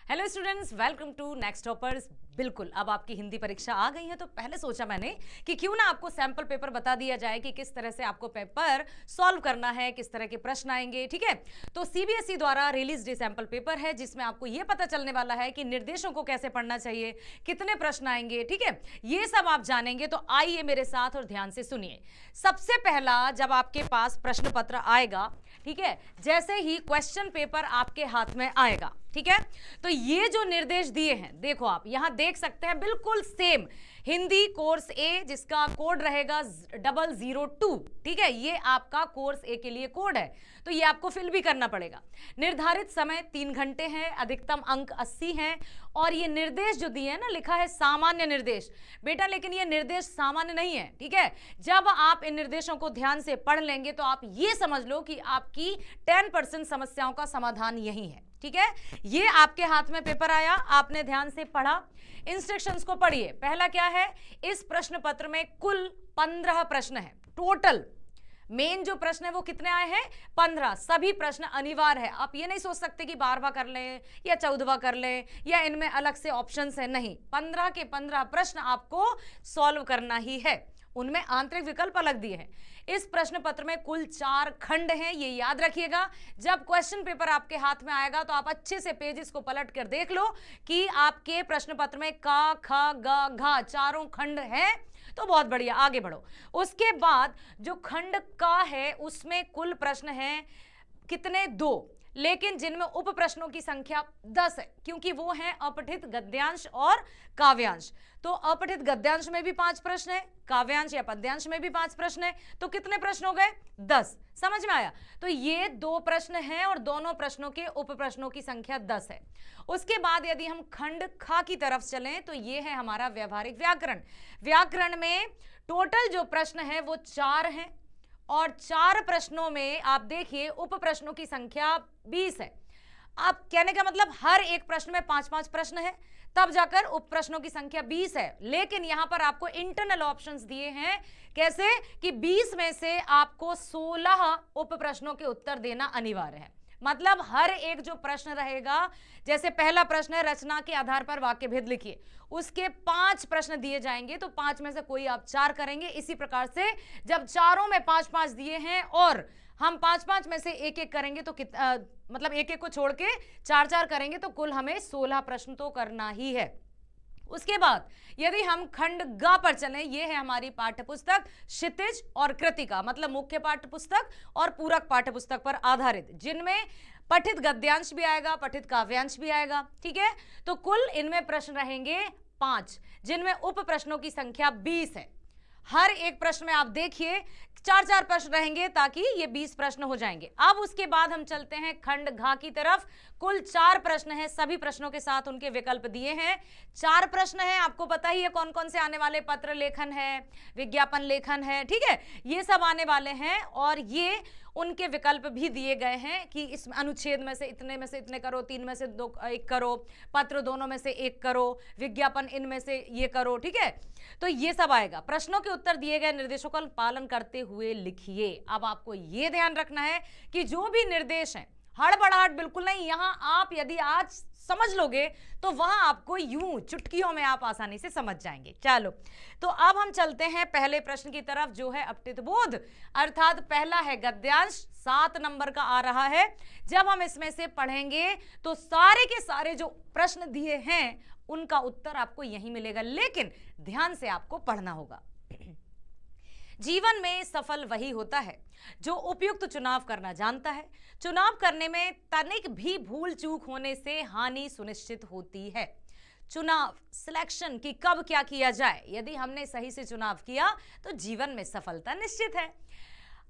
Hello students, welcome to next toppers. बिल्कुल, अब आपकी हिंदी परीक्षा आ गई है तो पहले सोचा मैंने कि क्यों ना आपको सैंपल पेपर बता दिया जाए कि किस तरह से आपको पेपर सॉल्व करना है, किस तरह के प्रश्न आएंगे। ठीक है, तो सीबीएसई द्वारा रिलीज सैंपल पेपर है जिसमें आपको यह पता चलने वाला है कि निर्देशों को कैसे पढ़ना चाहिए, कितने प्रश्न आएंगे। ठीक है, ये सब आप जानेंगे, तो आइए मेरे साथ और ध्यान से सुनिए। सबसे पहला, जब आपके पास प्रश्न पत्र आएगा, ठीक है, जैसे ही क्वेश्चन पेपर आपके हाथ में आएगा, ठीक है, तो ये जो निर्देश दिए हैं, देखो आप यहां देख सकते हैं, बिल्कुल सेम हिंदी कोर्स ए जिसका कोड रहेगा 002। ठीक है, ये आपका कोर्स ए के लिए कोड है, तो ये आपको फिल भी करना पड़ेगा। निर्धारित समय 3 घंटे है, अधिकतम अंक 80 हैं, और ये निर्देश जो दिए हैं ना, लिखा है सामान्य निर्देश बेटा, लेकिन ये निर्देश सामान्य नहीं है। ठीक है, जब आप इन निर्देशों को ध्यान से पढ़ लेंगे तो आप ये समझ लो कि आपकी 10% समस्याओं का समाधान यही है। ठीक है, ये आपके हाथ में पेपर आया, आपने ध्यान से पढ़ा, इंस्ट्रक्शंस को पढ़िए। पहला क्या है, इस प्रश्न पत्र में कुल 15 प्रश्न है टोटल। मेन जो प्रश्न है वो कितने आए हैं, 15। सभी प्रश्न अनिवार्य है, आप ये नहीं सोच सकते कि 12वां कर लें या 14वां कर लें या इनमें अलग से ऑप्शंस है, नहीं, 15 के 15 प्रश्न आपको सॉल्व करना ही है। उनमें आंतरिक विकल्प अलग दिए हैं। इस प्रश्न पत्र में कुल 4 खंड हैं, ये याद रखिएगा। जब क्वेश्चन पेपर आपके हाथ में आएगा तो आप अच्छे से पेजेस को पलट कर देख लो कि आपके प्रश्न पत्र में का, ख, ग, घ चारों खंड हैं, तो बहुत बढ़िया, आगे बढ़ो। उसके बाद जो खंड का है उसमें कुल प्रश्न हैं कितने, 2, लेकिन जिनमें उप प्रश्नों की संख्या 10 है, क्योंकि वो हैं अपठित गद्यांश और काव्यांश। तो अपठित गद्यांश में भी 5 प्रश्न है, काव्यांश या पद्यांश में भी 5 प्रश्न है, तो कितने प्रश्न हो गए, 10। समझ में आया? तो ये 2 प्रश्न हैं और दोनों प्रश्नों के उप प्रश्नों की संख्या 10 है। उसके बाद यदि हम खंड खा की तरफ चलें तो ये है हमारा व्यवहारिक व्याकरण। व्याकरण में टोटल जो प्रश्न है वो 4 हैं, और 4 प्रश्नों में आप देखिए उप प्रश्नों की संख्या 20 है। आप कहने का मतलब हर एक प्रश्न में 5-5 प्रश्न है, तब जाकर उप प्रश्नों की संख्या 20 है। लेकिन यहां पर आपको इंटरनल ऑप्शंस दिए हैं, कैसे कि 20 में से आपको 16 उप प्रश्नों के उत्तर देना अनिवार्य है। मतलब हर एक जो प्रश्न रहेगा, जैसे पहला प्रश्न है रचना के आधार पर वाक्य भेद लिखिए, उसके 5 प्रश्न दिए जाएंगे, तो 5 में से कोई आप 4 करेंगे। इसी प्रकार से जब चारों में 5-5 दिए हैं और हम 5-5 में से 1-1 करेंगे तो मतलब 1-1 को छोड़ के 4-4 करेंगे, तो कुल हमें 16 प्रश्न तो करना ही है। उसके बाद यदि हम खंड ग पर चलें, ये है हमारी पाठ्यपुस्तक क्षितिज और कृतिका, मतलब मुख्य पाठ्यपुस्तक और पूरक पाठ्यपुस्तक पर आधारित, जिनमें पठित गद्यांश भी आएगा, पठित काव्यांश भी आएगा। ठीक है, तो कुल इनमें प्रश्न रहेंगे 5, जिनमें उप प्रश्नों की संख्या 20 है। हर एक प्रश्न में आप देखिए 4-4 प्रश्न रहेंगे, ताकि ये 20 प्रश्न हो जाएंगे। अब उसके बाद हम चलते हैं खंड घ की तरफ। कुल 4 प्रश्न हैं, सभी प्रश्नों के साथ उनके विकल्प दिए हैं। 4 प्रश्न हैं, आपको पता ही है कौन कौन से आने वाले, पत्र लेखन है, विज्ञापन लेखन है, ठीक है, ये सब आने वाले हैं। और ये उनके विकल्प भी दिए गए हैं कि इस अनुच्छेद में से इतने करो, 3 में से 1 करो, पत्र दोनों में से 1 करो, विज्ञापन इनमें से ये करो। ठीक है, तो ये सब आएगा। प्रश्नों के उत्तर दिए गए निर्देशों का पालन करते हुए लिखिए। अब आपको ये ध्यान रखना है कि जो भी निर्देश हैं, हड़बड़ाहट बिल्कुल नहीं। यहां आप यदि आज समझ लोगे तो वहां आपको यूं चुटकियों में आप आसानी से समझ जाएंगे। चलो, तो अब हम चलते हैं पहले प्रश्न की तरफ, जो है अपठित बोध, अर्थात पहला है गद्यांश, 7 नंबर का आ रहा है। जब हम इसमें से पढ़ेंगे तो सारे के सारे जो प्रश्न दिए हैं उनका उत्तर आपको यहीं मिलेगा, लेकिन ध्यान से आपको पढ़ना होगा। जीवन में सफल वही होता है जो उपयुक्त चुनाव करना जानता है। चुनाव करने में तनिक भी भूल चूक होने से हानि सुनिश्चित होती है। चुनाव, सिलेक्शन की कब क्या किया जाए, यदि हमने सही से चुनाव किया तो जीवन में सफलता निश्चित है।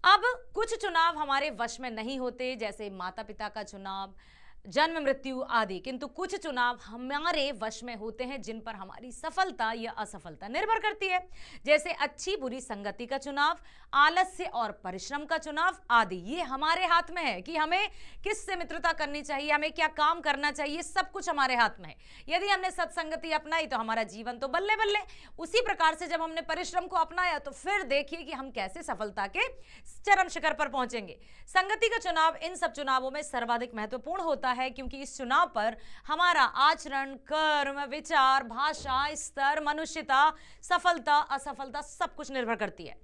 अब कुछ चुनाव हमारे वश में नहीं होते, जैसे माता पिता का चुनाव, जन्म मृत्यु आदि, किंतु कुछ चुनाव हमारे वश में होते हैं जिन पर हमारी सफलता या असफलता निर्भर करती है, जैसे अच्छी बुरी संगति का चुनाव, आलस्य और परिश्रम का चुनाव आदि। ये हमारे हाथ में है कि हमें किससे मित्रता करनी चाहिए, हमें क्या काम करना चाहिए, सब कुछ हमारे हाथ में है। यदि हमने सत्संगति अपनाई तो हमारा जीवन तो बल्ले बल्ले। उसी प्रकार से जब हमने परिश्रम को अपनाया तो फिर देखिए कि हम कैसे सफलता के चरम शिखर पर पहुंचेंगे। संगति का चुनाव इन सब चुनावों में सर्वाधिक महत्वपूर्ण होता होता है, क्योंकि इस चुनाव पर हमारा आचरण, कर्म, विचार, भाषा, स्तर, मनुष्यता, सफलता, असफलता सब कुछ निर्भर करती है।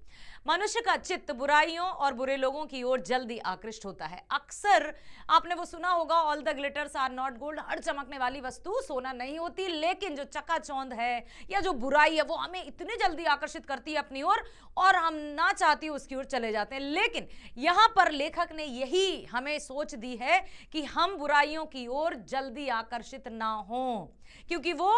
मनुष्य का चित्त बुराइयों और बुरे लोगों की ओर जल्दी आकृष्ट होता है। अक्सर आपने वो सुना होगा, all the glitters are not gold, हर चमकने वाली वस्तु सोना नहीं होती, लेकिन जो चकाचौंध है या जो बुराई है वो हमें इतनी जल्दी आकर्षित करती है अपनी ओर और हम ना चाहती उसकी ओर चले जाते हैं। लेकिन यहाँ पर लेखक ने यही हमें सोच दी है कि हम बुराइयों की ओर जल्दी आकर्षित ना हों, क्योंकि वो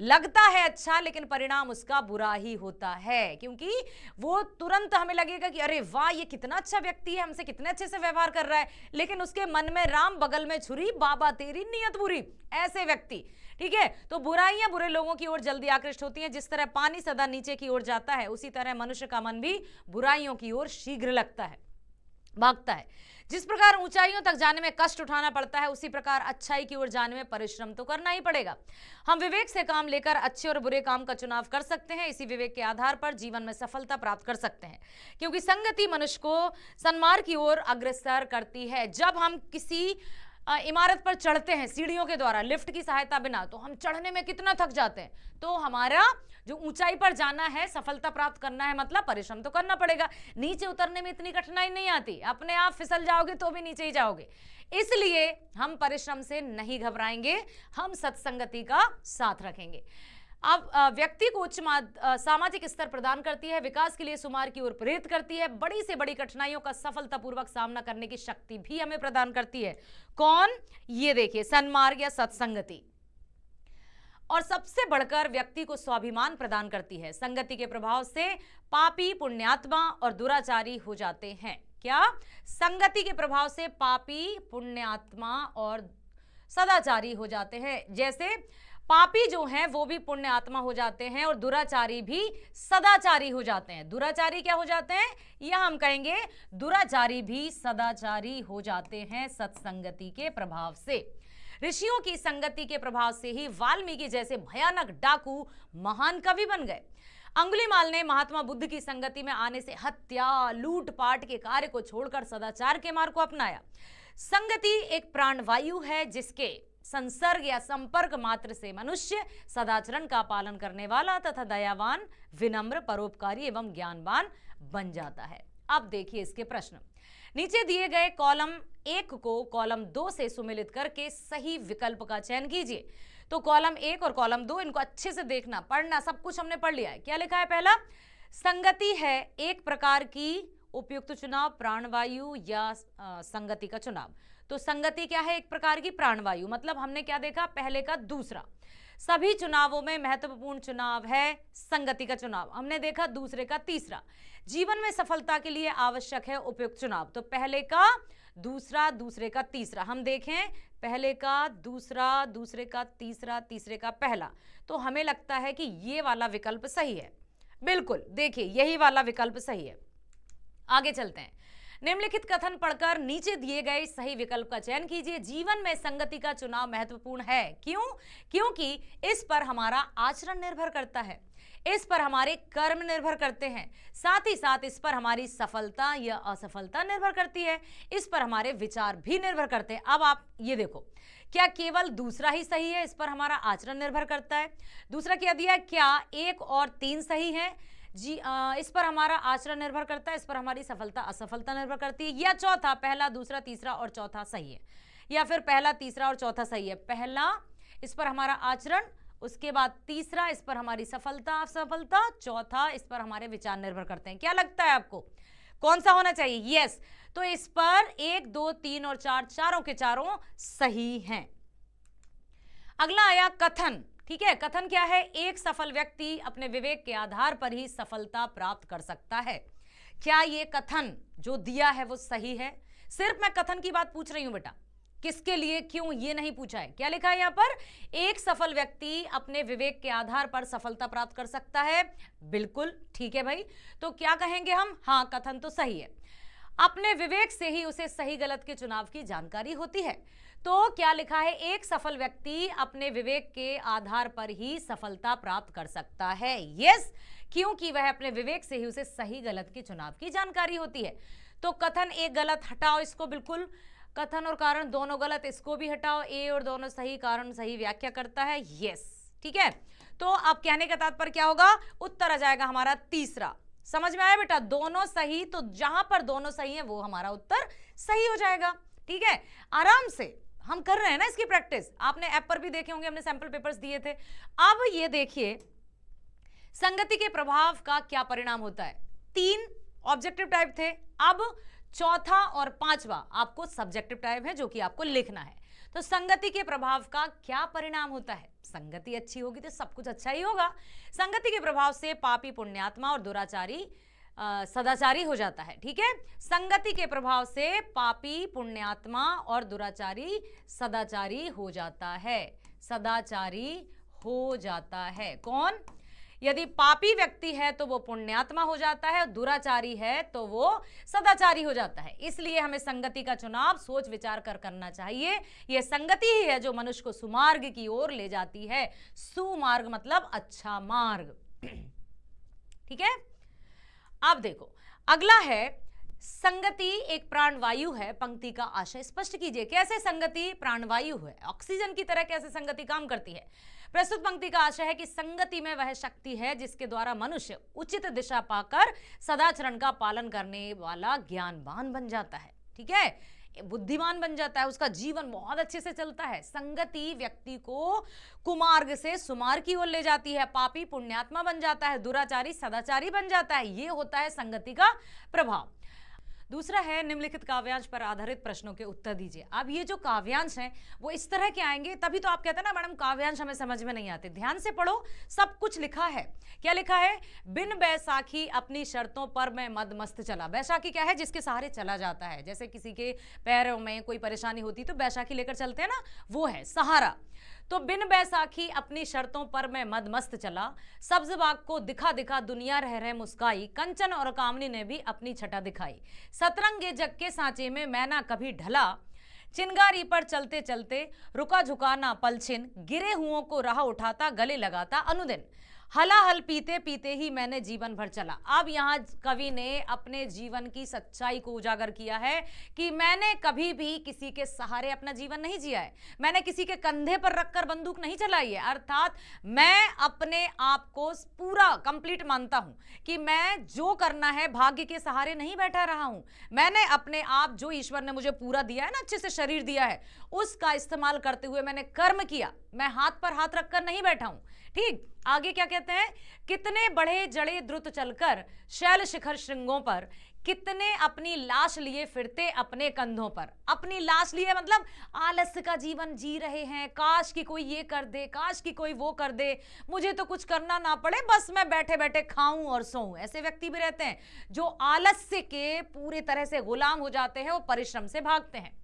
लगता है अच्छा लेकिन परिणाम उसका बुरा ही होता है। क्योंकि वो तुरंत हमें लगेगा कि अरे वाह, ये कितना अच्छा व्यक्ति है, हमसे कितने अच्छे से व्यवहार कर रहा है, लेकिन उसके मन में राम, बगल में छुरी, बाबा तेरी नियत बुरी, ऐसे व्यक्ति। ठीक है, तो बुराइयां बुरे लोगों की ओर जल्दी आकृष्ट होती हैं। जिस तरह पानी सदा नीचे की ओर जाता है, उसी तरह मनुष्य का मन भी बुराइयों की ओर शीघ्र लगता है, भागता है। जिस प्रकार ऊंचाइयों तक जाने में कष्ट उठाना पड़ता है, उसी प्रकार अच्छाई की ओर जाने में परिश्रम तो करना ही पड़ेगा। हम विवेक से काम लेकर अच्छे और बुरे काम का चुनाव कर सकते हैं। इसी विवेक के आधार पर जीवन में सफलता प्राप्त कर सकते हैं, क्योंकि संगति मनुष्य को सन्मार्ग की ओर अग्रसर करती है। जब हम किसी इमारत पर चढ़ते हैं सीढ़ियों के द्वारा, लिफ्ट की सहायता बिना, तो हम चढ़ने में कितना थक जाते हैं। तो हमारा जो ऊंचाई पर जाना है, सफलता प्राप्त करना है, मतलब परिश्रम तो करना पड़ेगा। नीचे उतरने में इतनी कठिनाई नहीं आती, अपने आप फिसल जाओगे तो भी नीचे ही जाओगे। इसलिए हम परिश्रम से नहीं घबराएंगे, हम सत्संगति का साथ रखेंगे। अब व्यक्ति को उच्च सामाजिक स्तर प्रदान करती है, विकास के लिए सुमार की ओर प्रेरित करती है, बड़ी से बड़ी कठिनाइयों का सफलतापूर्वक सामना करने की शक्ति भी हमें प्रदान करती है। कौन? ये देखिए, सन्मार्ग या सत्संगति। और सबसे बढ़कर व्यक्ति को स्वाभिमान प्रदान करती है। संगति के प्रभाव से पापी पुण्यात्मा और दुराचारी हो जाते हैं। क्या? संगति के प्रभाव से पापी पुण्यात्मा और सदाचारी हो जाते हैं। जैसे पापी जो हैं वो भी पुण्य आत्मा हो जाते हैं और दुराचारी भी सदाचारी हो जाते हैं। दुराचारी क्या हो जाते हैं? यह हम कहेंगे दुराचारी भी सदाचारी हो जाते हैं सत्संगति के प्रभाव से। ऋषियों की संगति के प्रभाव से ही वाल्मीकि जैसे भयानक डाकू महान कवि बन गए। अंगुलीमाल ने महात्मा बुद्ध की संगति में आने से हत्या, लूटपाट के कार्य को छोड़कर सदाचार के मार्ग को अपनाया। संगति एक प्राणवायु है जिसके संसर्ग या संपर्क मात्र से मनुष्य सदाचरण का पालन करने वाला तथा दयावान, विनम्र, परोपकारी एवं ज्ञानवान बन जाता है। अब देखिए इसके प्रश्न। नीचे दिए गए कॉलम 1 को कॉलम 2 से सुमेलित करके सही विकल्प का चयन कीजिए। तो कॉलम 1 और कॉलम 2 इनको अच्छे से देखना, पढ़ना, सब कुछ हमने पढ़ लिया है। क्या लिखा है? पहला, संगति है एक प्रकार की उपयुक्त चुनाव, प्राणवायु या संगति का चुनाव। तो संगति क्या है? एक प्रकार की प्राणवायु। मतलब हमने क्या देखा? पहले का दूसरा। सभी चुनावों में महत्वपूर्ण चुनाव है संगति का चुनाव, हमने देखा दूसरे का तीसरा। जीवन में सफलता के लिए आवश्यक है उपयुक्त चुनाव। तो पहले का दूसरा, दूसरे का तीसरा। हम देखें, पहले का दूसरा, दूसरे का तीसरा, तीसरे का पहला। तो हमें लगता है कि ये वाला विकल्प सही है। बिल्कुल, देखिए यही वाला विकल्प सही है। आगे चलते हैं। निम्नलिखित कथन पढ़कर नीचे दिए गए सही विकल्प का चयन कीजिए। जीवन में संगति का चुनाव महत्वपूर्ण है। क्यों? क्योंकि इस पर हमारा आचरण निर्भर करता है, इस पर हमारे कर्म निर्भर करते हैं, साथ ही साथ इस पर हमारी सफलता या असफलता निर्भर करती है, इस पर हमारे विचार भी निर्भर करते हैं। अब आप ये देखो, क्या केवल दूसरा ही सही है? इस पर हमारा आचरण निर्भर करता है। दूसरा क्या दिया? क्या 1 और 3 सही है? जी, इस पर हमारा आचरण निर्भर करता है, इस पर हमारी सफलता असफलता निर्भर करती है। या चौथा, पहला, दूसरा, तीसरा और चौथा सही है, या फिर पहला, तीसरा और चौथा सही है। पहला, इस पर हमारा आचरण, उसके बाद तीसरा, इस पर हमारी सफलता असफलता, चौथा, इस पर हमारे विचार निर्भर करते हैं। क्या लगता है आपको कौन सा होना चाहिए? यस, तो इस पर 1, 2, 3 और 4, चारों के चारों सही हैं। अगला आया कथन। ठीक है, कथन क्या है? एक सफल व्यक्ति अपने विवेक के आधार पर ही सफलता प्राप्त कर सकता है। क्या ये कथन जो दिया है वो सही है? सिर्फ मैं कथन की बात पूछ रही हूं बेटा, किसके लिए, क्यों, ये नहीं पूछा है। क्या लिखा है यहाँ पर? एक सफल व्यक्ति अपने विवेक के आधार पर सफलता प्राप्त कर सकता है। बिल्कुल ठीक है भाई, तो क्या कहेंगे हम? हाँ, कथन तो सही है। अपने विवेक से ही उसे सही गलत के चुनाव की जानकारी होती है। तो क्या लिखा है? एक सफल व्यक्ति अपने विवेक के आधार पर ही सफलता प्राप्त कर सकता है। यस, क्योंकि वह अपने विवेक से ही उसे सही गलत के चुनाव की जानकारी होती है। तो कथन 1 गलत, हटाओ इसको बिल्कुल। कथन और कारण दोनों गलत, इसको भी हटाओ। ए और दोनों सही, कारण सही व्याख्या करता है, यस, ठीक है। तो अब कहने का तात्पर्य क्या होगा, उत्तर आ जाएगा हमारा तीसरा। समझ में आया बेटा, दोनों सही, तो जहां पर दोनों सही है वो हमारा उत्तर सही हो जाएगा, ठीक है। आराम से हम कर रहे हैं ना इसकी प्रैक्टिस, आपने ऐप पर भी देखे होंगे, हमने सैंपल पेपर्स दिए थे। अब ये देखिए संगति के प्रभाव का क्या परिणाम होता है। 3 ऑब्जेक्टिव टाइप थे, अब चौथा और पांचवा आपको सब्जेक्टिव टाइप है जो कि आपको लिखना है। तो संगति के प्रभाव का क्या परिणाम होता है, संगति अच्छी होगी तो सब कुछ अच्छा ही होगा। संगति के प्रभाव से पापी पुण्यात्मा और दुराचारी सदाचारी हो जाता है, ठीक है। संगति के प्रभाव से पापी पुण्यात्मा और दुराचारी सदाचारी हो जाता है, सदाचारी हो जाता है। कौन, यदि पापी व्यक्ति है तो वो पुण्यात्मा हो जाता है, और दुराचारी है तो वो सदाचारी हो जाता है। इसलिए हमें संगति का चुनाव सोच विचार कर करना चाहिए। यह संगति ही है जो मनुष्य को सुमार्ग की ओर ले जाती है। सुमार्ग मतलब अच्छा मार्ग, ठीक है। अब देखो अगला है, संगति एक प्राणवायु है। पंक्ति का आशय स्पष्ट कीजिए। कैसे संगति प्राणवायु है, ऑक्सीजन की तरह कैसे संगति काम करती है। प्रस्तुत पंक्ति का आशय है कि संगति में वह शक्ति है जिसके द्वारा मनुष्य उचित दिशा पाकर सदाचरण का पालन करने वाला ज्ञानवान बन जाता है, ठीक है, बुद्धिमान बन जाता है, उसका जीवन बहुत अच्छे से चलता है। संगति व्यक्ति को कुमार्ग से सुमार्ग की ओर ले जाती है, पापी पुण्यात्मा बन जाता है, दुराचारी सदाचारी बन जाता है। ये होता है संगति का प्रभाव। दूसरा है निम्नलिखित काव्यांश पर आधारित प्रश्नों के उत्तर दीजिए। अब ये जो काव्यांश हैं वो इस तरह के आएंगे, तभी तो आप कहते हैं ना मैडम काव्यांश हमें समझ में नहीं आते। ध्यान से पढ़ो, सब कुछ लिखा है। क्या लिखा है, बिन बैसाखी अपनी शर्तों पर मैं मदमस्त चला। बैसाखी क्या है, जिसके सहारे चला जाता है। जैसे किसी के पैरों में कोई परेशानी होती तो बैसाखी लेकर चलते हैं ना, वो है सहारा। तो बिन बैसाखी अपनी शर्तों पर मैं मदमस्त चला, सब्ज बाग को दिखा दिखा दुनिया रह रहे मुस्काई, कंचन और कामनी ने भी अपनी छटा दिखाई। सतरंगे जग के सांचे में मैं ना कभी ढला, चिंगारी पर चलते चलते रुका झुका ना पलछिन, गिरे हुओं को राह उठाता गले लगाता अनुदिन, हलाहल पीते पीते ही मैंने जीवन भर चला। अब यहाँ कवि ने अपने जीवन की सच्चाई को उजागर किया है कि मैंने कभी भी किसी के सहारे अपना जीवन नहीं जिया है, मैंने किसी के कंधे पर रखकर बंदूक नहीं चलाई है। अर्थात मैं अपने आप को पूरा कंप्लीट मानता हूं कि मैं जो करना है भाग्य के सहारे नहीं बैठा रहा हूं। मैंने अपने आप जो ईश्वर ने मुझे पूरा दिया है ना, अच्छे से शरीर दिया है, उसका इस्तेमाल करते हुए मैंने कर्म किया। मैं हाथ पर हाथ रखकर नहीं बैठा हूं, ठीक। आगे क्या कहते हैं, कितने बढ़े जड़े द्रुत चलकर शैल शिखर श्रृंगों पर, कितने अपनी लाश लिए फिरते अपने कंधों पर। अपनी लाश लिए मतलब आलस्य का जीवन जी रहे हैं, काश कि कोई ये कर दे, काश कि कोई वो कर दे, मुझे तो कुछ करना ना पड़े, बस मैं बैठे बैठे खाऊं और सोऊं। ऐसे व्यक्ति भी रहते हैं जो आलस्य के पूरी तरह से गुलाम हो जाते हैं, वो परिश्रम से भागते हैं।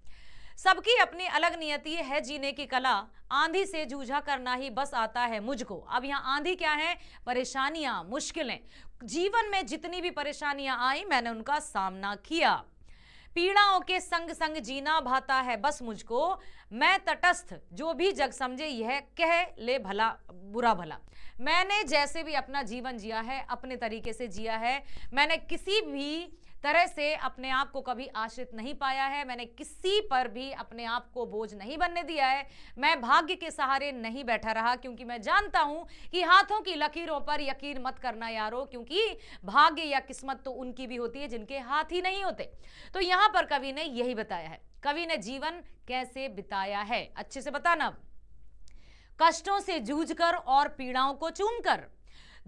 सबकी अपनी अलग नियति है जीने की कला, आंधी से जूझा करना ही बस आता है मुझको। अब यहाँ आंधी क्या है, परेशानियां, मुश्किलें। जीवन में जितनी भी परेशानियां आई मैंने उनका सामना किया। पीड़ाओं के संग संग जीना भाता है बस मुझको, मैं तटस्थ जो भी जग समझे यह कह ले भला बुरा भला। मैंने जैसे भी अपना जीवन जिया है अपने तरीके से जिया है, मैंने किसी भी तरह से अपने आप को कभी आश्रित नहीं पाया है, मैंने किसी पर भी अपने आप को बोझ नहीं बनने दिया है, मैं भाग्य के सहारे नहीं बैठा रहा, क्योंकि मैं जानता हूं कि हाथों की लकीरों पर यकीन मत करना यारो, क्योंकि भाग्य या किस्मत तो उनकी भी होती है जिनके हाथ ही नहीं होते। तो यहां पर कवि ने यही बताया है। कवि ने जीवन कैसे बिताया है अच्छे से बताना। कष्टों से जूझकर और पीड़ाओं को चूमकर,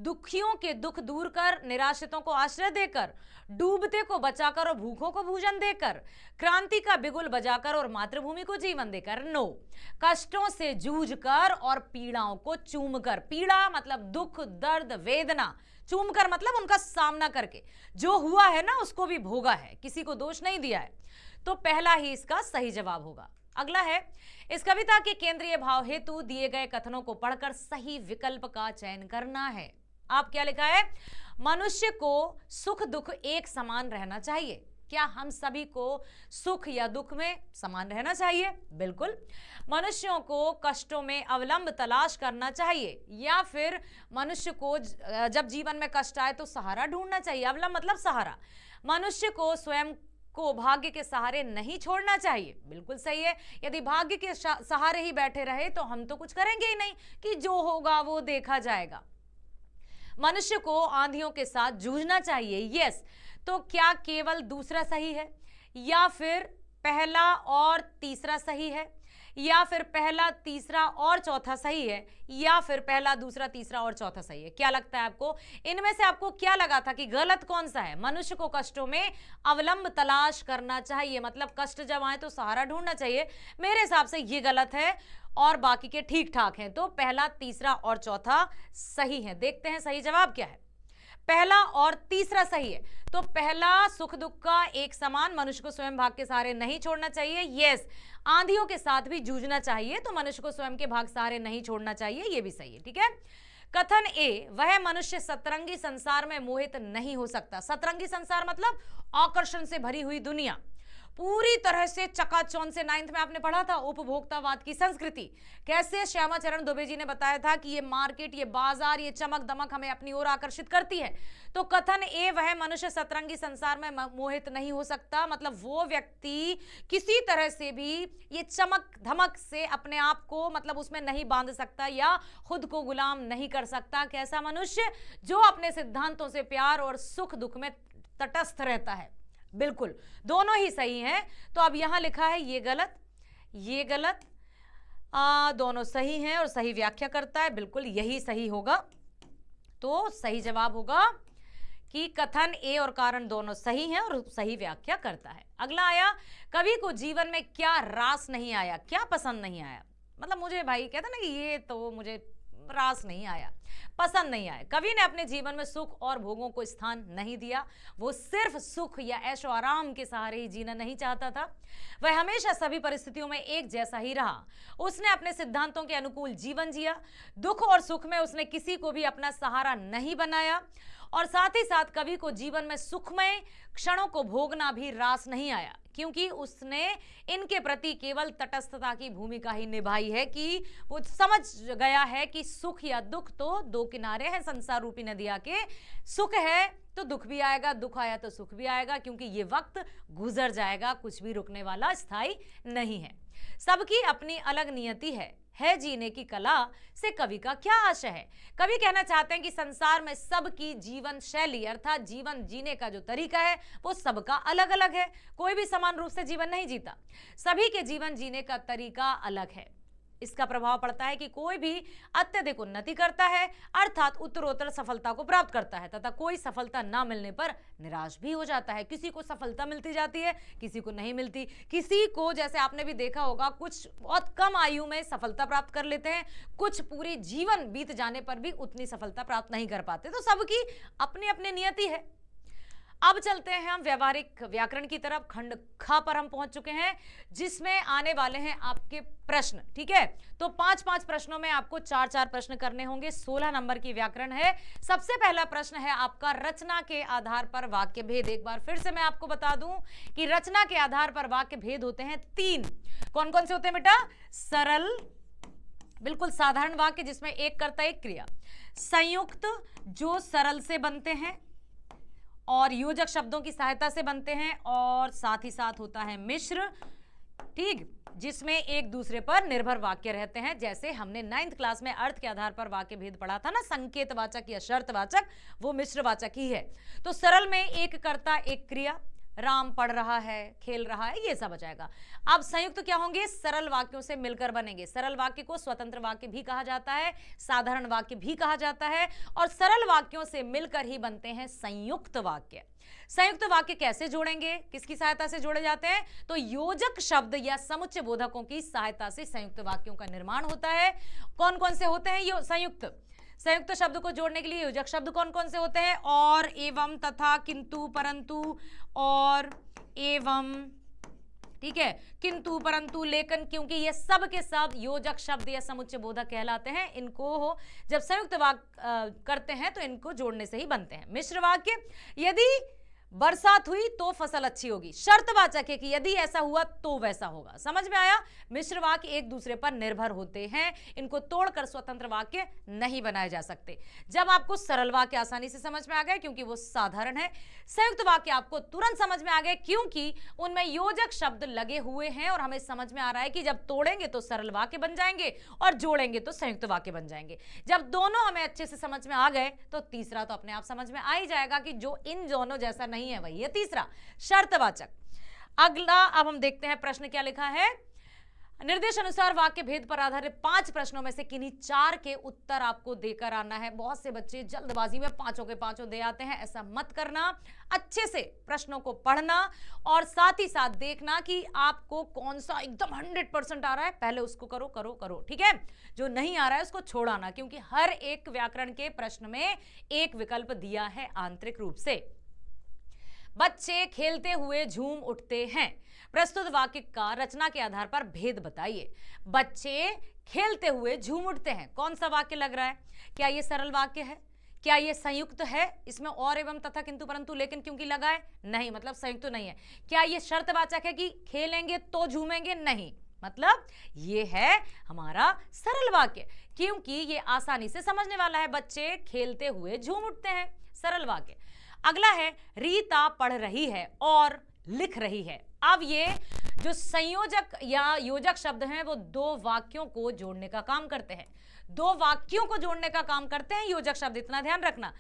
दुखियों के दुख दूर कर, निराश्रितों को आश्रय देकर, डूबते को बचाकर और भूखों को भोजन देकर, क्रांति का बिगुल बजाकर और मातृभूमि को जीवन देकर। नो, कष्टों से जूझकर और पीड़ाओं को चूमकर। पीड़ा मतलब दुख, दर्द, वेदना। चूमकर मतलब उनका सामना करके, जो हुआ है ना उसको भी भोगा है, किसी को दोष नहीं दिया है। तो पहला ही इसका सही जवाब होगा। अगला है, इस कविता के केंद्रीय भाव हेतु दिए गए कथनों को पढ़कर सही विकल्प का चयन करना है। आप क्या लिखा है, मनुष्य को सुख दुख एक समान रहना चाहिए। क्या हम सभी को सुख या दुख में समान रहना चाहिए? बिल्कुल। मनुष्यों को कष्टों में अवलंब तलाश करना चाहिए, या फिर मनुष्य को जब जीवन में कष्ट आए तो सहारा ढूंढना चाहिए। अवलंब मतलब सहारा। मनुष्य को स्वयं को भाग्य के सहारे नहीं छोड़ना चाहिए। बिल्कुल सही है। यदि भाग्य के सहारे ही बैठे रहे तो हम तो कुछ करेंगे ही नहीं, कि जो होगा वो देखा जाएगा। मनुष्य को आंधियों के साथ जूझना चाहिए। यस, तो क्या केवल दूसरा सही है, या फिर पहला और तीसरा सही है, या फिर पहला तीसरा और चौथा सही है, या फिर पहला दूसरा तीसरा और चौथा सही है? क्या लगता है आपको? इनमें से आपको क्या लगा था कि गलत कौन सा है? मनुष्य को कष्टों में अवलंब तलाश करना चाहिए, मतलब कष्ट जब आए तो सहारा ढूंढना चाहिए। मेरे हिसाब से ये गलत है और बाकी के ठीक ठाक हैं। तो पहला, तीसरा और चौथा सही है। देखते हैं सही जवाब क्या है। पहला और तीसरा सही है। तो पहला, सुख दुख का एक समान, मनुष्य को स्वयं भाग्य के सहारे नहीं छोड़ना चाहिए। यस, आंधियों के साथ भी जूझना चाहिए, तो मनुष्य को स्वयं के भाग्य सहारे नहीं छोड़ना चाहिए, ये भी सही है। ठीक है। कथन ए, वह मनुष्य सतरंगी संसार में मोहित नहीं हो सकता। सतरंगी संसार मतलब आकर्षण से भरी हुई दुनिया, पूरी तरह से चकाचौंध से। 9th में आपने पढ़ा था उपभोक्तावाद की संस्कृति, कैसे श्यामाचरण दुबे जी ने बताया था कि ये मार्केट, ये बाजार, ये चमक दमक हमें अपनी ओर आकर्षित करती है। तो कथन ए, वह मनुष्य सतरंगी संसार में मोहित नहीं हो सकता, मतलब वो व्यक्ति किसी तरह से भी ये चमक धमक से अपने आप को मतलब उसमें नहीं बांध सकता या खुद को गुलाम नहीं कर सकता। कैसा मनुष्य? जो अपने सिद्धांतों से प्यार और सुख दुख में तटस्थ रहता है। बिल्कुल, दोनों ही सही हैं। तो अब यहां लिखा है ये गलत, ये गलत, दोनों सही हैं और सही व्याख्या करता है। बिल्कुल यही सही होगा। तो सही जवाब होगा कि कथन ए और कारण दोनों सही हैं और सही व्याख्या करता है। अगला आया, कवि को जीवन में क्या रास नहीं आया, क्या पसंद नहीं आया? मतलब मुझे भाई कहता ना कि ये तो मुझे रास नहीं आया, पसंद नहीं आया। कवि ने अपने जीवन में सुख और भोगों को स्थान नहीं दिया। वो सिर्फ सुख या ऐशो आराम के सहारे ही जीना नहीं चाहता था। वह हमेशा सभी परिस्थितियों में एक जैसा ही रहा। उसने अपने सिद्धांतों के अनुकूल जीवन जिया। दुख और सुख में उसने किसी को भी अपना सहारा नहीं बनाया, और साथ ही साथ कवि को जीवन में सुखमय क्षणों को भोगना भी रास नहीं आया, क्योंकि उसने इनके प्रति केवल तटस्थता की भूमिका ही निभाई है, कि वो समझ गया है कि सुख या दुख तो दो किनारे हैं संसार रूपी नदिया के। सुख है तो दुख भी आएगा, दुख आया तो सुख भी आएगा, क्योंकि ये वक्त गुजर जाएगा, कुछ भी रुकने वाला स्थायी नहीं है। सबकी अपनी अलग नियति है जीने की कला से कवि का क्या आशय है? कवि कहना चाहते हैं कि संसार में सबकी जीवन शैली अर्थात जीवन जीने का जो तरीका है वो सबका अलग अलग है। कोई भी समान रूप से जीवन नहीं जीता, सभी के जीवन जीने का तरीका अलग है। इसका प्रभाव पड़ता है कि कोई भी अत्यधिक उन्नति करता है अर्थात उत्तरोत्तर सफलता को प्राप्त करता है, तथा कोई सफलता ना मिलने पर निराश भी हो जाता है। किसी को सफलता मिलती जाती है, किसी को नहीं मिलती। किसी को, जैसे आपने भी देखा होगा, कुछ बहुत कम आयु में सफलता प्राप्त कर लेते हैं, कुछ पूरी जीवन बीत जाने पर भी उतनी सफलता प्राप्त नहीं कर पाते। तो सबकी अपनी अपनी नियति है। अब चलते हैं हम व्यवहारिक व्याकरण की तरफ। खंड ख पर हम पहुंच चुके हैं, जिसमें आने वाले हैं आपके प्रश्न। ठीक है, तो 5-5 प्रश्नों में आपको 4-4 प्रश्न करने होंगे। 16 नंबर की व्याकरण है। सबसे पहला प्रश्न है आपका, रचना के आधार पर वाक्य भेद। एक बार फिर से मैं आपको बता दूं कि रचना के आधार पर वाक्य भेद होते हैं 3। कौन कौन से होते हैं बेटा? सरल, बिल्कुल साधारण वाक्य जिसमें एक कर्ता एक क्रिया, संयुक्त जो सरल से बनते हैं और योजक शब्दों की सहायता से बनते हैं, और साथ ही साथ होता है मिश्र, ठीक, जिसमें एक दूसरे पर निर्भर वाक्य रहते हैं। जैसे हमने 9th क्लास में अर्थ के आधार पर वाक्य भेद पढ़ा था ना, संकेतवाचक या शर्तवाचक, वो मिश्रवाचक ही है। तो सरल में एक कर्ता एक क्रिया, राम पढ़ रहा है, खेल रहा है, ये सब आ जाएगा। अब संयुक्त क्या होंगे? सरल वाक्यों से मिलकर बनेंगे। सरल वाक्य को स्वतंत्र वाक्य भी कहा जाता है, साधारण वाक्य भी कहा जाता है, और सरल वाक्यों से मिलकर ही बनते हैं संयुक्त वाक्य। संयुक्त वाक्य कैसे जोड़ेंगे, किसकी सहायता से जोड़े जाते हैं? तो योजक शब्द या समुच्चय बोधकों की सहायता से संयुक्त वाक्यों का निर्माण होता है। कौन कौन से होते हैं ये संयुक्त? संयुक्त शब्द को जोड़ने के लिए योजक शब्द कौन कौन से होते हैं? और, एवं, तथा, किंतु, परंतु, और, एवं, ठीक है, किंतु, परंतु, लेकिन, क्योंकि ये सब के सब योजक शब्द या समुच्चय बोधक कहलाते हैं। इनको जब संयुक्त वाक्य करते हैं तो इनको जोड़ने से ही बनते हैं। मिश्र वाक्य, यदि बरसात हुई तो फसल अच्छी होगी, शर्तवाचक है कि यदि ऐसा हुआ तो वैसा होगा। समझ में आया? मिश्र वाक्य एक दूसरे पर निर्भर होते हैं, इनको तोड़कर स्वतंत्र वाक्य नहीं बनाए जा सकते। जब आपको सरल वाक्य आसानी से समझ में आ गए क्योंकि वो साधारण है, संयुक्त वाक्य आपको तुरंत समझ में आ गए क्योंकि उनमें योजक शब्द लगे हुए हैं और हमें समझ में आ रहा है कि जब तोड़ेंगे तो सरल वाक्य बन जाएंगे और जोड़ेंगे तो संयुक्त वाक्य बन जाएंगे। जब दोनों हमें अच्छे से समझ में आ गए तो तीसरा तो अपने आप समझ में आ ही जाएगा कि जो इन दोनों जैसा नहीं है वही है तीसरा, शर्तवाचक। अगला अब हम देखते हैं प्रश्न क्या लिखा है। निर्देश अनुसार वाक्य भेद पर आधारित 5 प्रश्नों में से किन्हीं 4 के उत्तर आपको देकर आना है। बहुत से बच्चे जल्दबाजी में पांचों के पांचों दे आते हैं, ऐसा मत करना। अच्छे से प्रश्नों को पढ़ना और साथ ही साथ देखना कि आपको कौन सा एकदम 100% आ रहा है, पहले उसको करो करो करो, ठीक है। जो नहीं आ रहा है उसको छोड़ाना, क्योंकि हर एक व्याकरण के प्रश्न में एक विकल्प दिया है आंतरिक रूप से। बच्चे खेलते हुए झूम उठते हैं। प्रस्तुत वाक्य का रचना के आधार पर भेद बताइए। बच्चे खेलते हुए झूम उठते हैं, कौन सा वाक्य लग रहा है? क्या ये सरल वाक्य है? क्या ये संयुक्त है? इसमें और एवं तथा किंतु परंतु लेकिन क्योंकि लगा है? नहीं, मतलब संयुक्त नहीं है। क्या ये शर्तवाचक है कि खेलेंगे तो झूमेंगे? नहीं, मतलब ये है हमारा सरल वाक्य, क्योंकि ये आसानी से समझने वाला है। बच्चे खेलते हुए झूम उठते हैं, सरल वाक्य। अगला है रीता पढ़ रही है और लिख रही है। अब ये जो संयोजक या योजक शब्द हैं वो दो वाक्यों को जोड़ने का काम करते हैं। दो वाक्यों को जोड़ने का काम करते हैं योजक शब्द, इतना ध्यान रखना।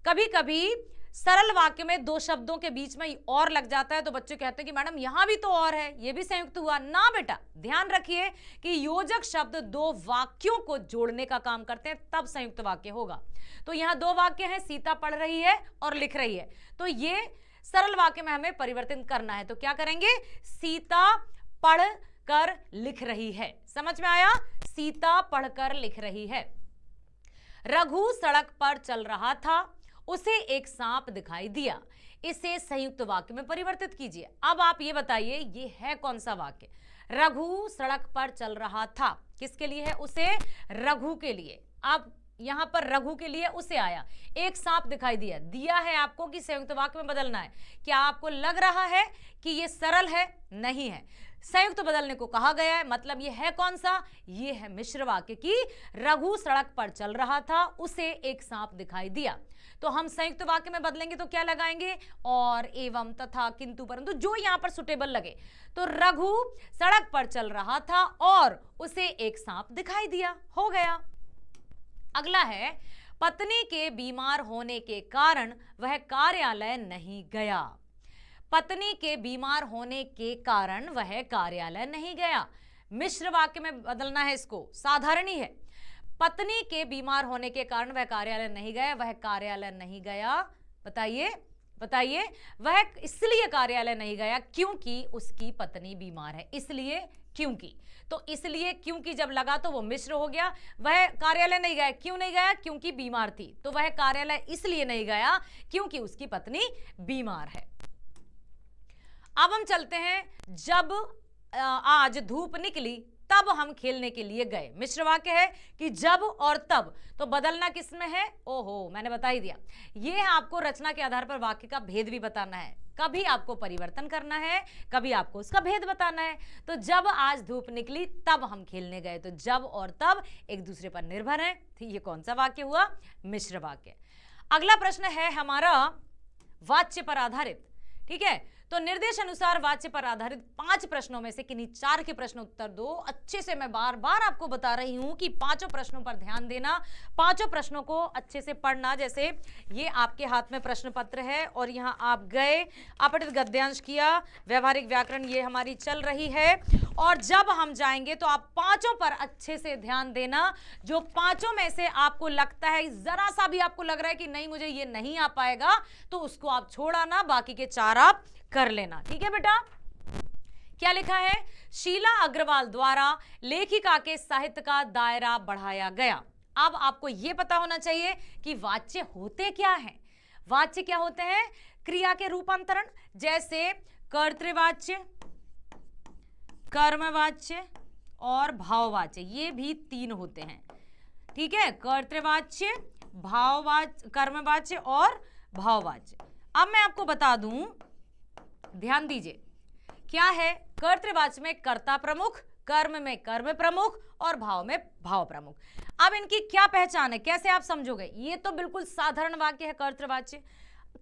कभी कभी सरल वाक्य में दो शब्दों के बीच में और लग जाता है तो बच्चे कहते हैं कि मैडम यहां भी तो और है, ये भी संयुक्त हुआ ना। बेटा ध्यान रखिए कि योजक शब्द दो वाक्यों को जोड़ने का काम करते हैं, तब संयुक्त वाक्य होगा। तो यहां दो वाक्य हैं, सीता पढ़ रही है और लिख रही है, तो ये सरल वाक्य में हमें परिवर्तन करना है। तो क्या करेंगे? सीता पढ़ कर लिख रही है। समझ में आया? सीता पढ़कर लिख रही है। रघु सड़क पर चल रहा था, उसे एक सांप दिखाई दिया। इसे संयुक्त वाक्य में परिवर्तित कीजिए। अब आप ये बताइए ये है कौन सा वाक्य? रघु सड़क पर चल रहा था, किसके लिए है? उसे, रघु के लिए। अब यहां पर रघु के लिए उसे आया, एक सांप दिखाई दिया, दिया है आपको कि संयुक्त वाक्य में बदलना है। क्या आपको लग रहा है कि ये सरल है? नहीं है, संयुक्त बदलने को कहा गया है। मतलब ये है कौन सा? ये है मिश्र वाक्य की रघु सड़क पर चल रहा था, उसे एक सांप दिखाई दिया। तो हम संयुक्त वाक्य में बदलेंगे तो क्या लगाएंगे? और, एवं, तथा, किंतु परंतु, जो यहां पर सुटेबल लगे। तो रघु सड़क पर चल रहा था और उसे एक सांप दिखाई दिया, हो गया। अगला है पत्नी के बीमार होने के कारण वह कार्यालय नहीं गया। पत्नी के बीमार होने के कारण वह कार्यालय नहीं गया। मिश्र वाक्य में बदलना है इसको, साधारण ही है। पत्नी के बीमार होने के कारण वह कार्यालय नहीं गया, वह कार्यालय नहीं गया। बताइए बताइए, वह इसलिए कार्यालय नहीं गया क्योंकि उसकी पत्नी बीमार है। इसलिए, क्योंकि, तो इसलिए क्योंकि जब लगा तो वो मिश्र हो गया। वह कार्यालय नहीं गया, क्यों नहीं गया? क्योंकि बीमार थी। तो वह कार्यालय इसलिए नहीं गया क्योंकि उसकी पत्नी बीमार है। अब हम चलते हैं, जब आज धूप निकली तब हम खेलने के लिए गए। मिश्र वाक्य है कि जब और तब, तो बदलना किसमें है? ओहो, मैंने बता ही दिया। ये आपको रचना के आधार पर वाक्य का भेद भी बताना है। कभी आपको परिवर्तन करना है, कभी आपको उसका भेद बताना है। तो जब आज धूप निकली तब हम खेलने गए, तो जब और तब एक दूसरे पर निर्भर है। तो ये कौन सा वाक्य हुआ? मिश्र वाक्य। अगला प्रश्न है हमारा वाच्य पर आधारित, ठीक है। तो निर्देश अनुसार वाच्य पर आधारित 5 प्रश्नों में से किन्हीं 4 के प्रश्न उत्तर दो। अच्छे से मैं बार बार आपको बता रही हूं कि पांचों प्रश्नों पर ध्यान देना, पांचों प्रश्नों को अच्छे से पढ़ना। जैसे ये आपके हाथ में प्रश्न पत्र है और यहाँ आप गए, अपठित गद्यांश किया, व्यवहारिक व्याकरण ये हमारी चल रही है। और जब हम जाएंगे तो आप पांचों पर अच्छे से ध्यान देना। जो पांचों में से आपको लगता है, जरा सा भी आपको लग रहा है कि नहीं मुझे ये नहीं आ पाएगा, तो उसको आप छोड़ाना, बाकी के 4 आप कर लेना, ठीक है बेटा। क्या लिखा है? शीला अग्रवाल द्वारा लेखिका के साहित्य का दायरा बढ़ाया गया। अब आपको यह पता होना चाहिए कि वाच्य होते क्या हैं। वाच्य क्या होते हैं? क्रिया के रूपांतरण, जैसे कर्तृवाच्य, कर्मवाच्य और भाववाच्य, ये भी 3 होते हैं, ठीक है। कर्तृवाच्य, भाववाच्य, कर्मवाच्य और भाववाच्य। अब मैं आपको बता दूं, ध्यान दीजिए, क्या है कर्तृवाच्य में कर्ता प्रमुख, कर्म में कर्म प्रमुख और भाव में भाव प्रमुख। अब इनकी क्या पहचान है, कैसे आप समझोगे? ये तो बिल्कुल साधारण वाक्य है कर्तृवाच्य।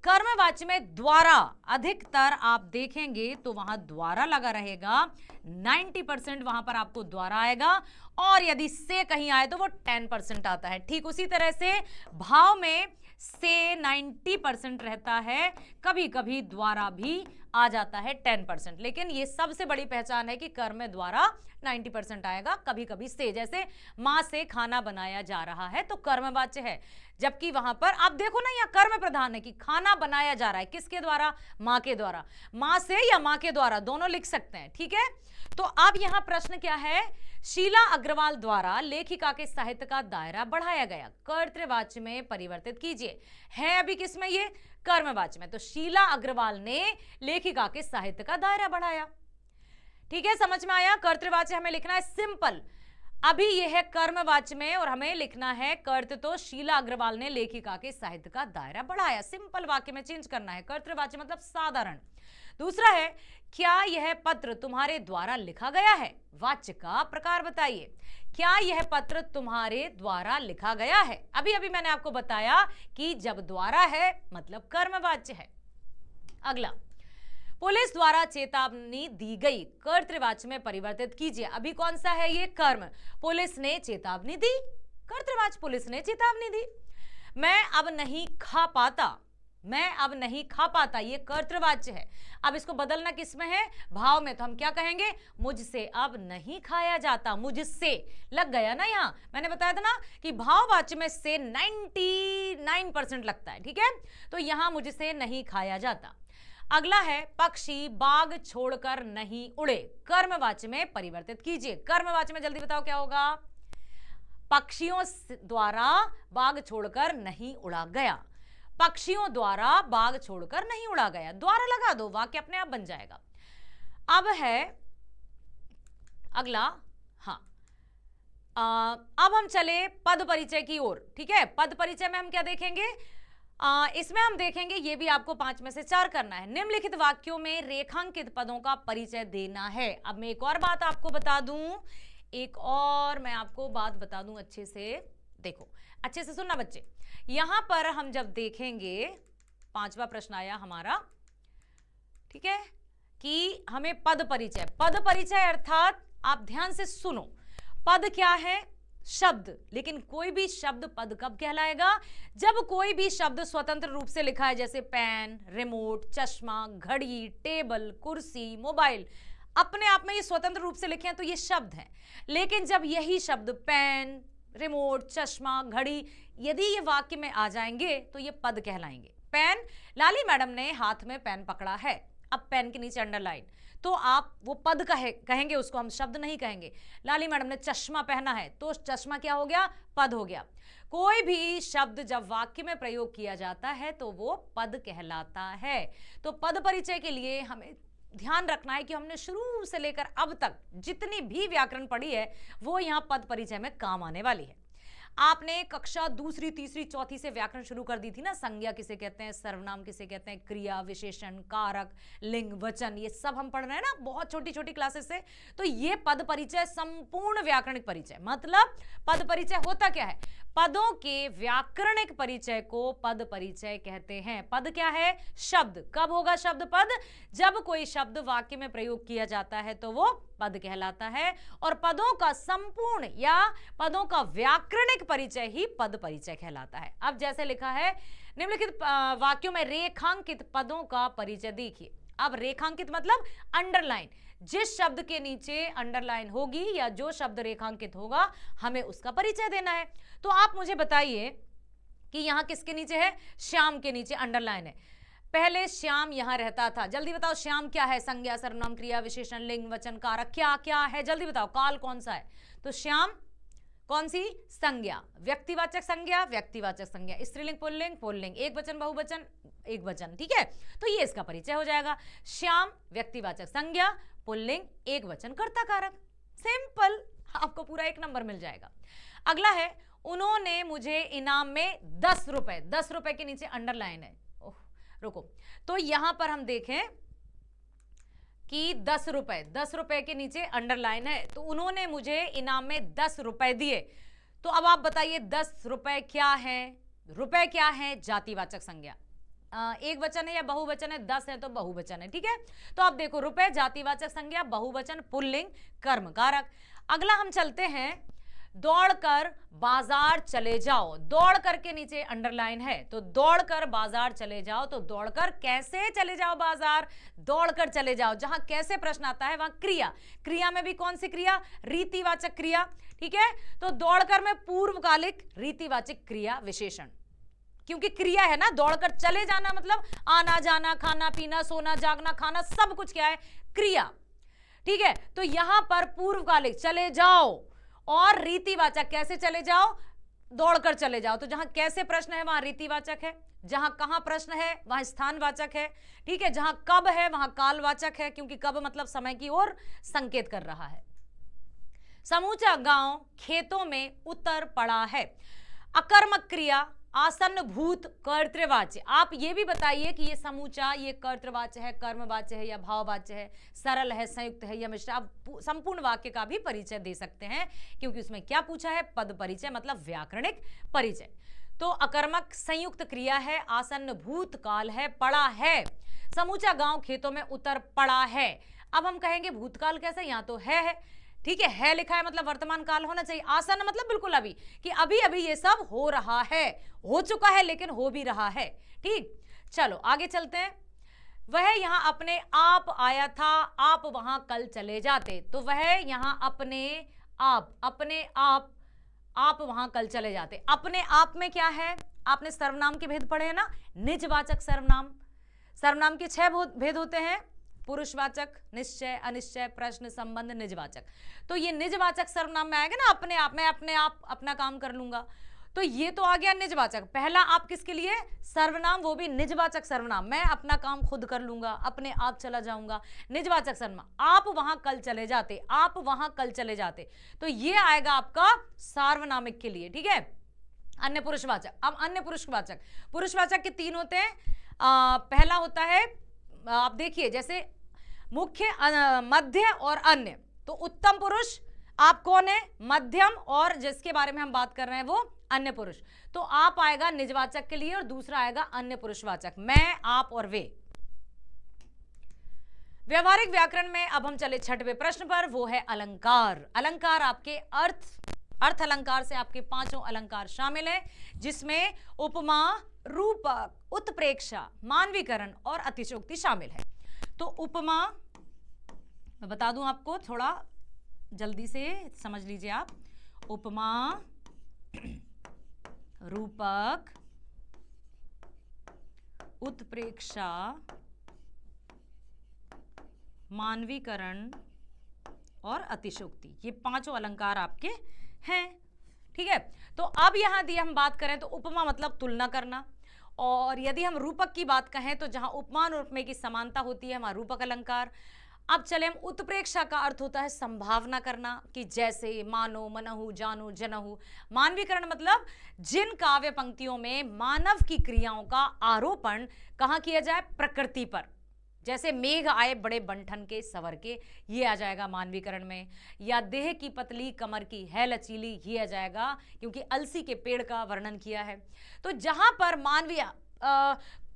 कर्मवाच्य में द्वारा, अधिकतर आप देखेंगे तो वहां द्वारा लगा रहेगा, 90% वहां पर आपको द्वारा आएगा, और यदि से कहीं आए तो वो 10% आता है। ठीक उसी तरह से भाव में से 90% रहता है, कभी कभी द्वारा भी आ जाता है 10%, लेकिन ये सबसे बड़ी पहचान है कि कर्म में द्वारा 90% आएगा, कभी कभी से। जैसे मां से खाना बनाया जा रहा है तो कर्मवाच्य है, जबकि वहां पर आप देखो ना, यहाँ कर्म प्रधान है कि खाना बनाया जा रहा है, किसके द्वारा? मां के द्वारा। मां से या मां के द्वारा, दोनों लिख सकते हैं, ठीक है। तो अब यहां प्रश्न क्या है? शीला अग्रवाल द्वारा लेखिका के साहित्य का दायरा बढ़ाया गया, कर्तृवाच्य में परिवर्तित कीजिए। है अभी किसमें? ये कर्मवाच्य में। तो शीला अग्रवाल ने लेखिका के साहित्य का दायरा बढ़ाया। ठीक है, समझ में आया? कर्तृवाच्य हमें लिखना है सिंपल, अभी यह है कर्मवाच्य में, और हमें लिखना है कर्त, तो शीला अग्रवाल ने लेखिका के साहित्य का दायरा बढ़ाया। सिंपल वाक्य में चेंज करना है, कर्तृवाच्य मतलब साधारण। दूसरा है, क्या यह पत्र तुम्हारे द्वारा लिखा गया है? वाच्य का प्रकार बताइए। क्या यह पत्र तुम्हारे द्वारा लिखा गया है? अभी अभी मैंने आपको बताया कि जब द्वारा है मतलब कर्मवाच्य है। अगला, पुलिस द्वारा चेतावनी दी गई, कर्तृवाच्य में परिवर्तित कीजिए। अभी कौन सा है ये? कर्म। पुलिस ने चेतावनी दी, कर्तृवाच्य, पुलिस ने चेतावनी दी। मैं अब नहीं खा पाता, मैं अब नहीं खा पाता, ये कर्तृवाच्य है। अब इसको बदलना किसमें है? भाव में। तो हम क्या कहेंगे? मुझसे अब नहीं खाया जाता। मुझसे लग गया ना, यहाँ मैंने बताया था ना कि भाववाच्य में से 99% लगता है, ठीक है। तो यहाँ मुझसे नहीं खाया जाता। अगला है, पक्षी बाग छोड़कर नहीं उड़े, कर्मवाच्य में परिवर्तित कीजिए। कर्मवाच्य में जल्दी बताओ क्या होगा? पक्षियों द्वारा बाग छोड़कर नहीं उड़ा गया, पक्षियों द्वारा बाग छोड़कर नहीं उड़ा गया। द्वारा लगा दो, वाक्य अपने आप बन जाएगा। अब है अगला, हाँ, अब हम चले पद परिचय की ओर, ठीक है। पद परिचय में हम क्या देखेंगे? इसमें हम देखेंगे, ये भी आपको 5 में से 4 करना है। निम्नलिखित वाक्यों में रेखांकित पदों का परिचय देना है। अब मैं एक और बात आपको बता दूं, एक और मैं आपको बात बता दूं, अच्छे से देखो, अच्छे से सुनना बच्चे। यहां पर हम जब देखेंगे, 5वां प्रश्न आया हमारा, ठीक है, कि हमें पद परिचय, पद परिचय अर्थात आप ध्यान से सुनो, पद क्या है? शब्द। लेकिन कोई भी शब्द पद कब कहलाएगा? जब कोई भी शब्द स्वतंत्र रूप से लिखा है, जैसे पेन, रिमोट, चश्मा, घड़ी, टेबल, कुर्सी, मोबाइल, अपने आप में ये स्वतंत्र रूप से लिखे हैं तो ये शब्द हैं। लेकिन जब यही शब्द पेन, रिमोट, चश्मा, घड़ी, यदि ये वाक्य में आ जाएंगे तो ये पद कहलाएंगे। पेन, लाली मैडम ने हाथ में पेन पकड़ा है, अब पेन के नीचे अंडरलाइन, तो आप वो पद कहेंगे, उसको हम शब्द नहीं कहेंगे। लाली मैडम ने चश्मा पहना है, तो चश्मा क्या हो गया? पद हो गया। कोई भी शब्द जब वाक्य में प्रयोग किया जाता है तो वो पद कहलाता है। तो पद परिचय के लिए हमें ध्यान रखना है कि हमने शुरू से लेकर अब तक जितनी भी व्याकरण पढ़ी है वो यहाँ पद परिचय में काम आने वाली है। आपने कक्षा दूसरी, तीसरी, चौथी से व्याकरण शुरू कर दी थी ना। संज्ञा किसे कहते हैं, सर्वनाम किसे कहते हैं, क्रिया, विशेषण, कारक, लिंग, वचन, ये सब हम पढ़ रहे हैं ना बहुत छोटी छोटी क्लासेस से। तो ये पद परिचय संपूर्ण व्याकरणिक परिचय, मतलब पद परिचय होता क्या है? पदों के व्याकरणिक परिचय को पद परिचय कहते हैं। पद क्या है? शब्द। कब होगा शब्द पद? जब कोई शब्द वाक्य में प्रयोग किया जाता है तो वो पद कहलाता है। और पदों का संपूर्ण या पदों का व्याकरणिक परिचय ही पद परिचय कहलाता है। अब जैसे लिखा है, निम्नलिखित वाक्यों में रेखांकित पदों का परिचय देखिए। अब रेखांकित मतलब अंडरलाइन, जिस शब्द के नीचे अंडरलाइन होगी या जो शब्द रेखांकित होगा हमें उसका परिचय देना है। तो आप मुझे बताइए कि यहां किसके नीचे है? श्याम के नीचे अंडरलाइन है। पहले श्याम यहां रहता था, जल्दी बताओ श्याम क्या है? संज्ञा, सर्वनाम, क्रिया, विशेषण, लिंग, वचन, कारक, क्या क्या है? जल्दी बताओ। काल कौन सा है? तो श्याम कौन सी? संज्ञा। व्यक्तिवाचक संज्ञा, व्यक्तिवाचक संज्ञा, स्त्रीलिंग, पुल्लिंग, पुल्लिंग, एक वचन, बहुवचन, एक वचन, ठीक है। तो ये इसका परिचय हो जाएगा। श्याम व्यक्तिवाचक संज्ञा, पुल्लिंग, एक वचन, कर्ता, कारक। सिंपल, आपको पूरा 1 नंबर मिल जाएगा। अगला है, उन्होंने मुझे इनाम में 10 रुपए, 10 रुपए के नीचे अंडरलाइन है। रुको, तो यहां पर हम देखें कि 10 रुपए, 10 रुपए के नीचे अंडरलाइन है, तो उन्होंने मुझे इनाम में 10 रुपए दिए। तो अब आप बताइए 10 रुपए क्या है? रुपए क्या है? जातिवाचक संज्ञा। एक वचन है या बहुवचन है? 10 है तो बहुवचन है, ठीक है। तो अब देखो, रुपए जातिवाचक संज्ञा, बहुवचन, पुल्लिंग, कर्म कारक। अगला हम चलते हैं, दौड़कर बाजार चले जाओ। दौड़कर के नीचे अंडरलाइन है, तो दौड़कर बाजार चले जाओ। तो दौड़कर कैसे चले जाओ बाजार? दौड़कर चले जाओ। जहां कैसे प्रश्न आता है वहां क्रिया, क्रिया में भी कौन सी क्रिया? रीतिवाचक क्रिया, ठीक है। तो दौड़कर में पूर्वकालिक रीतिवाचक क्रिया विशेषण, क्योंकि क्रिया है ना। दौड़कर चले जाना मतलब आना जाना, खाना पीना, सोना जागना, खाना, सब कुछ क्या है? क्रिया, ठीक है। तो यहां पर पूर्वकालिक चले जाओ और रीतिवाचक कैसे चले जाओ? दौड़कर चले जाओ। तो जहां कैसे प्रश्न है वहां रीतिवाचक है, जहां कहां प्रश्न है वहां स्थानवाचक है, ठीक है। जहां कब है वहां कालवाचक है, क्योंकि कब मतलब समय की ओर संकेत कर रहा है। समूचा गांव खेतों में उतर पड़ा है। अकर्मक क्रिया, आसन्न भूत कर्तृवाच्य। आप ये भी बताइए कि ये समूचा, ये कर्तृवाच्य है, कर्मवाच्य है या भाववाच्य है, सरल है, संयुक्त है या मिश्र। आप संपूर्ण वाक्य का भी परिचय दे सकते हैं, क्योंकि उसमें क्या पूछा है? पद परिचय, मतलब व्याकरणिक परिचय। तो अकर्मक संयुक्त क्रिया है, आसन्न भूतकाल है, पड़ा है। समूचा गांव खेतों में उतर पड़ा है। अब हम कहेंगे भूतकाल कैसे? यहां तो है, ठीक है लिखा है, मतलब वर्तमान काल होना चाहिए। आसन मतलब बिल्कुल अभी, कि अभी अभी ये सब हो रहा है, हो चुका है लेकिन हो भी रहा है, ठीक। चलो आगे चलते हैं। वह यहां अपने आप आया था, आप वहां कल चले जाते। तो वह यहां अपने आप वहां कल चले जाते। अपने आप में क्या है? आपने सर्वनाम के भेद पढ़े हैं ना, निजवाचक सर्वनाम। सर्वनाम के 6 भेद होते हैं, पुरुषवाचक, निश्चय, अनिश्चय, प्रश्न, संबंध, निजवाचक। तो ये निजवाचक सर्वनाम में आएगा ना, अपने आप, मैं अपने आप अपना काम कर लूंगा। तो ये तो आ गया निजवाचक। पहला आप किसके लिए? सर्वनाम, वो भी निजवाचक सर्वनाम। मैं अपना काम खुद कर लूंगा, अपने आप चला जाऊंगा, निजवाचक सर्वनाम। आप वहां कल चले जाते, आप वहां कल चले जाते। तो ये आएगा आपका सार्वनामिक के लिए, ठीक है। अन्य पुरुषवाचक। अब अन्य पुरुषवाचक, पुरुषवाचक के 3 होते हैं। पहला होता है, आप देखिए, जैसे मुख्य, मध्य और अन्य। तो उत्तम पुरुष आप कौन है? मध्यम, और जिसके बारे में हम बात कर रहे हैं वो अन्य पुरुष। तो आप आएगा निजवाचक के लिए और दूसरा आएगा अन्य पुरुषवाचक, मैं, आप और वे। व्यवहारिक व्याकरण में अब हम चले 6वें प्रश्न पर, वो है अलंकार। अलंकार आपके अर्थ अलंकार से आपके 5 अलंकार शामिल हैं, जिसमें उपमा, रूपक, उत्प्रेक्षा, मानवीकरण और अतिशयोक्ति शामिल है। तो उपमा मैं बता दूं आपको, थोड़ा जल्दी से समझ लीजिए आप। उपमा, रूपक, उत्प्रेक्षा, मानवीकरण और अतिशयोक्ति, ये 5 अलंकार आपके हैं, ठीक है। तो अब यहां दी हम बात करें तो उपमा मतलब तुलना करना, और यदि हम रूपक की बात कहें तो जहां उपमान और उपमेय की समानता होती है वहां रूपक अलंकार। अब चले हम उत्प्रेक्षा का अर्थ होता है संभावना करना, कि जैसे, मानो, मनहु, जानो, जनहु। मानवीकरण मतलब जिन काव्य पंक्तियों में मानव की क्रियाओं का आरोपण कहां किया जाए? प्रकृति पर। जैसे मेघ आए बड़े बंठन के सवर के, ये आ जाएगा मानवीकरण में। या देह की पतली कमर की है लचीली, ये आ जाएगा क्योंकि अलसी के पेड़ का वर्णन किया है। तो जहां पर मानवीय,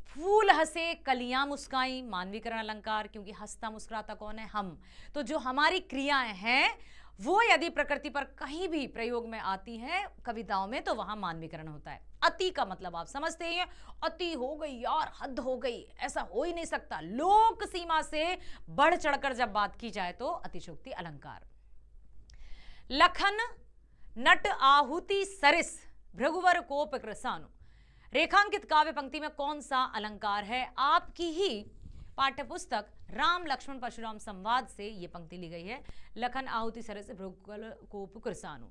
फूल हंसे कलियां मुस्काई, मानवीकरण अलंकार, क्योंकि हंसता मुस्कुराता कौन है? हम। तो जो हमारी क्रियाएं हैं वो यदि प्रकृति पर कहीं भी प्रयोग में आती हैं कविताओं में, तो वहां मानवीकरण होता है। अति का मतलब आप समझते ही हैं, अति हो गई यार, हद हो गई, ऐसा हो ही नहीं सकता। लोक सीमा से बढ़ चढ़कर जब बात की जाए तो अतिशयोक्ति अलंकार। लखन नट आहुति सरिस भृगुवर कोप कृसानु। रेखांकित काव्य पंक्ति में कौन सा अलंकार है? आपकी ही पाठ्य पुस्तक राम लक्ष्मण परशुराम संवाद से यह पंक्ति ली गई है। लखन आहुति सरिस भृगुवर कोप कृसानु।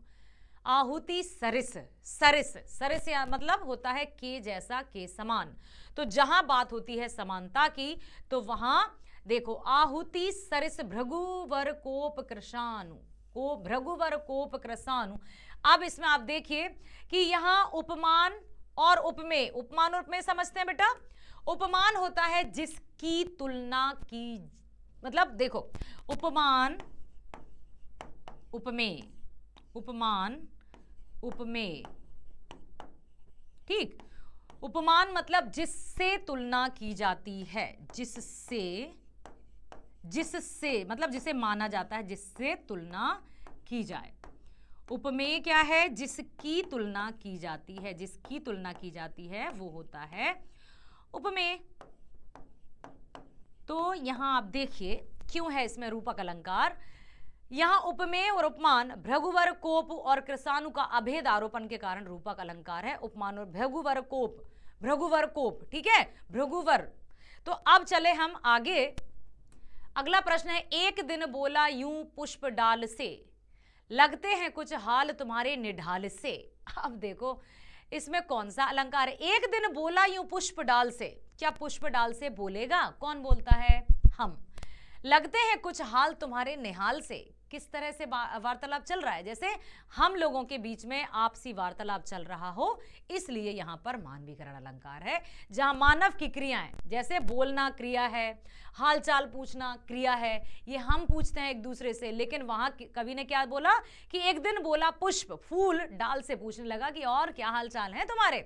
आहुति सरिस, सरिस, सरिस मतलब होता है के जैसा, के समान। तो जहां बात होती है समानता की तो वहां देखो, आहुति सरिस भृगुवर कोप कृसानु, को भृगुवर कोप कृसानु। अब इसमें आप देखिए कि यहां उपमान और उपमेय, उपमान और उपमेय समझते हैं बेटा। उपमान होता है जिसकी तुलना की, मतलब देखो, उपमान, उपमेय, उपमान, उपमेय, ठीक। उपमान मतलब जिससे तुलना की जाती है, जिससे, जिससे मतलब जिसे माना जाता है, जिससे तुलना की जाए। उपमेय क्या है? जिसकी तुलना की जाती है, जिसकी तुलना की जाती है वो होता है उपमेय। तो यहां आप देखिए क्यों है इसमें रूपक अलंकार। यहां उपमेय और उपमान भृगुवर कोप और कृसाणु का अभेद आरोपण के कारण रूपक अलंकार है। उपमान और भृगुवर कोप, भृगुवर कोप, ठीक है, भृगुवर। तो अब चले हम आगे। अगला प्रश्न है, एक दिन बोला यूं पुष्प डाल से, लगते हैं कुछ हाल तुम्हारे निढाल से। अब देखो इसमें कौन सा अलंकार है? एक दिन बोला यूं पुष्प डाल से, क्या पुष्प डाल से बोलेगा? कौन बोलता है? हम। लगते हैं कुछ हाल तुम्हारे निहाल से, किस तरह से वार्तालाप चल रहा है? जैसे हम लोगों के बीच में आपसी वार्तालाप चल रहा हो, इसलिए यहां पर मानवीकरण अलंकार है। जहां मानव की क्रियाएं, जैसे बोलना क्रिया है, हालचाल पूछना क्रिया है, ये हम पूछते हैं एक दूसरे से, लेकिन वहां कवि ने क्या बोला कि एक दिन बोला पुष्प, फूल डाल से पूछने लगा कि और क्या हालचाल है तुम्हारे।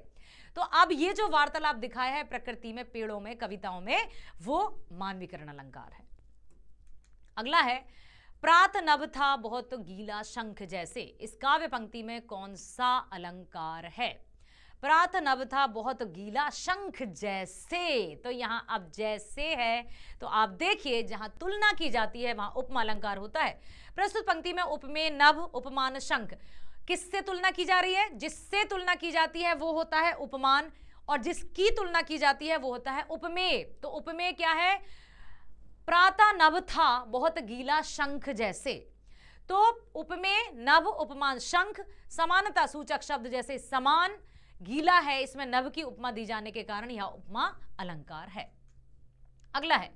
तो अब ये जो वार्तालाप दिखाया है प्रकृति में, पेड़ों में, कविताओं में, वो मानवीकरण अलंकार है। अगला है, प्रात नभ था बहुत गीला शंख जैसे, इस काव्य पंक्ति में कौन सा अलंकार है? प्रात नभ था बहुत गीला शंख जैसे, तो यहां अब जैसे है, तो आप देखिए जहां तुलना की जाती है वहां उपमा अलंकार होता है। प्रस्तुत पंक्ति में उपमेय नभ, उपमान शंख, किससे तुलना की जा रही है? जिससे तुलना की जाती है वो होता है उपमान, और जिसकी तुलना की जाती है वो होता है उपमेय। तो उपमेय क्या है? प्राता नभ था बहुत गीला शंख जैसे, तो उपमेय नभ, उपमान शंख, समानता सूचक शब्द जैसे समान, गीला है, इसमें नभ की उपमा दी जाने के कारण यह उपमा अलंकार है। अगला है,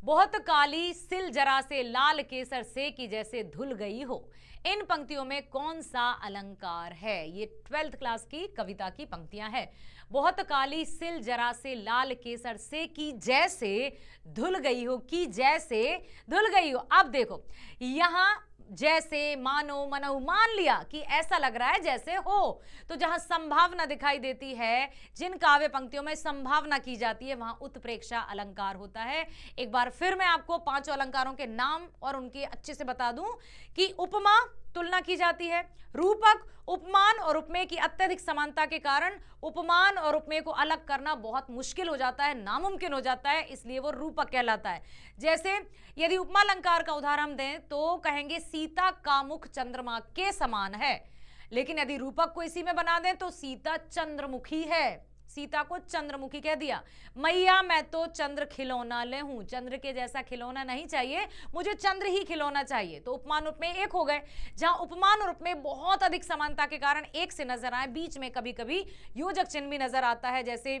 बहुत काली सिल जरा से लाल केसर से की जैसे धुल गई हो, इन पंक्तियों में कौन सा अलंकार है? ये 12th क्लास की कविता की पंक्तियां हैं। बहुत काली सिल जरा से लाल केसर से की जैसे धुल गई हो, की जैसे धुल गई हो। अब देखो यहां जैसे, मानो, मनहु, मान लिया कि ऐसा लग रहा है जैसे हो, तो जहां संभावना दिखाई देती है, जिन काव्य पंक्तियों में संभावना की जाती है, वहां उत्प्रेक्षा अलंकार होता है। एक बार फिर मैं आपको पांचों अलंकारों के नाम और उनके अच्छे से बता दूं कि उपमा तुलना की जाती है, रूपक, उपमान और उपमेय की अत्यधिक समानता के कारण उपमान और उपमेय को अलग करना बहुत मुश्किल हो जाता है, नामुमकिन हो जाता है, इसलिए वो रूपक कहलाता है। जैसे यदि उपमा अलंकार का उदाहरण हम दें तो कहेंगे सीता का मुख चंद्रमा के समान है, लेकिन यदि रूपक को इसी में बना दें तो सीता चंद्रमुखी है, सीता को चंद्रमुखी कह दिया। मैया मैं तो चंद्र खिलौना ले हूं, चंद्र के जैसा खिलौना नहीं चाहिए, मुझे चंद्र ही खिलौना चाहिए। तो उपमान उपमेय एक हो गए। जहां उपमान और उपमेय बहुत अधिक समानता के कारण एक से नजर आए, बीच में कभी कभी योजक चिन्ह भी नजर आता है। जैसे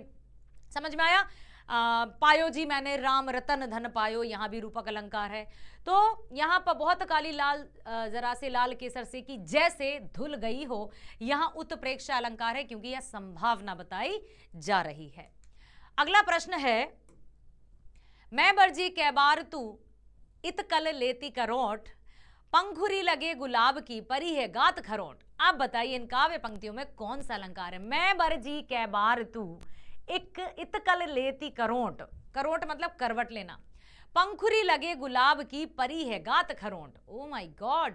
समझ में आया? पायो जी मैंने राम रतन धन पायो, यहां भी रूपक अलंकार है। तो यहां पर बहुत काली लाल जरा से लाल केसर से की जैसे धुल गई हो, यहां उत्प्रेक्षा अलंकार है क्योंकि यह संभावना बताई जा रही है। अगला प्रश्न है, मैं बरजी कै बार तू इत कल लेती करोट, पंखुरी लगे गुलाब की परी है गात खरोट। आप बताइए इन काव्य पंक्तियों में कौन सा अलंकार है? मैं बरजी कै बार तू एक इतकल लेती करोट, करोट मतलब करवट लेना, पंखुरी लगे गुलाब की परी है गात खरोट। ओ माय गॉड,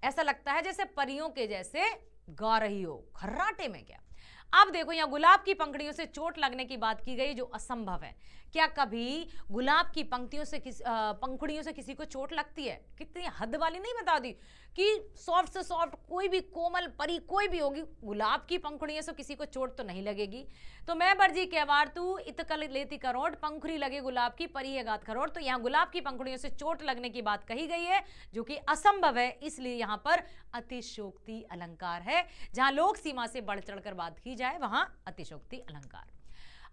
ऐसा लगता है जैसे परियों के जैसे गा रही हो, खर्राटे में क्या। अब देखो यहाँ गुलाब की पंखुड़ियों से चोट लगने की बात की गई जो असंभव है। क्या कभी गुलाब की पंक्तियों से पंखुड़ियों से किसी को चोट लगती है? कितनी हद वाली नहीं बता दी कि सॉफ्ट से सॉफ्ट कोई भी कोमल परी कोई भी होगी, गुलाब की पंखुड़ियों से किसी को चोट तो नहीं लगेगी। तो मैं बरजी कहवार तू इतकल लेती करोट, पंखुड़ी लगे गुलाब की परी है गात खरोट। तो यहाँ गुलाब की पंखुड़ियों से चोट लगने की बात कही गई है जो कि असंभव है, इसलिए यहाँ पर अतिशोक्ति अलंकार है। जहां लोक सीमा से बढ़ चढ़कर बात की जाए वहां अतिशोक्ति अलंकार।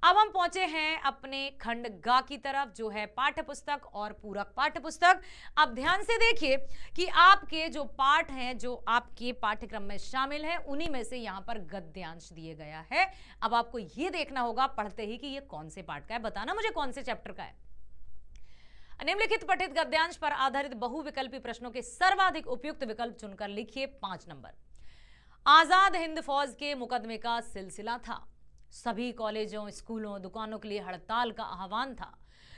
अब हम पहुंचे हैं अपने खंड गा की तरफ, जो है पाठ्य पुस्तक और पूरक पाठ्य पुस्तक। अब ध्यान से देखिए कि आपके जो पाठ हैं, जो आपके पाठ्यक्रम में शामिल हैं, उन्हीं में से यहां पर गद्यांश दिए गया है। अब आपको यह देखना होगा पढ़ते ही कि यह कौन से पाठ का है, बताना मुझे कौन से चैप्टर का है। निम्नलिखित पठित गद्यांश पर आधारित बहुविकल्पी प्रश्नों के सर्वाधिक उपयुक्त विकल्प चुनकर लिखिए 5 नंबर। आजाद हिंद फौज के मुकदमे का सिलसिला था। सभी कॉलेजों, स्कूलों, दुकानों के लिए हड़ताल का आह्वान था।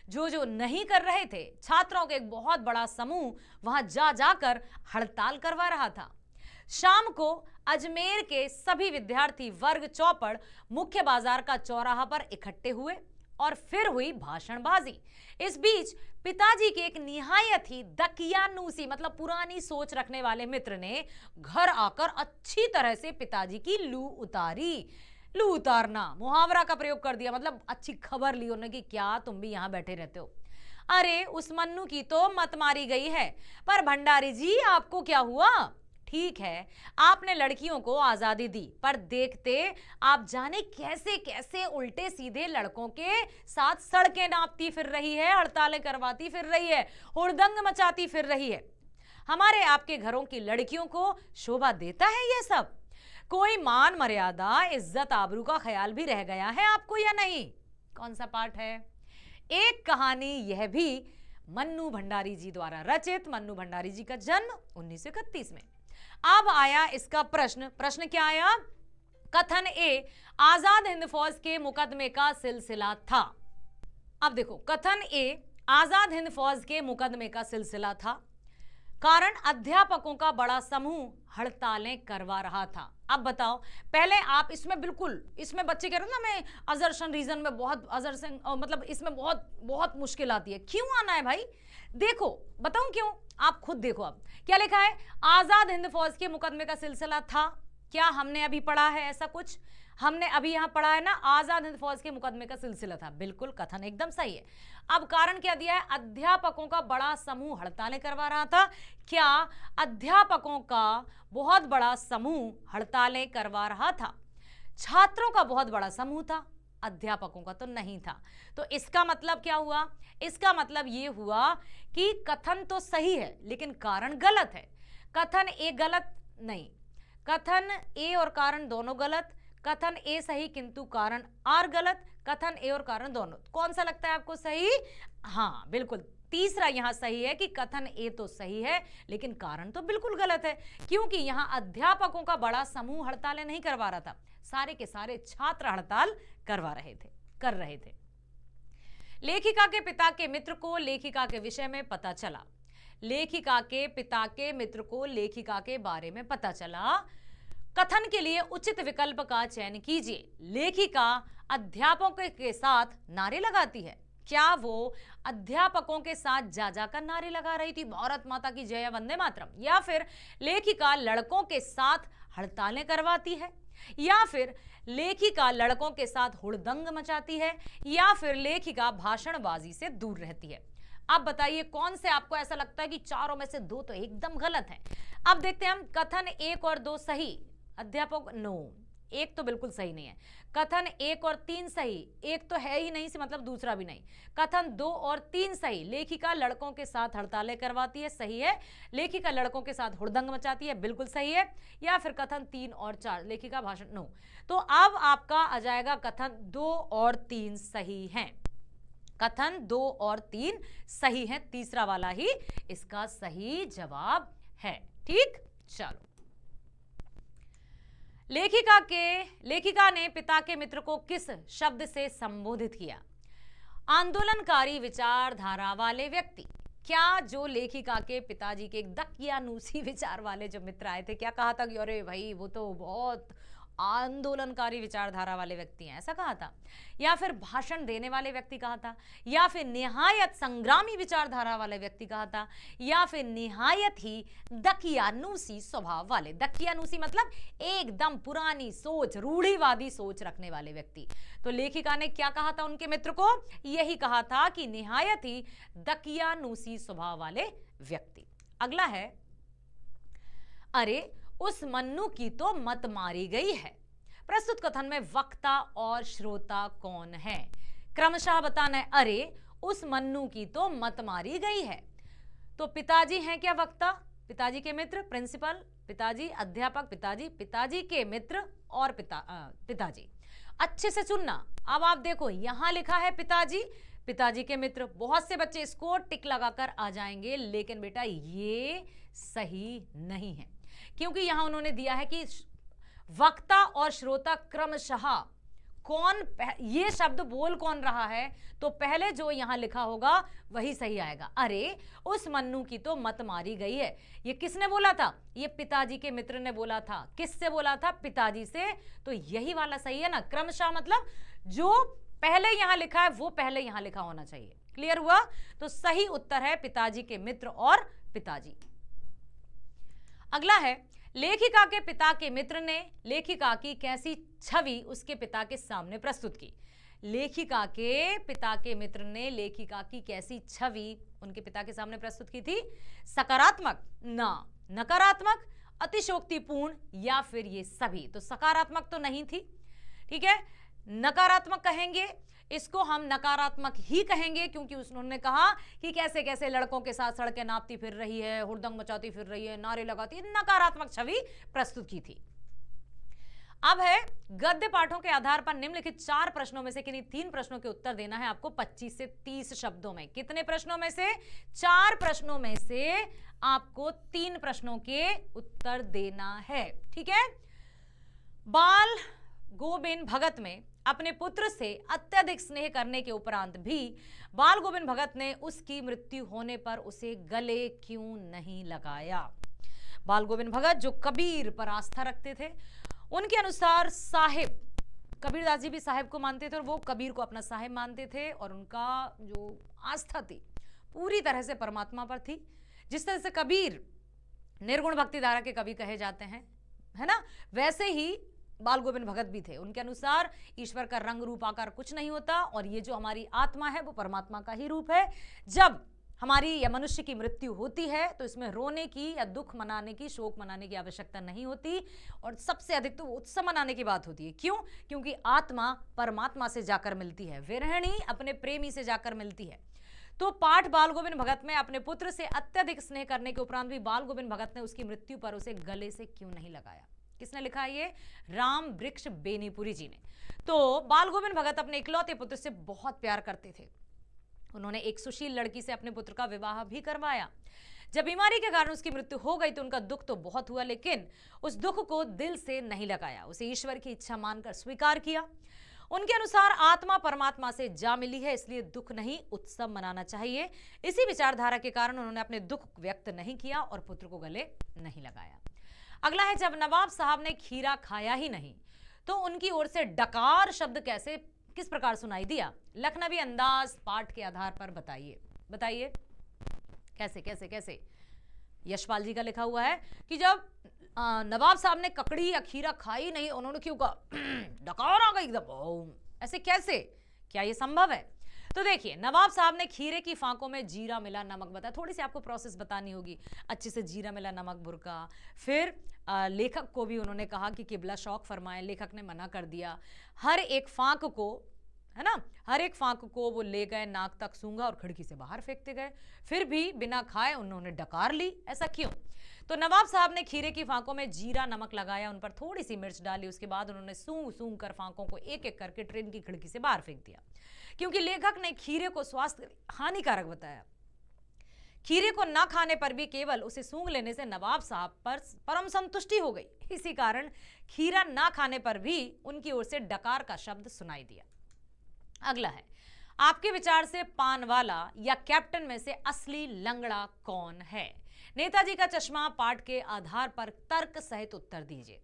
जो नहीं कर रहे थे, छात्रों का एक बहुत बड़ा समूह वहां जा जाकर हड़ताल करवा रहा था। शाम को अजमेर के सभी विद्यार्थी वर्ग चौपड़ मुख्य बाजार का चौराहा पर इकट्ठे हुए और फिर हुई भाषणबाजी। इस बीच पिताजी के एक निहायत ही दकियानूसी मतलब पुरानी सोच रखने वाले मित्र ने घर आकर अच्छी तरह से पिताजी की लू उतारी। लू उतारना मुहावरा का प्रयोग कर दिया, मतलब अच्छी खबर ली उन्होंने कि क्या तुम भी यहां बैठे रहते हो। अरे उस मन्नू की तो मत मारी गई है, पर भंडारी जी आपको क्या हुआ? ठीक है, आपने लड़कियों को आजादी दी, पर देखते आप जाने कैसे कैसे उल्टे सीधे लड़कों के साथ सड़कें नापती फिर रही है, हड़तालें करवाती फिर रही है, हुड़दंग मचाती फिर रही है। हमारे आपके घरों की लड़कियों को शोभा देता है ये सब? कोई मान मर्यादा, इज्जत, आबरू का ख्याल भी रह गया है आपको या नहीं? कौन सा पाठ है? एक कहानी यह भी मन्नू भंडारी जी द्वारा रचित। मन्नू भंडारी जी का जन्म 1931 में। अब आया इसका प्रश्न। प्रश्न क्या आया? कथन ए, आजाद हिंद फौज के मुकदमे का सिलसिला था। अब देखो, कथन ए, आजाद हिंद फौज के मुकदमे का सिलसिला था। कारण अध्यापकों का बड़ा समूह हड़तालें करवा रहा था। अब बताओ, पहले आप इसमें बिल्कुल, इसमें बच्चे कह रहे हैं ना, मैं अजर्शन रीजन में बहुत अजर्शन मतलब इसमें बहुत बहुत मुश्किल आती है। क्यों आना है भाई? देखो बताऊं क्यों, आप खुद देखो। अब क्या लिखा है? आजाद हिंद फौज के मुकदमे का सिलसिला था। क्या हमने अभी पढ़ा है ऐसा कुछ? हमने अभी यहां पढ़ा है ना, आजाद हिंद फौज के मुकदमे का सिलसिला था। बिल्कुल, कथन एकदम सही है। अब कारण क्या दिया है? अध्यापकों का बड़ा समूह हड़तालें करवा रहा था। क्या अध्यापकों का बहुत बड़ा समूह हड़तालें करवा रहा था? छात्रों का बहुत बड़ा समूह था, अध्यापकों का तो नहीं था। तो इसका मतलब क्या हुआ? इसका मतलब यह हुआ कि कथन तो सही है लेकिन कारण गलत है। कथन ए गलत नहीं, कथन ए और कारण दोनों गलत। कथन ए सही किंतु कारण आर गलत। कथन ए और कारण दोनों, कौन सा लगता है आपको सही? हाँ बिल्कुल, तीसरा यहां सही है कि कथन ए तो सही है लेकिन कारण तो बिल्कुल गलत है, क्योंकि यहां अध्यापकों का बड़ा समूह हड़तालें नहीं करवा रहा था, सारे के सारे छात्र हड़ताल कर रहे थे। लेखिका के पिता के मित्र को लेखिका के विषय में पता चला। लेखिका के पिता के मित्र को लेखिका के बारे में पता चला। कथन के लिए उचित विकल्प का चयन कीजिए। लेखिका अध्यापकों के साथ नारे लगाती है। क्या वो अध्यापकों के साथ जा जाकर नारे लगा रही थी, भारत माता की जय, वंदे मातरम? या फिर लेखिका लड़कों के साथ हड़तालें करवाती है? या फिर लेखिका लड़कों के साथ हुड़दंग मचाती है? या फिर लेखिका भाषणबाजी से दूर रहती है? अब बताइए कौन से आपको ऐसा लगता है कि चारों में से दो तो एकदम गलत है? अब देखते हैं हम। कथन 1 और 2 सही, अध्यापक नो, एक तो बिल्कुल सही नहीं है। कथन 1 और 3 सही, एक तो है ही नहीं से मतलब दूसरा भी नहीं। कथन 2 और 3 सही, लेखिका लड़कों के साथ हड़तालें करवाती है, सही है। लेखिका लड़कों के साथ हुड़दंग मचाती है, बिल्कुल सही है। या फिर कथन 3 और 4, लेखिका भाषण, नो। तो अब आपका आ जाएगा कथन 2 और 3 सही हैं। कथन 2 और 3 सही है, तीसरा वाला ही इसका सही जवाब है। ठीक, चलो। लेखिका ने पिता के मित्र को किस शब्द से संबोधित किया? आंदोलनकारी विचारधारा वाले व्यक्ति। क्या जो लेखिका के पिताजी के एक दकियानूसी विचार वाले जो मित्र आए थे, क्या कहा था कि अरे भाई वो तो बहुत आंदोलनकारी विचारधारा वाले व्यक्ति हैं, ऐसा कहा था? या फिर भाषण देने वाले व्यक्ति कहा था? या फिर निहायत संग्रामी विचारधारा वाले व्यक्ति कहा था? या फिर निहायत ही दकियानूसी स्वभाव वाले? दकियानूसी मतलब एकदम पुरानी सोच, रूढ़िवादी सोच रखने वाले व्यक्ति। तो लेखिका ने क्या कहा था उनके मित्र को? यही कहा था कि निहायत ही दकियानूसी स्वभाव वाले व्यक्ति। अगला है, अरे उस मन्नू की तो मत मारी गई है, प्रस्तुत कथन में वक्ता और श्रोता कौन है? क्रमशः बताना है। अरे उस मन्नू की तो मत मारी गई है। तो पिताजी हैं क्या वक्ता? पिताजी के मित्र प्रिंसिपल, पिताजी अध्यापक, पिताजी, पिताजी के मित्र और पिताजी। अच्छे से सुनना। अब आप देखो यहां लिखा है पिताजी, पिताजी के मित्र। बहुत से बच्चे इसको टिक लगाकर आ जाएंगे, लेकिन बेटा ये सही नहीं है, क्योंकि यहां उन्होंने दिया है कि वक्ता और श्रोता क्रमशः कौन, ये शब्द बोल कौन रहा है, तो पहले जो यहां लिखा होगा वही सही आएगा। अरे उस मन्नू की तो मत मारी गई है। ये किसने बोला था? ये पिताजी के मित्र ने बोला था। किससे बोला था? पिताजी से। तो यही वाला सही है ना। क्रमशः मतलब जो पहले यहां लिखा है वो पहले यहां लिखा होना चाहिए। क्लियर हुआ? तो सही उत्तर है पिताजी के मित्र और पिताजी। अगला है, लेखिका के पिता के मित्र ने लेखिका की कैसी छवि उसके पिता के सामने प्रस्तुत की? लेखिका के पिता के मित्र ने लेखिका की कैसी छवि उनके पिता के सामने प्रस्तुत की थी? सकारात्मक, ना नकारात्मक, अतिशयोक्तिपूर्ण, या फिर ये सभी? तो सकारात्मक तो नहीं थी, ठीक है, नकारात्मक कहेंगे इसको, हम नकारात्मक ही कहेंगे, क्योंकि उन्होंने कहा कि कैसे कैसे लड़कों के साथ सड़कें नापती फिर रही है, हुड़दंग मचाती फिर रही है, नारे लगाती है, नकारात्मक छवि प्रस्तुत की थी। अब है गद्य पाठों के आधार पर निम्नलिखित 4 प्रश्नों में से किन्हीं 3 प्रश्नों के उत्तर देना है आपको 25 से 30 शब्दों में। कितने प्रश्नों में से? 4 प्रश्नों में से आपको 3 प्रश्नों के उत्तर देना है, ठीक है। बाल गोविंद भगत में अपने पुत्र से अत्यधिक स्नेह करने के उपरांत भी बाल गोविंद भगत ने उसकी मृत्यु होने पर उसे गले क्यों नहीं लगाया? बाल गोविंद भगत जो कबीर पर आस्था रखते थे, उनके अनुसार साहिब, कबीरदास जी भी साहिब को मानते थे और वो कबीर को अपना साहिब मानते थे, और उनका जो आस्था थी पूरी तरह से परमात्मा पर थी। जिस तरह से कबीर निर्गुण भक्ति धारा के कवि कहे जाते हैं, है ना, वैसे ही बाल गोविंद भगत भी थे। उनके अनुसार ईश्वर का रंग रूप आकार कुछ नहीं होता, और ये जो हमारी आत्मा है वो परमात्मा का ही रूप है। जब हमारी या मनुष्य की मृत्यु होती है तो इसमें रोने की या दुख मनाने की, शोक मनाने की आवश्यकता नहीं होती, और सबसे अधिक तो उत्सव मनाने की बात होती है। क्यों? क्योंकि आत्मा परमात्मा से जाकर मिलती है, विरहिणी अपने प्रेमी से जाकर मिलती है। तो पाठ बाल गोविंद भगत में अपने पुत्र से अत्यधिक स्नेह करने के उपरांत भी बाल गोविंद भगत ने उसकी मृत्यु पर उसे गले से क्यों नहीं लगाया? किसने लिखा है ये? राम वृक्ष बेनीपुरी जी ने। तो बाल गोविंद भगत अपने इकलौते पुत्र से बहुत प्यार करते थे। उन्होंने एक सुशील लड़की से अपने पुत्र का विवाह भी करवाया। जब बीमारी के कारण उसकी मृत्यु हो गई तो उनका दुख तो बहुत हुआ, लेकिन उस दुख को दिल से नहीं लगाया, उसे ईश्वर की इच्छा मानकर स्वीकार किया। उनके अनुसार आत्मा परमात्मा से जा मिली है, इसलिए दुख नहीं उत्सव मनाना चाहिए। इसी विचारधारा के कारण उन्होंने अपने दुख व्यक्त नहीं किया और पुत्र को गले नहीं लगाया। अगला है, जब नवाब साहब ने खीरा खाया ही नहीं तो उनकी ओर से डकार शब्द कैसे, किस प्रकार सुनाई दिया? लखनवी अंदाज पाठ के आधार पर बताइए, बताइए कैसे कैसे कैसे। यशपाल जी का लिखा हुआ है कि जब नवाब साहब ने ककड़ी या खीरा खाई नहीं, उन्होंने क्यों कहा डकार आ गई एकदम, ऐसे कैसे, क्या ये संभव है? तो देखिए, नवाब साहब ने खीरे की फांकों में जीरा मिला नमक बताया। थोड़ी सी आपको प्रोसेस बतानी होगी अच्छे से। जीरा मिला नमक बुरका, फिर लेखक को भी उन्होंने कहा कि किबला शौक फरमाए, लेखक ने मना कर दिया। हर एक फांक को, है ना, हर एक फांक को वो ले गए, नाक तक सूंघा और खिड़की से बाहर फेंकते गए, फिर भी बिना खाए उन्होंने डकार ली। ऐसा क्यों? तो नवाब साहब ने खीरे की फांकों में जीरा नमक लगाया, उन पर थोड़ी सी मिर्च डाली, उसके बाद उन्होंने सूंघ सूंघ कर फांकों को एक एक करके ट्रेन की खिड़की से बाहर फेंक दिया, क्योंकि लेखक ने खीरे को स्वास्थ्य हानिकारक बताया। खीरे को ना खाने पर भी केवल उसे सूंघ लेने से नवाब साहब पर परम संतुष्टि हो गई। इसी कारण खीरा ना खाने पर भी उनकी ओर से डकार का शब्द सुनाई दिया। अगला है, आपके विचार से पानवाला या कैप्टन में से असली लंगड़ा कौन है? नेताजी का चश्मा पाठ के आधार पर तर्क सहित उत्तर दीजिए।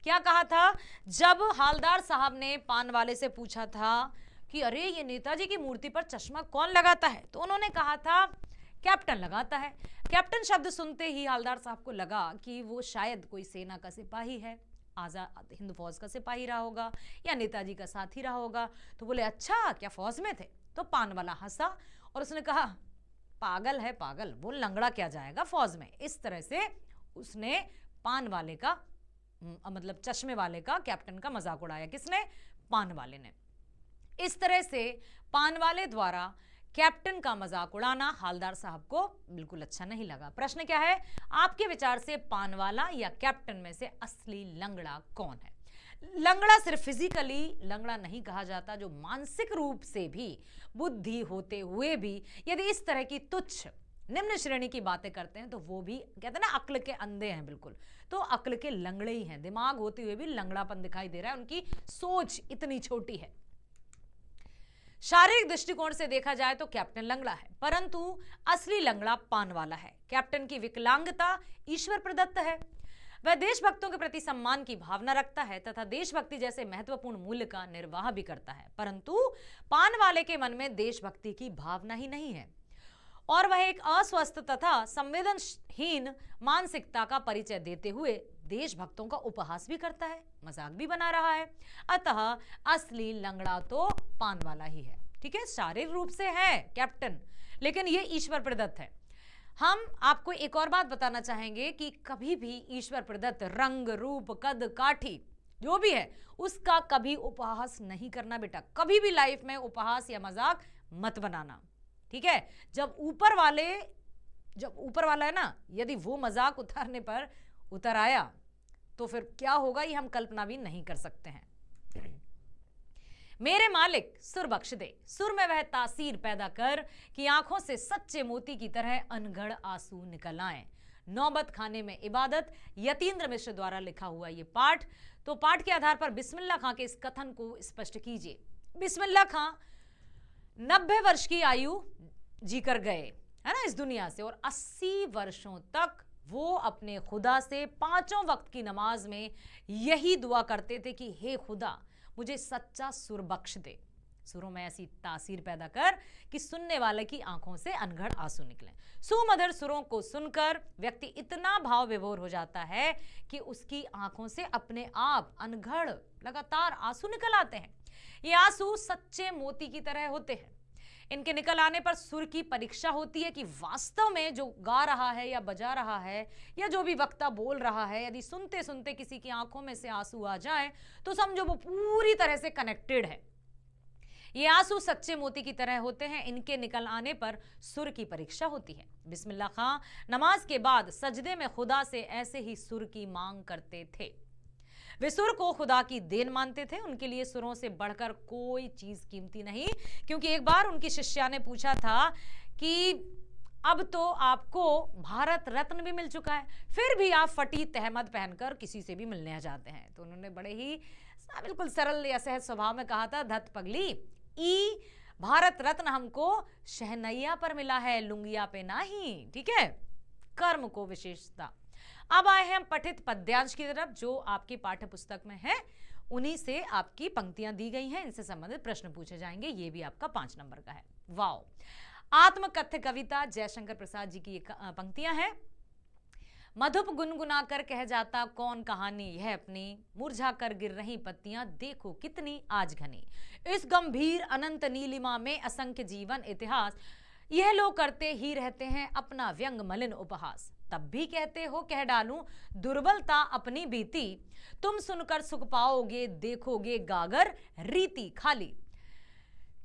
क्या कहा था? जब हालदार साहब ने पानवाले से पूछा था कि अरे ये नेताजी की मूर्ति पर चश्मा कौन लगाता है, तो उन्होंने कहा था कैप्टन लगाता है। कैप्टन शब्द सुनते ही हालदार साहब को लगा कि वो शायद कोई सेना का सिपाही है, आजाद हिंद फौज का सिपाही रहा होगा या नेताजी का साथी रहा होगा। तो बोले अच्छा क्या फौज में थे? तो पानवाला हंसा और उसने कहा पागल है पागल, वो लंगड़ा क्या जाएगा फौज में। इस तरह से उसने पान वाले का मतलब चश्मे वाले का कैप्टन का मजाक उड़ाया। किसने? पान वाले ने। इस तरह से पान वाले द्वारा कैप्टन का मजाक उड़ाना हालदार साहब को बिल्कुल अच्छा नहीं लगा। प्रश्न क्या है? आपके विचार से पान वाला या कैप्टन में से असली लंगड़ा कौन है? लंगड़ा सिर्फ फिजिकली लंगड़ा नहीं कहा जाता, जो मानसिक रूप से भी बुद्धि होते हुए भी यदि इस तरह की तुच्छ निम्न श्रेणी की बातें करते हैं तो वो भी कहते हैं ना अक्ल के अंधे हैं। बिल्कुल, तो अक्ल के लंगड़े ही हैं। दिमाग होते हुए भी लंगड़ापन दिखाई दे रहा है, उनकी सोच इतनी छोटी है। शारीरिक दृष्टिकोण से देखा जाए तो कैप्टन लंगड़ा है, परंतु असली लंगड़ा पान वाला है। कैप्टन की विकलांगता ईश्वर प्रदत्त है। वह देशभक्तों के प्रति सम्मान की भावना रखता है तथा देशभक्ति जैसे महत्वपूर्ण मूल्य का निर्वाह भी करता है, परंतु पान वाले के मन में देशभक्ति की भावना ही नहीं है और वह एक अस्वस्थ तथा संवेदनहीन मानसिकता का परिचय देते हुए देशभक्तों का उपहास भी करता है, मजाक भी बना रहा है। अतः असली लंगड़ा तो पान वाला ही है। ठीक है, शारीरिक रूप से है कैप्टन, लेकिन यह ईश्वर प्रदत्त है। हम आपको एक और बात बताना चाहेंगे कि कभी भी ईश्वर प्रदत्त रंग, रूप, कद, काठी जो भी है उसका कभी उपहास नहीं करना बेटा। कभी भी लाइफ में उपहास या मजाक मत बनाना। ठीक है, जब ऊपर वाला है ना, यदि वो मजाक उतारने पर उतर आया तो फिर क्या होगा ये हम कल्पना भी नहीं कर सकते हैं। मेरे मालिक सुर बख्श दे, सुर में वह तासीर पैदा कर कि आंखों से सच्चे मोती की तरह अनगढ़ आंसू निकल आए। नौबत खाने में इबादत, यतीन्द्र मिश्र द्वारा लिखा हुआ ये पाठ। तो पाठ के आधार पर बिस्मिल्लाह खां के इस कथन को स्पष्ट कीजिए। बिस्मिल्लाह खां 90 वर्ष की आयु जीकर गए है ना इस दुनिया से, और 80 वर्षों तक वो अपने खुदा से 5 वक्त की नमाज में यही दुआ करते थे कि हे खुदा मुझे सच्चा सुर बख्श दे, सुरों में ऐसी तासीर पैदा कर कि सुनने वाले की आंखों से अनगढ़ आंसू निकलें। सुमधुर सुरों को सुनकर व्यक्ति इतना भाव विभोर हो जाता है कि उसकी आंखों से अपने आप अनगढ़ लगातार आंसू निकल आते हैं। ये आंसू सच्चे मोती की तरह होते हैं। इनके निकल आने पर सुर की परीक्षा होती है कि वास्तव में जो गा रहा है या बजा रहा है या जो भी वक्ता बोल रहा है, यदि सुनते सुनते किसी की आंखों में से आंसू आ जाए तो समझो वो पूरी तरह से कनेक्टेड है। ये आंसू सच्चे मोती की तरह होते हैं। इनके निकल आने पर सुर की परीक्षा होती है। बिस्मिल्लाह खां नमाज के बाद सजदे में खुदा से ऐसे ही सुर की मांग करते थे। वे सुर को खुदा की देन मानते थे। उनके लिए सुरों से बढ़कर कोई चीज कीमती नहीं, क्योंकि एक बार उनकी शिष्या ने पूछा था कि अब तो आपको भारत रत्न भी मिल चुका है, फिर भी आप फटी तहमद पहनकर किसी से भी मिलने आ जाते हैं। तो उन्होंने बड़े ही बिल्कुल सरल या सहज स्वभाव में कहा था, धत पगली ई भारत रत्न हमको शहनैया पर मिला है, लुंगिया पे नहीं। ठीक है, कर्म को विशेषता। अब आए हैं हम पठित पद्यांश की तरफ, जो आपकी पाठ्य पुस्तक में है। उन्हीं से आपकी पंक्तियां दी गई हैं, इनसे संबंधित प्रश्न पूछे जाएंगे। ये भी आपका 5 नंबर का है। वाओ, आत्मकथ्य कविता जयशंकर प्रसाद जी की पंक्तियां हैं। मधुप गुनगुना कर कह जाता कौन कहानी यह अपनी, मुरझा कर गिर रही पत्तियां देखो कितनी आज घनी। इस गंभीर अनंत नीलिमा में असंख्य जीवन इतिहास, यह लोग करते ही रहते हैं अपना व्यंग मलिन उपहास। तब भी कहते हो कह डालूं दुर्बलता अपनी बीती, तुम सुनकर सुख पाओगे देखोगे गागर रीति खाली।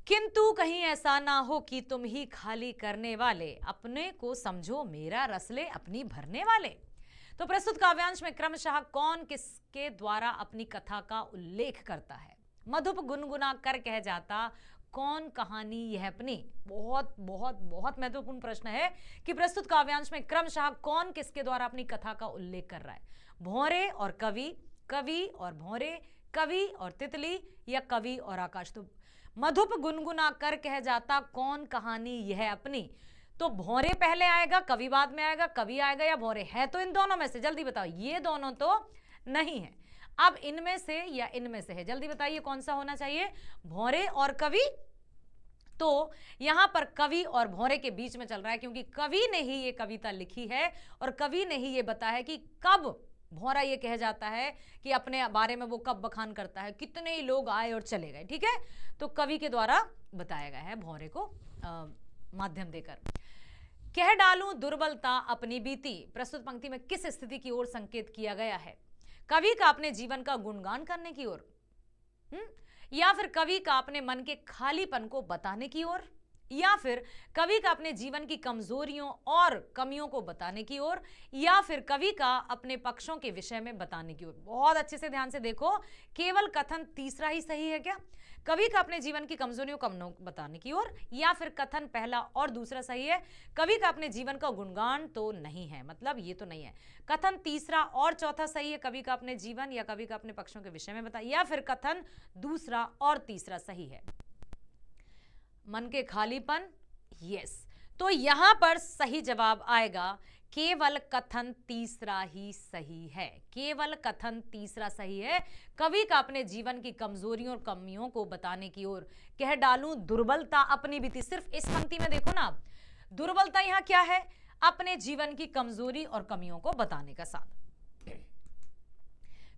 किंतु कहीं ऐसा ना हो कि तुम ही खाली करने वाले, अपने को समझो मेरा रसले अपनी भरने वाले। तो प्रस्तुत काव्यांश में क्रमशः कौन किसके द्वारा अपनी कथा का उल्लेख करता है? मधुप गुनगुना कर कह जाता कौन कहानी यह अपनी। बहुत बहुत बहुत महत्वपूर्ण प्रश्न है कि प्रस्तुत काव्यांश में क्रमशः कौन किसके द्वारा अपनी कथा का उल्लेख कर रहा है। भौरे और कवि, कवि और भौरे, कवि और तितली, या कवि और आकाश। तो मधुप गुनगुना कर कह जाता कौन कहानी यह अपनी, तो भौरे पहले आएगा, कवि बाद में आएगा, कवि आएगा या भौरे? है तो इन दोनों में से, जल्दी बताओ। ये दोनों तो नहीं है। अब इनमें से या इनमें से है, जल्दी बताइए कौन सा होना चाहिए? भौरे और कवि। तो यहां पर कवि और भौरे के बीच में चल रहा है, क्योंकि कवि ने ही ये कविता लिखी है और कवि ने ही ये बताया है कि कब भौरा ये कह जाता है कि अपने बारे में वो कब बखान करता है, कितने ही लोग आए और चले गए। ठीक है, तो कवि के द्वारा बताया गया है भौरे को माध्यम देकर। कह डालूं दुर्बलता अपनी बीती, प्रस्तुत पंक्ति में किस स्थिति की ओर संकेत किया गया है? कवि का अपने जीवन का गुणगान करने की ओर, या फिर कवि का अपने मन के खालीपन को बताने की ओर, या फिर कवि का अपने जीवन की कमजोरियों और कमियों को बताने की ओर, या फिर कवि का अपने पक्षों के विषय में बताने की ओर। बहुत अच्छे से ध्यान से देखो, केवल कथन तीसरा ही सही है क्या? कवि का अपने जीवन की कमजोरियों कमियों को बताने की ओर, या फिर कथन पहला और दूसरा सही है? कवि का अपने जीवन का गुणगान तो नहीं है, मतलब ये तो नहीं है। कथन तीसरा और चौथा सही है, कवि का अपने जीवन या कवि का अपने पक्षों के विषय में बता, या फिर कथन दूसरा और तीसरा सही है? मन के खालीपन, यस। तो यहां पर सही जवाब आएगा केवल कथन तीसरा ही सही है। केवल कथन तीसरा सही है। कवि का अपने जीवन की कमजोरियों और कमियों को बताने की ओर, कह डालूं दुर्बलता अपनी बीती। सिर्फ इस पंक्ति में देखो ना, दुर्बलता यहां क्या है? अपने जीवन की कमजोरी और कमियों को बताने का साधन।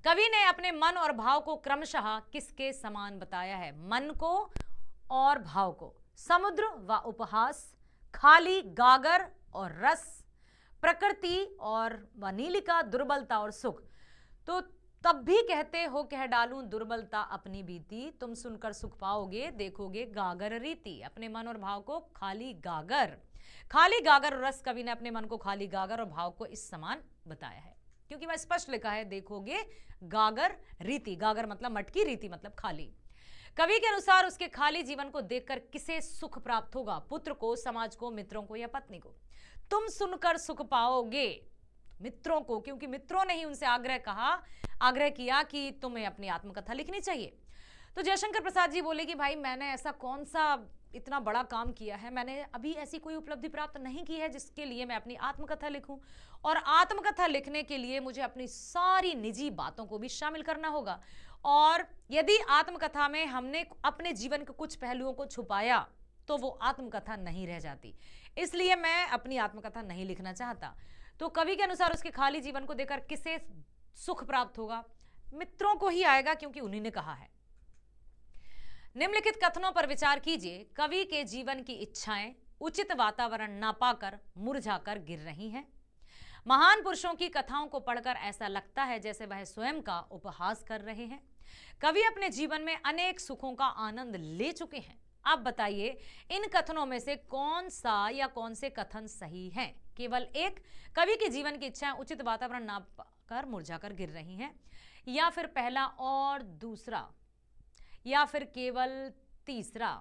कवि ने अपने मन और भाव को क्रमशः किसके समान बताया है? मन को और भाव को। समुद्र व उपहास, खाली गागर और रस, प्रकृति और नीलिका, दुर्बलता और सुख। तो तब भी कहते हो, कह डालूं दुर्बलता अपनी बीती, तुम सुनकर सुख पाओगे, देखोगे गागर रीति। अपने मन और भाव को खाली गागर, खाली गागर और रस। कवि ने अपने मन को खाली गागर और भाव को इस समान बताया है, क्योंकि वह स्पष्ट लिखा है, देखोगे गागर रीति। गागर मतलब मटकी, रीति मतलब खाली। कवि के अनुसार उसके खाली जीवन को देखकर किसे सुख प्राप्त होगा? पुत्र को, समाज को, मित्रों को या पत्नी को? तुम सुनकर सुख पाओगे, मित्रों को, क्योंकि मित्रों ने ही उनसे आग्रह किया कि तुम्हें अपनी आत्मकथा लिखनी चाहिए। तो जयशंकर प्रसाद जी बोले कि भाई मैंने ऐसा कौन सा इतना बड़ा काम किया है, मैंने अभी ऐसी कोई उपलब्धि प्राप्त नहीं की है जिसके लिए मैं अपनी आत्मकथा लिखूं, और आत्मकथा लिखने के लिए मुझे अपनी सारी निजी बातों को भी शामिल करना होगा, और यदि आत्मकथा में हमने अपने जीवन के कुछ पहलुओं को छुपाया तो वो आत्मकथा नहीं रह जाती, इसलिए मैं अपनी आत्मकथा नहीं लिखना चाहता। तो कवि के अनुसार उसके खाली जीवन को देखकर किसे सुख प्राप्त होगा? मित्रों को ही आएगा, क्योंकि उन्हीं ने कहा है। निम्नलिखित कथनों पर विचार कीजिए। कवि के जीवन की इच्छाएं उचित वातावरण ना पाकर मुरझाकर गिर रही हैं। महान पुरुषों की कथाओं को पढ़कर ऐसा लगता है जैसे वह स्वयं का उपहास कर रहे हैं। कवि अपने जीवन में अनेक सुखों का आनंद ले चुके हैं। अब बताइए, इन कथनों में से कौन सा या कौन से कथन सही हैं? केवल एक, कवि के जीवन की इच्छाएं उचित वातावरण ना पाकर मुरझाकर गिर रही हैं, या फिर पहला और दूसरा, या फिर केवल तीसरा,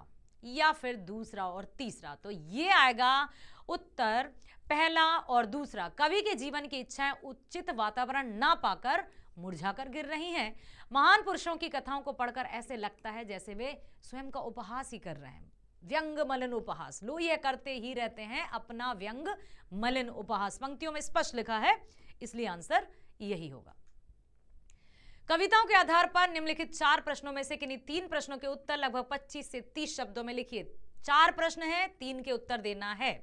या फिर दूसरा और तीसरा? तो ये आएगा उत्तर पहला और दूसरा। कवि के जीवन की इच्छाएं उचित वातावरण ना पाकर मुरझाकर गिर रही हैं। महान पुरुषों की कथाओं को पढ़कर ऐसे लगता है जैसे वे स्वयं का उपहास ही कर रहे हैं। व्यंग मलिन उपहास, लो ये करते ही रहते हैं अपना व्यंग मलिन उपहास। पंक्तियों में स्पष्ट लिखा है, इसलिए आंसर यही होगा। कविताओं के आधार पर निम्नलिखित 4 प्रश्नों में से किन्हीं 3 प्रश्नों के उत्तर लगभग 25 से 30 शब्दों में लिखिए। 4 प्रश्न हैं, 3 के उत्तर देना है,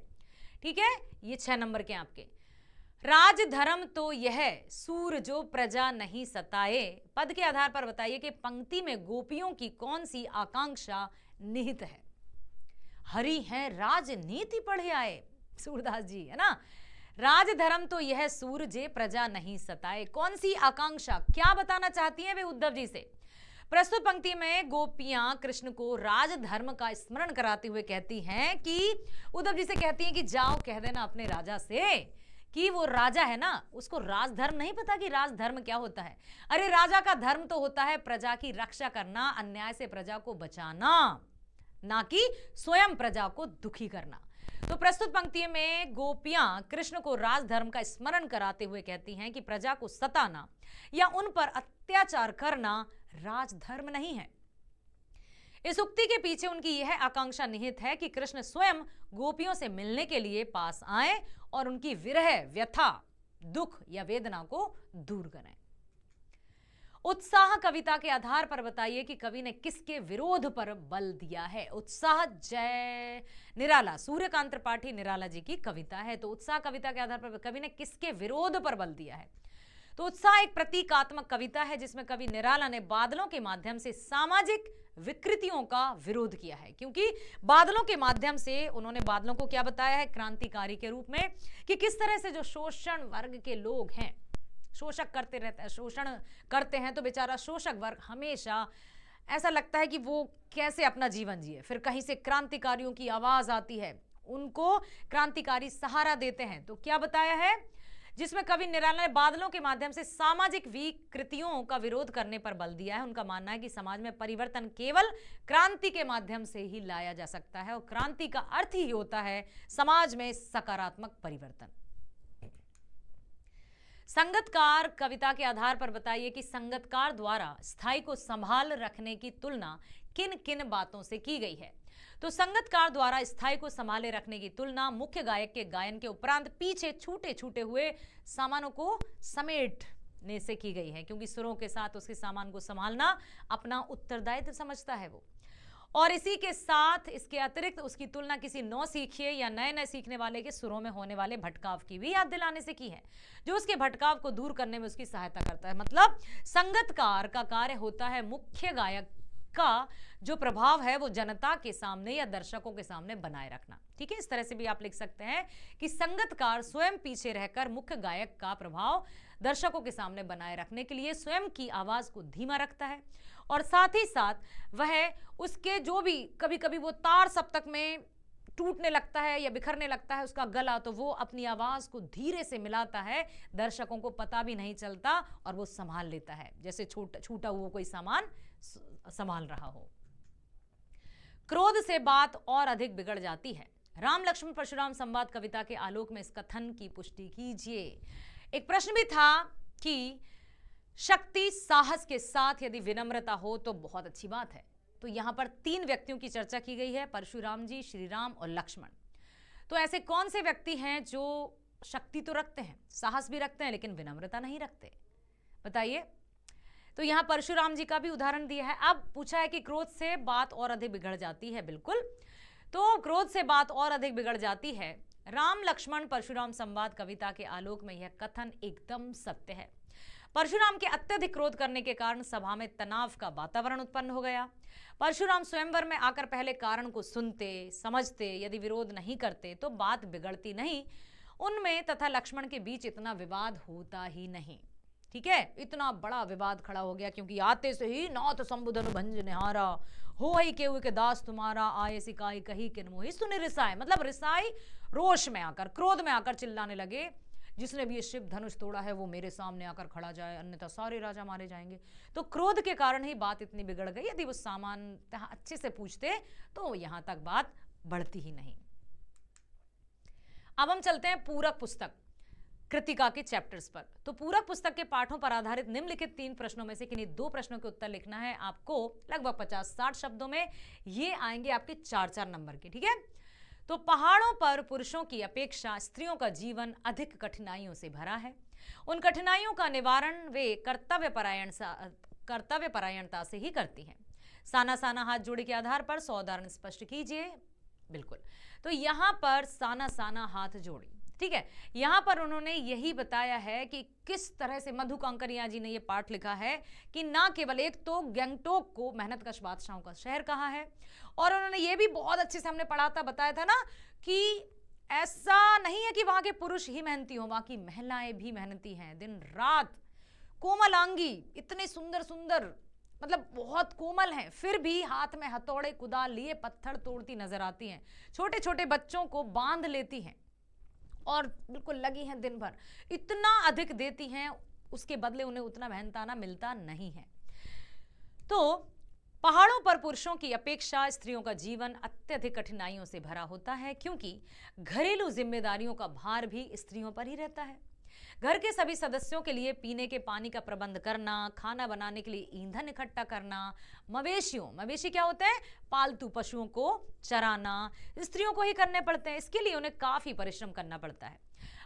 ठीक है? ये 6 नंबर के आपके। राज धर्म तो यह सूर जो प्रजा नहीं सताए। पद के आधार पर बताइए कि पंक्ति में गोपियों की कौन सी आकांक्षा निहित है? हरि हैं राजनीति पढ़े आए, सूरदास जी, है ना? राजधर्म तो यह सूर जे प्रजा नहीं सताए। कौन सी आकांक्षा, क्या बताना चाहती हैं वे उद्धव जी से? प्रस्तुत पंक्ति में गोपियां कृष्ण को राजधर्म का स्मरण कराते हुए कहती हैं कि उद्धव जी से कहती हैं कि जाओ कह देना अपने राजा से कि वो राजा है ना, उसको राजधर्म नहीं पता कि राजधर्म क्या होता है। अरे राजा का धर्म तो होता है प्रजा की रक्षा करना, अन्याय से प्रजा को बचाना, ना कि स्वयं प्रजा को दुखी करना। तो प्रस्तुत पंक्ति में गोपियां कृष्ण को राजधर्म का स्मरण कराते हुए कहती हैं कि प्रजा को सताना या उन पर अत्याचार करना राजधर्म नहीं है। इस उक्ति के पीछे उनकी यह आकांक्षा निहित है कि कृष्ण स्वयं गोपियों से मिलने के लिए पास आए और उनकी विरह, व्यथा, दुख या वेदना को दूर करें। उत्साह कविता के आधार पर बताइए कि कवि ने किसके विरोध पर बल दिया है? उत्साह जय निराला, सूर्यकांत त्रिपाठी निराला जी की कविता है। तो उत्साह कविता के आधार पर कवि ने किसके विरोध पर बल दिया है? तो उत्साह एक प्रतीकात्मक कविता है जिसमें कवि निराला ने बादलों के माध्यम से सामाजिक विकृतियों का विरोध किया है, क्योंकि बादलों के माध्यम से उन्होंने बादलों को क्या बताया है? क्रांतिकारी के रूप में, कि किस तरह से जो शोषण वर्ग के लोग हैं, शोषक करते रहते हैं, शोषण करते हैं, तो बेचारा शोषक वर्ग हमेशा ऐसा लगता है कि वो कैसे अपना जीवन जिए। फिर कहीं से क्रांतिकारियों की आवाज आती है, उनको क्रांतिकारी सहारा देते हैं। तो क्या बताया है, जिसमें कवि निराला ने बादलों के माध्यम से सामाजिक विकृतियों का विरोध करने पर बल दिया है। उनका मानना है कि समाज में परिवर्तन केवल क्रांति के माध्यम से ही लाया जा सकता है, और क्रांति का अर्थ ही होता है समाज में सकारात्मक परिवर्तन। संगतकार कविता के आधार पर बताइए कि संगतकार द्वारा स्थाई को संभाल रखने की तुलना किन किन बातों से की गई है। तो संगतकार द्वारा स्थाई को संभाले रखने की तुलना मुख्य गायक के गायन के उपरांत पीछे छूटे छूटे हुए सामानों को समेटने से की गई है, क्योंकि सुरों के साथ उसके सामान को संभालना अपना उत्तरदायित्व समझता है वो। और इसी के साथ इसके अतिरिक्त उसकी तुलना किसी नौसीखिए या नए नए सीखने वाले के सुरों में होने वाले भटकाव की भी याद दिलाने से की है, जो उसके भटकाव को दूर करने में उसकी सहायता करता है। मतलब संगतकार का कार्य होता है मुख्य गायक का जो प्रभाव है वो जनता के सामने या दर्शकों के सामने बनाए रखना। ठीक है, इस तरह से भी आप लिख सकते हैं कि संगतकार स्वयं पीछे रहकर मुख्य गायक का प्रभाव दर्शकों के सामने बनाए रखने के लिए स्वयं की आवाज को धीमा रखता है, और साथ ही साथ वह उसके जो भी कभी कभी वो तार सप्तक में टूटने लगता है या बिखरने लगता है उसका गला, तो वो अपनी आवाज को धीरे से मिलाता है, दर्शकों को पता भी नहीं चलता और वो संभाल लेता है, जैसे छूटा हुआ कोई सामान संभाल रहा हो। क्रोध से बात और अधिक बिगड़ जाती है। राम लक्ष्मण परशुराम संवाद कविता के आलोक में इस कथन की पुष्टि कीजिए। एक प्रश्न भी था कि शक्ति साहस के साथ यदि विनम्रता हो तो बहुत अच्छी बात है। तो यहां पर 3 व्यक्तियों की चर्चा की गई है, परशुराम जी, श्री राम और लक्ष्मण। तो ऐसे कौन से व्यक्ति हैं जो शक्ति तो रखते हैं, साहस भी रखते हैं, लेकिन विनम्रता नहीं रखते, बताइए। तो यहां परशुराम जी का भी उदाहरण दिया है। अब पूछा है कि क्रोध से बात और अधिक बिगड़ जाती है। बिल्कुल, तो क्रोध से बात और अधिक बिगड़ जाती है। राम लक्ष्मण परशुराम संवाद कविता के आलोक में यह कथन एकदम सत्य है। परशुराम के अत्यधिक क्रोध करने के कारण सभा में तनाव का वातावरण उत्पन्न हो गया। परशुराम स्वयंवर में आकर पहले कारण को सुनते समझते, यदि विरोध नहीं करते तो बात बिगड़ती नहीं, उनमें तथा लक्ष्मण के बीच इतना विवाद होता ही नहीं। ठीक है, इतना बड़ा विवाद खड़ा हो गया क्योंकि आते से ही नाथ संबुधन भंज निहारा हो ही केहू के दास तुम्हारा आए सिकाई कही किन मोहि सुने रिसाए। मतलब रिसाई रोष में आकर, क्रोध में आकर चिल्लाने लगे, जिसने भी ये शिव धनुष तोड़ा है वो मेरे सामने आकर खड़ा जाए, अन्यथा सारे राजा मारे जाएंगे। तो क्रोध के कारण ही बात इतनी बिगड़ गई। यदि वो सामान्यतः अच्छे से पूछते तो यहां तक बात बढ़ती ही नहीं। अब हम चलते हैं पूरक पुस्तक कृतिका के चैप्टर्स पर। तो पूरक पुस्तक के पाठों पर आधारित निम्नलिखित 3 प्रश्नों में से किन्हीं 2 प्रश्नों के उत्तर लिखना है आपको। लगभग 50-60 शब्दों में ये आएंगे आपके 4-4 नंबर के। ठीक है, तो पहाड़ों पर पुरुषों की अपेक्षा स्त्रियों का जीवन अधिक कठिनाइयों से भरा है। उन कठिनाइयों का निवारण वे कर्तव्य परायणता से ही करती हैं। साना साना हाथ जोड़े के आधार पर 100 उदाहरण स्पष्ट कीजिए। बिल्कुल, तो यहां पर साना साना हाथ जोड़ी, ठीक है, यहां पर उन्होंने यही बताया है कि किस तरह से मधु कांकरिया जी ने यह पाठ लिखा है कि ना केवल एक तो गंगटोक को मेहनतकश बादशाहों का शहर कहा है, और उन्होंने ये भी बहुत अच्छे से हमने पढ़ा था, बताया था ना कि ऐसा नहीं है कि वहां के पुरुष ही मेहनती हो, वहां की महिलाएं भी मेहनती हैं, दिन रात कोमलांगी, इतने सुंदर सुंदर, मतलब बहुत कोमल हैं, फिर भी हाथ में हथौड़े कुदाल लिए पत्थर तोड़ती नजर आती हैं, छोटे छोटे बच्चों को बांध लेती हैं और बिल्कुल लगी हैं दिन भर, इतना अधिक देती हैं, उसके बदले उन्हें उतना मेहनताना मिलता नहीं है। तो पहाड़ों पर पुरुषों की अपेक्षा स्त्रियों का जीवन अत्यधिक कठिनाइयों से भरा होता है, क्योंकि घरेलू जिम्मेदारियों का भार भी स्त्रियों पर ही रहता है। घर के सभी सदस्यों के लिए पीने के पानी का प्रबंध करना, खाना बनाने के लिए ईंधन इकट्ठा करना, मवेशी क्या होते हैं, पालतू पशुओं को चराना स्त्रियों को ही करने पड़ते हैं। इसके लिए उन्हें काफी परिश्रम करना पड़ता है।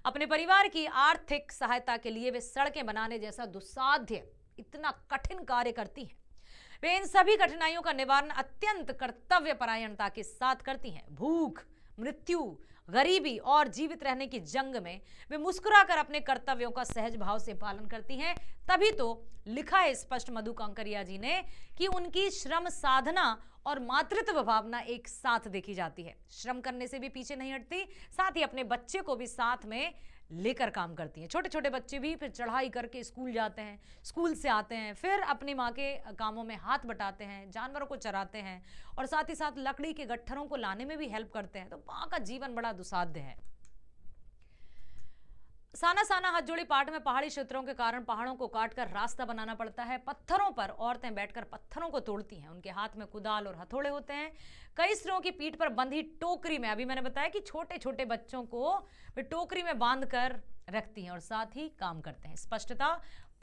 अपने परिवार की आर्थिक सहायता के लिए वे सड़कें बनाने जैसा दुस्साध्य, इतना कठिन कार्य करती हैं। वे इन सभी कठिनाइयों का निवारण अत्यंत कर्तव्य परायणता के साथ करती हैं। भूख, मृत्यु, गरीबी और जीवित रहने की जंग में वे मुस्कुराकर अपने कर्तव्यों का सहज भाव से पालन करती हैं। तभी तो लिखा है स्पष्ट मधु कांकरिया जी ने कि उनकी श्रम साधना और मातृत्व भावना एक साथ देखी जाती है। श्रम करने से भी पीछे नहीं हटती, साथ ही अपने बच्चे को भी साथ में लेकर काम करती हैं। छोटे छोटे बच्चे भी फिर चढ़ाई करके स्कूल जाते हैं, स्कूल से आते हैं, फिर अपनी माँ के कामों में हाथ बटाते हैं, जानवरों को चराते हैं और साथ ही साथ लकड़ी के गट्ठरों को लाने में भी हेल्प करते हैं। तो माँ का जीवन बड़ा दुसाध्य है। साना साना हाथ जोड़ी पाठ में पहाड़ी क्षेत्रों के कारण पहाड़ों को काटकर रास्ता बनाना पड़ता है। पत्थरों पर औरतें बैठकर पत्थरों को तोड़ती हैं। उनके हाथ में कुदाल और हथौड़े होते हैं। कई स्त्रियों की पीठ पर बंधी टोकरी में, अभी मैंने बताया कि छोटे छोटे बच्चों को वे टोकरी में बांध कर रखती हैं और साथ ही काम करते हैं। स्पष्टता,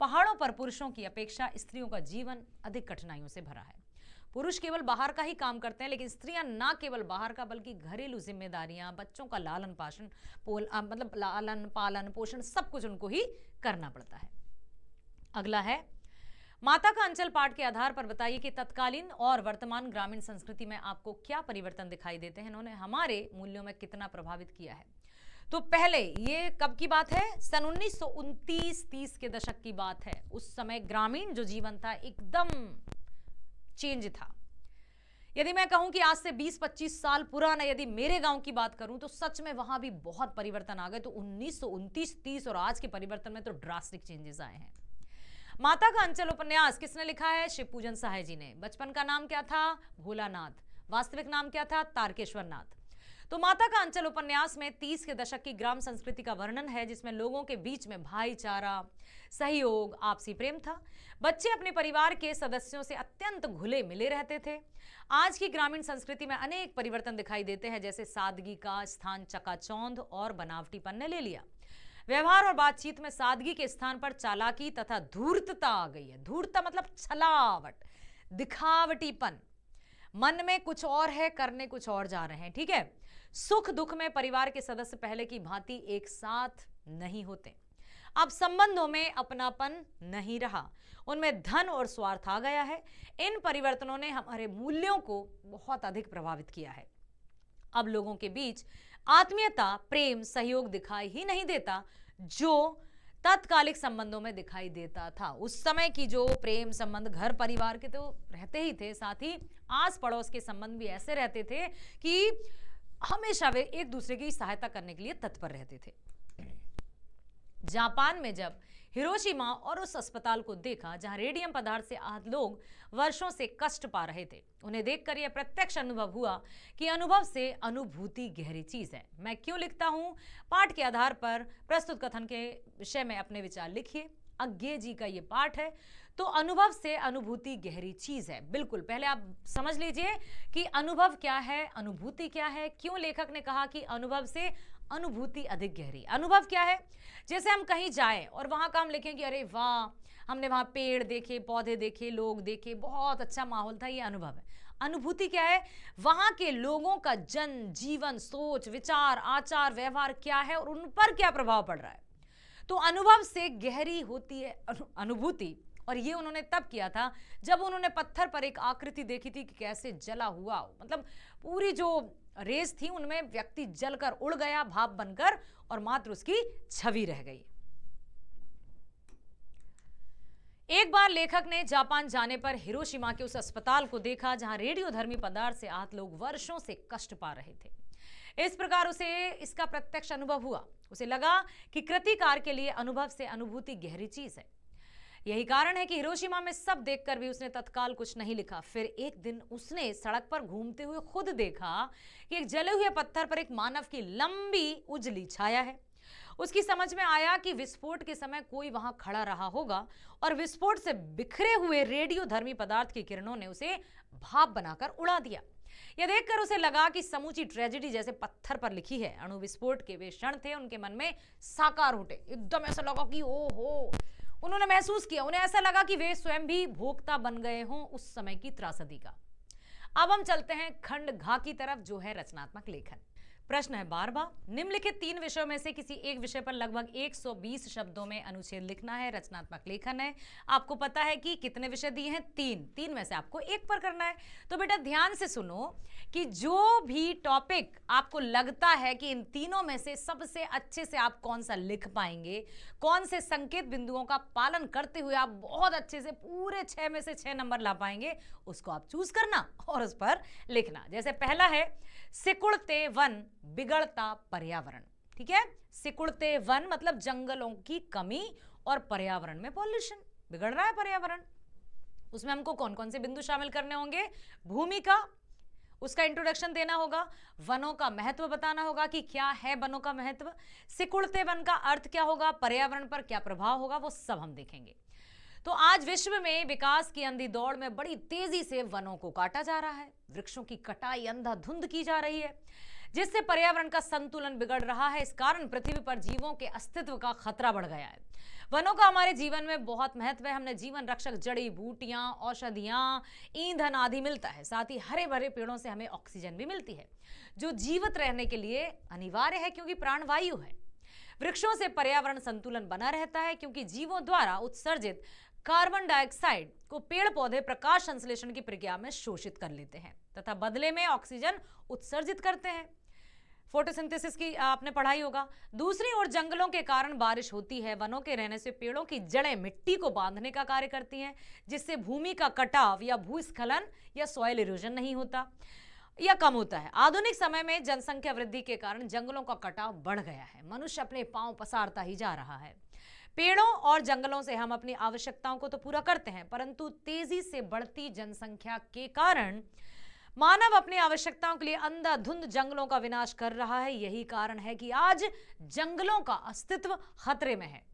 पहाड़ों पर पुरुषों की अपेक्षा स्त्रियों का जीवन अधिक कठिनाइयों से भरा है। पुरुष केवल बाहर का ही काम करते हैं, लेकिन स्त्रियां ना केवल बाहर का बल्कि घरेलू जिम्मेदारियां, बच्चों का लालन पालन मतलब लालन पालन पोषण सब कुछ उनको ही करना पड़ता है। अगला है माता का अंचल पाठ के आधार पर बताइए कि तत्कालीन और वर्तमान ग्रामीण संस्कृति में आपको क्या परिवर्तन दिखाई देते हैं, इन्होंने हमारे मूल्यों में कितना प्रभावित किया है। तो पहले ये कब की बात है, सन 1929-30 के दशक की बात है। उस समय ग्रामीण जो जीवन था एकदम चेंज था। यदि मैं कहूं कि आज से 20-25 साल पुराना यदि मेरे गांव की बात करूं तो सच में वहां भी बहुत परिवर्तन आ गए। तो 1929-30 और आज के परिवर्तन में तो ड्रास्टिक चेंजेस आए हैं। माता का अंचल उपन्यास किसने लिखा है, शिवपूजन सहाय जी ने। बचपन का नाम क्या था, भोलानाथ। वास्तविक नाम क्या था, तारकेश्वर नाथ। तो माता का अंचल उपन्यास में 30 के दशक की ग्राम संस्कृति का वर्णन है, जिसमें लोगों के बीच में भाईचारा, सहयोग, आपसी प्रेम था। बच्चे अपने परिवार के सदस्यों से अत्यंत घुले मिले रहते थे। आज की ग्रामीण संस्कृति में अनेक परिवर्तन दिखाई देते हैं, जैसे सादगी का स्थान चकाचौंध और बनावटीपन ने ले लिया। व्यवहार और बातचीत में सादगी के स्थान पर चालाकी तथा धूर्तता आ गई है। धूर्तता मतलब छलावट, दिखावटीपन। मन में कुछ और है, करने कुछ और जा रहे हैं, ठीक है। सुख दुख में परिवार के सदस्य पहले की भांति एक साथ नहीं होते। अब संबंधों में अपनापन नहीं रहा, उनमें धन और स्वार्थ आ गया है। इन परिवर्तनों ने हमारे मूल्यों को बहुत अधिक प्रभावित किया है। अब लोगों के बीच आत्मीयता, प्रेम, सहयोग दिखाई ही नहीं देता जो तात्कालिक संबंधों में दिखाई देता था। उस समय की जो प्रेम संबंध घर परिवार के तो रहते ही थे, साथ ही आस पड़ोस के संबंध भी ऐसे रहते थे कि हमेशा वे एक दूसरे की सहायता करने के लिए तत्पर रहते थे। जापान में जब हिरोशिमा और उस अस्पताल को देखा जहां रेडियम पदार्थ से आहत लोग वर्षों से कष्ट पा रहे थे, उन्हें देखकर यह प्रत्यक्ष अनुभव हुआ कि अनुभव से अनुभूति गहरी चीज है। मैं क्यों लिखता हूं, पाठ के आधार पर प्रस्तुत कथन के विषय में अपने विचार लिखिए। अज्ञे जी का ये पाठ है। तो अनुभव से अनुभूति गहरी चीज है। बिल्कुल, पहले आप समझ लीजिए कि अनुभव क्या है, अनुभूति क्या है, क्यों लेखक ने कहा कि अनुभव से अनुभूति अधिक गहरी। अनुभव क्या है, जैसे हम कहीं जाएं और वहां का हम लिखें कि अरे वाह, हमने वहां पेड़ देखे, पौधे देखे, लोग देखे, बहुत अच्छा माहौल था, ये अनुभव है। अनुभूति क्या है, वहां के लोगों का जन जीवन, सोच, विचार, आचार, व्यवहार क्या है और उन पर क्या प्रभाव पड़ रहा है। तो अनुभव से गहरी होती है अनुभूति। और ये उन्होंने तब किया था जब उन्होंने पत्थर पर एक आकृति देखी थी कि कैसे जला हुआ, मतलब पूरी जो रेस थी उनमें व्यक्ति जलकर उड़ गया भाप बनकर और मात्र उसकी छवि रह गई। एक बार लेखक ने जापान जाने पर हिरोशिमा के उस अस्पताल को देखा जहां रेडियोधर्मी पदार्थ से आहत लोग वर्षों से कष्ट पा रहे थे। इस प्रकार उसे इसका प्रत्यक्ष अनुभव हुआ। उसे लगा कि कृतिकार के लिए अनुभव से अनुभूति गहरी चीज है। यही कारण है कि हिरोशिमा में सब देखकर भी उसने तत्काल कुछ नहीं लिखा। फिर एक दिन उसने सड़क पर घूमते हुए खुद देखा कि एक जले हुए पत्थर पर एक मानव की लंबी उजली छाया है। उसकी समझ में आया कि विस्फोट के समय कोई वहां खड़ा रहा होगा और विस्फोट से बिखरे हुए रेडियोधर्मी पदार्थ की किरणों ने उसे भाप बनाकर उड़ा दिया। यह देखकर उसे लगा कि समूची ट्रेजेडी जैसे पत्थर पर लिखी है। अणु विस्फोट के वे क्षण थे उनके मन में साकार उठे। एकदम ऐसा लगा कि ओहो, उन्होंने महसूस किया, उन्हें ऐसा लगा कि वे स्वयं भी भोक्ता बन गए हों उस समय की त्रासदी का। अब हम चलते हैं खंड घ की तरफ, जो है रचनात्मक लेखन। प्रश्न है 12वां, निम्नलिखित 3 विषयों में से किसी एक विषय पर लगभग 120 शब्दों में अनुच्छेद लिखना है। रचनात्मक लेखन है। आपको पता है कि कितने विषय दिए हैं, 3 में से आपको एक पर करना है। तो बेटा ध्यान से सुनो कि जो भी टॉपिक आपको लगता है कि इन तीनों में से सबसे अच्छे से आप कौन सा लिख पाएंगे, कौन से संकेत बिंदुओं का पालन करते हुए आप बहुत अच्छे से पूरे 6 में से 6 नंबर ला पाएंगे, उसको आप चूज करना और उस पर लिखना। जैसे पहला है, सिकुड़ते वन बिगड़ता पर्यावरण। ठीक है। सिकुड़ते वन मतलब जंगलों की कमी और पर्यावरण में पॉल्यूशन, बिगड़ रहा है पर्यावरण। उसमें हमको कौन कौन से बिंदु शामिल करने होंगे? भूमिका, उसका इंट्रोडक्शन देना होगा, वनों का महत्व बताना होगा कि क्या है वनों का महत्व, सिकुड़ते वन का अर्थ क्या होगा, पर्यावरण पर क्या प्रभाव होगा, वो सब हम देखेंगे। तो आज विश्व में विकास की अंधी दौड़ में बड़ी तेजी से वनों को काटा जा रहा है, वृक्षों की कटाई अंधाधुंध की जा रही है, जिससे पर्यावरण का संतुलन बिगड़ रहा है। इस कारण पृथ्वी पर जीवों के अस्तित्व का खतरा बढ़ गया है। वनों का हमारे जीवन में बहुत महत्व है। हमने जीवन रक्षक जड़ी बूटियां, औषधियां, ईंधन आदि मिलता है। साथ ही हरे भरे पेड़ों से हमें ऑक्सीजन भी मिलती है, जो जीवित रहने के लिए अनिवार्य है, क्योंकि प्राणवायु है। वृक्षों से पर्यावरण संतुलन बना रहता है, क्योंकि जीवों द्वारा उत्सर्जित कार्बन डाइऑक्साइड को पेड़ पौधे प्रकाश संश्लेषण की प्रक्रिया में शोषित कर लेते हैं तथा बदले में ऑक्सीजन उत्सर्जित करते हैं। फोटोसिंथेसिस की आपने पढ़ाई होगा। दूसरी ओर जंगलों के कारण बारिश होती है। वनों के रहने से पेड़ों की जड़ें मिट्टी को बांधने का कार्य करती हैं, जिससे भूमि का कटाव या भूस्खलन या सॉइल इरोजन नहीं होता या कम होता है। आधुनिक समय में जनसंख्या वृद्धि के कारण जंगलों का कटाव बढ़ गया है। मनुष्य अपने पांव पसारता ही जा रहा है। पेड़ों और जंगलों से हम अपनी आवश्यकताओं को तो पूरा करते हैं, परंतु तेजी से बढ़ती जनसंख्या के कारण मानव अपनी आवश्यकताओं के लिए अंधाधुंध जंगलों का विनाश कर रहा है। यही कारण है कि आज जंगलों का अस्तित्व खतरे में है।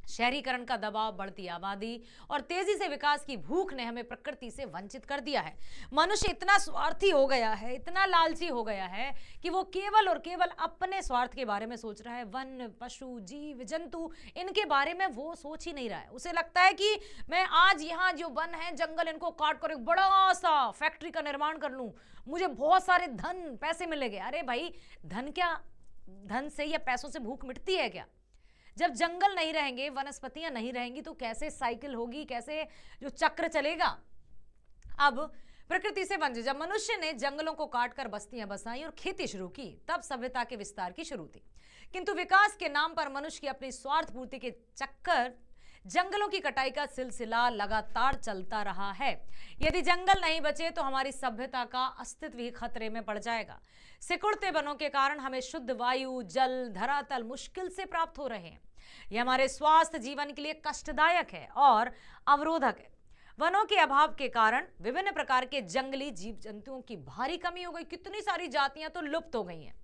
शहरीकरण का दबाव, बढ़ती आबादी और तेजी से विकास की भूख ने हमें प्रकृति से वंचित कर दिया है। मनुष्य इतना स्वार्थी हो गया है, इतना लालची हो गया है कि वो केवल और केवल अपने स्वार्थ के बारे में सोच रहा है। वन, पशु, जीव जंतु, इनके बारे में वो सोच ही नहीं रहा है। उसे लगता है कि मैं आज यहाँ जो वन है, जंगल, इनको काट कर एक बड़ा सा फैक्ट्री का निर्माण कर लूं, मुझे बहुत सारे धन पैसे मिलेंगे। अरे भाई, धन क्या, धन से या पैसों से भूख मिटती है क्या? जब जंगल नहीं रहेंगे, वनस्पतियां नहीं रहेंगी, तो कैसे साइकिल होगी, कैसे जो चक्र चलेगा? अब प्रकृति से वंचित जब मनुष्य ने जंगलों को काटकर बस्तियां बसाई और खेती शुरू की, तब सभ्यता के विस्तार की शुरू थी। किंतु विकास के नाम पर मनुष्य की अपनी स्वार्थ पूर्ति के चक्कर जंगलों की कटाई का सिलसिला लगातार चलता रहा है। यदि जंगल नहीं बचे तो हमारी सभ्यता का अस्तित्व ही खतरे में पड़ जाएगा। सिकुड़ते वनों के कारण हमें शुद्ध वायु, जल, धरातल मुश्किल से प्राप्त हो रहे हैं। यह हमारे स्वास्थ्य जीवन के लिए कष्टदायक है और अवरोधक है। वनों के अभाव के कारण विभिन्न प्रकार के जंगली जीव जंतुओं की भारी कमी हो गई। कितनी सारी जातियां तो लुप्त हो गई हैं।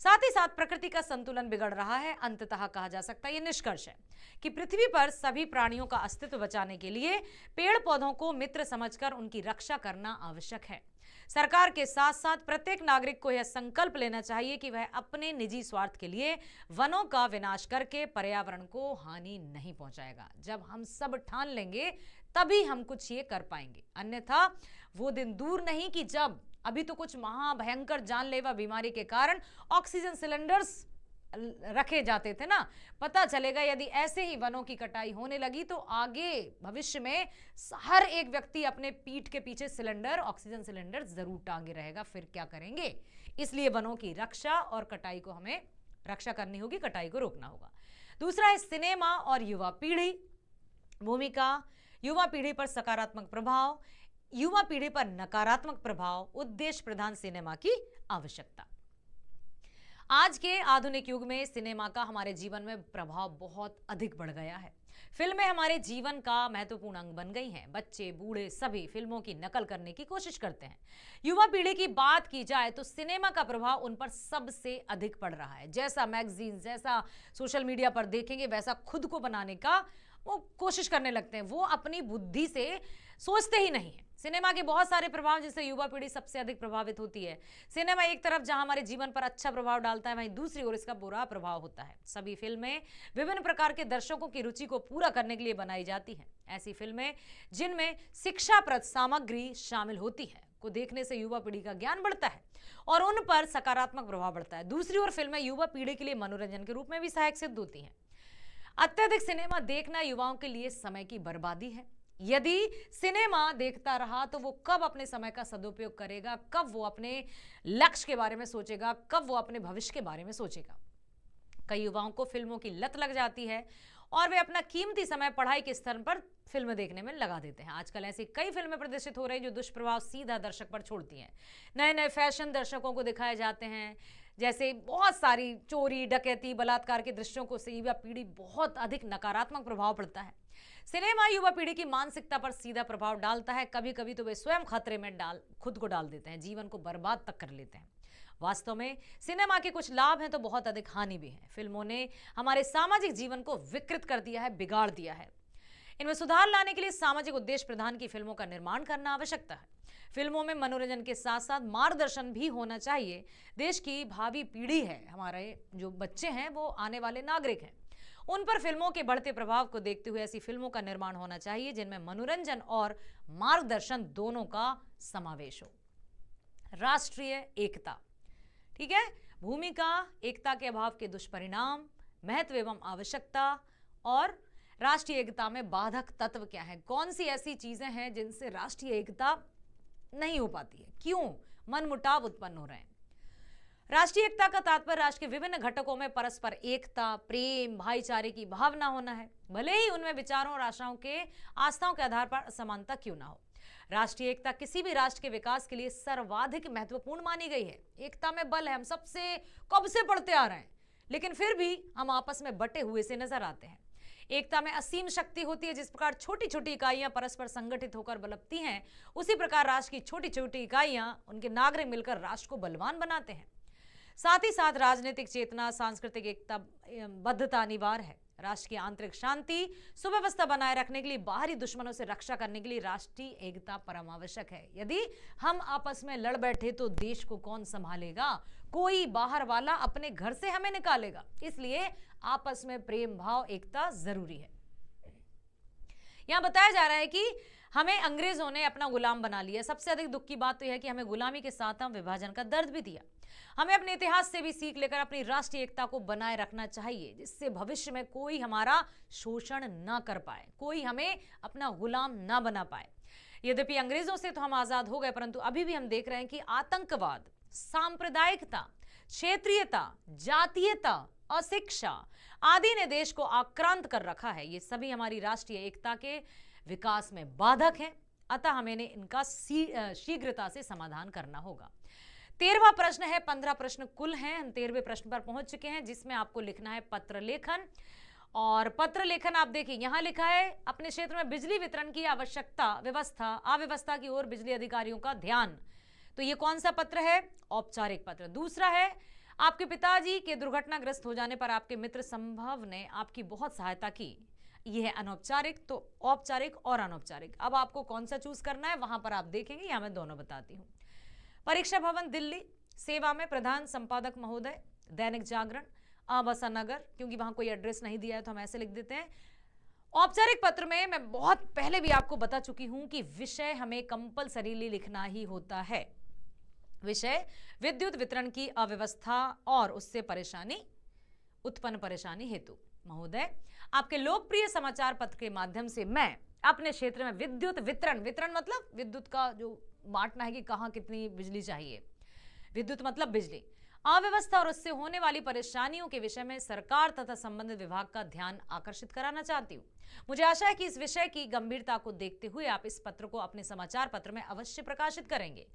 साथ ही साथ प्रकृति का संतुलन बिगड़ रहा है। अंततः कहा जा सकता है, यह निष्कर्ष है कि पृथ्वी पर सभी प्राणियों का अस्तित्व बचाने के लिए पेड़ पौधों को मित्र समझकर उनकी रक्षा करना आवश्यक है। सरकार के साथ साथ प्रत्येक नागरिक को यह संकल्प लेना चाहिए कि वह अपने निजी स्वार्थ के लिए वनों का विनाश करके पर्यावरण को हानि नहीं पहुंचाएगा। जब हम सब ठान लेंगे तभी हम कुछ ये कर पाएंगे, अन्यथा वो दिन दूर नहीं कि जब, अभी तो कुछ महाभयंकर जानलेवा बीमारी के कारण ऑक्सीजन सिलेंडर्स रखे जाते थे ना, पता चलेगा यदि ऐसे ही वनों की कटाई होने लगी तो आगे भविष्य में हर एक व्यक्ति अपने पीठ के पीछे सिलेंडर, ऑक्सीजन सिलेंडर जरूर टांगे रहेगा। फिर क्या करेंगे? इसलिए वनों की रक्षा और कटाई को हमें रक्षा करनी होगी, कटाई को रोकना होगा। दूसरा है सिनेमा और युवा पीढ़ी। भूमिका, युवा पीढ़ी पर सकारात्मक प्रभाव, युवा पीढ़ी पर नकारात्मक प्रभाव, उद्देश्य प्रधान सिनेमा की आवश्यकता। आज के आधुनिक युग में सिनेमा का हमारे जीवन में प्रभाव बहुत अधिक बढ़ गया है। फिल्में हमारे जीवन का महत्वपूर्ण अंग बन गई हैं। बच्चे, बूढ़े सभी फिल्मों की नकल करने की कोशिश करते हैं। युवा पीढ़ी की बात की जाए तो सिनेमा का प्रभाव उन पर सबसे अधिक पड़ रहा है। जैसा मैगजीन, जैसा सोशल मीडिया पर देखेंगे, वैसा खुद को बनाने का वो कोशिश करने लगते हैं। वो अपनी बुद्धि से सोचते ही नहीं है। सिनेमा के बहुत सारे प्रभाव जिससे युवा पीढ़ी सबसे अधिक प्रभावित होती है। सिनेमा एक तरफ जहां हमारे जीवन पर अच्छा प्रभाव डालता है, वहीं दूसरी ओर इसका बुरा प्रभाव होता है। सभी फिल्में विभिन्न प्रकार के दर्शकों की रुचि को पूरा करने के लिए बनाई जाती हैं। ऐसी फिल्में जिनमें शिक्षाप्रद सामग्री शामिल होती है को देखने से युवा पीढ़ी का ज्ञान बढ़ता है और उन पर सकारात्मक प्रभाव पड़ता है। दूसरी ओर फिल्में युवा पीढ़ी के लिए मनोरंजन के रूप में भी सहायक सिद्ध होती हैं। अत्यधिक सिनेमा देखना युवाओं के लिए समय की बर्बादी है। यदि सिनेमा देखता रहा तो वो कब अपने समय का सदुपयोग करेगा, कब वो अपने लक्ष्य के बारे में सोचेगा, कब वो अपने भविष्य के बारे में सोचेगा। कई युवाओं को फिल्मों की लत लग जाती है और वे अपना कीमती समय पढ़ाई के स्तर पर फिल्म देखने में लगा देते हैं। आजकल ऐसी कई फिल्में प्रदर्शित हो रही हैं जो दुष्प्रभाव सीधा दर्शक पर छोड़ती हैं। नए नए फैशन दर्शकों को दिखाए जाते हैं, जैसे बहुत सारी चोरी, डकैती, बलात्कार के दृश्यों को से युवा पीढ़ी बहुत अधिक नकारात्मक प्रभाव पड़ता है। सिनेमा युवा पीढ़ी की मानसिकता पर सीधा प्रभाव डालता है। कभी कभी तो वे स्वयं खतरे में खुद को डाल देते हैं, जीवन को बर्बाद तक कर लेते हैं। वास्तव में सिनेमा के कुछ लाभ हैं तो बहुत अधिक हानि भी है। फिल्मों ने हमारे सामाजिक जीवन को विकृत कर दिया है, बिगाड़ दिया है। इनमें सुधार लाने के लिए सामाजिक उद्देश्य प्रधान की फिल्मों का निर्माण करना आवश्यकता है। फिल्मों में मनोरंजन के साथ साथ मार्गदर्शन भी होना चाहिए। देश की भावी पीढ़ी है, हमारे जो बच्चे हैं वो आने वाले नागरिक हैं, उन पर फिल्मों के बढ़ते प्रभाव को देखते हुए ऐसी फिल्मों का निर्माण होना चाहिए जिनमें मनोरंजन और मार्गदर्शन दोनों का समावेश हो। राष्ट्रीय एकता, ठीक है, भूमिका, एकता के अभाव के दुष्परिणाम, महत्व एवं आवश्यकता और राष्ट्रीय एकता में बाधक तत्व क्या है। कौन सी ऐसी चीजें हैं जिनसे राष्ट्रीय एकता नहीं हो पाती है, क्यों मनमुटाव उत्पन्न हो रहे हैं। राष्ट्रीय एकता का तात्पर्य राष्ट्र के विभिन्न घटकों में परस्पर एकता, प्रेम, भाईचारे की भावना होना है, भले ही उनमें विचारों और आस्थाओं के आधार पर असमानता क्यों ना हो। राष्ट्रीय एकता किसी भी राष्ट्र के विकास के लिए सर्वाधिक महत्वपूर्ण मानी गई है। एकता में बल है, हम सबसे कब से पढ़ते आ रहे हैं, लेकिन फिर भी हम आपस में बटे हुए से नजर आते हैं। एकता में असीम शक्ति होती है। जिस प्रकार छोटी छोटी इकाइयां परस्पर संगठित होकर बलती हैं, उसी प्रकार राष्ट्र की छोटी छोटी इकाइयां, उनके नागरिक मिलकर राष्ट्र को बलवान बनाते हैं। साथ ही साथ राजनीतिक चेतना, सांस्कृतिक एकता, बद्धता अनिवार्य है। राष्ट्र की आंतरिक शांति, सुव्यवस्था बनाए रखने के लिए, बाहरी दुश्मनों से रक्षा करने के लिए राष्ट्रीय एकता परम आवश्यक है। यदि हम आपस में लड़ बैठे तो देश को कौन संभालेगा? कोई बाहर वाला अपने घर से हमें निकालेगा। इसलिए आपस में प्रेम भाव, एकता जरूरी है। यहां बताया जा रहा है कि हमें अंग्रेजों ने अपना गुलाम बना लिया। सबसे अधिक दुख की बात तो यह है कि हमें गुलामी के साथ हम विभाजन का दर्द भी दिया। हमें अपने इतिहास से भी सीख लेकर अपनी राष्ट्रीय एकता को बनाए रखना चाहिए, जिससे भविष्य में कोई हमारा शोषण ना कर पाए, कोई हमें अपना गुलाम ना बना पाए। यद्यपि अंग्रेजों से तो हम आजाद हो गए, परंतु अभी भी हम देख रहे हैं कि आतंकवाद, सांप्रदायिकता, क्षेत्रीयता, जातीयता, अशिक्षा आदि ने देश को आक्रांत कर रखा है। ये सभी हमारी राष्ट्रीय एकता के विकास में बाधक हैं। अतः हमें इनका शीघ्रता से समाधान करना होगा। 13वां प्रश्न है, 15 प्रश्न कुल हैं, हम 13वें प्रश्न पर पहुंच चुके हैं, जिसमें आपको लिखना है पत्र लेखन। और पत्र लेखन आप देखिए यहां लिखा है, अपने क्षेत्र में बिजली वितरण की आवश्यकता, व्यवस्था, अव्यवस्था की ओर बिजली अधिकारियों का ध्यान। तो ये कौन सा पत्र है? औपचारिक पत्र। दूसरा है, आपके पिताजी के दुर्घटनाग्रस्त हो जाने पर आपके मित्र संभव ने आपकी बहुत सहायता की। यह है अनौपचारिक। तो औपचारिक और अनौपचारिक, अब आपको कौन सा चूज करना है वहां पर आप देखेंगे, यहां मैं दोनों बताती हूं। परीक्षा भवन दिल्ली, सेवा में प्रधान संपादक महोदय, दैनिक जागरण, आवासा नगर, क्योंकि वहां कोई एड्रेस नहीं दिया है तो हम ऐसे लिख देते हैं। औपचारिक पत्र में मैं बहुत पहले भी आपको बता चुकी हूं कि विषय हमें कंपलसरीली लिखना ही होता है। विषय विद्युत वितरण की अव्यवस्था और उससे उत्पन्न परेशानी हेतु। महोदय, आपके लोकप्रिय समाचार पत्र के माध्यम से मैं अपने क्षेत्र में विद्युत वितरण मतलब विद्युत का जो बांटना है कि कहां कितनी बिजली चाहिए, विद्युत मतलब बिजली, अव्यवस्था और उससे होने वाली परेशानियों के विषय में सरकार तथा संबंधित विभाग का ध्यान आकर्षित कराना चाहती हूँ। मुझे आशा है कि इस विषय की गंभीरता को देखते हुए आप इस पत्र को अपने समाचार पत्र में अवश्य प्रकाशित करेंगे।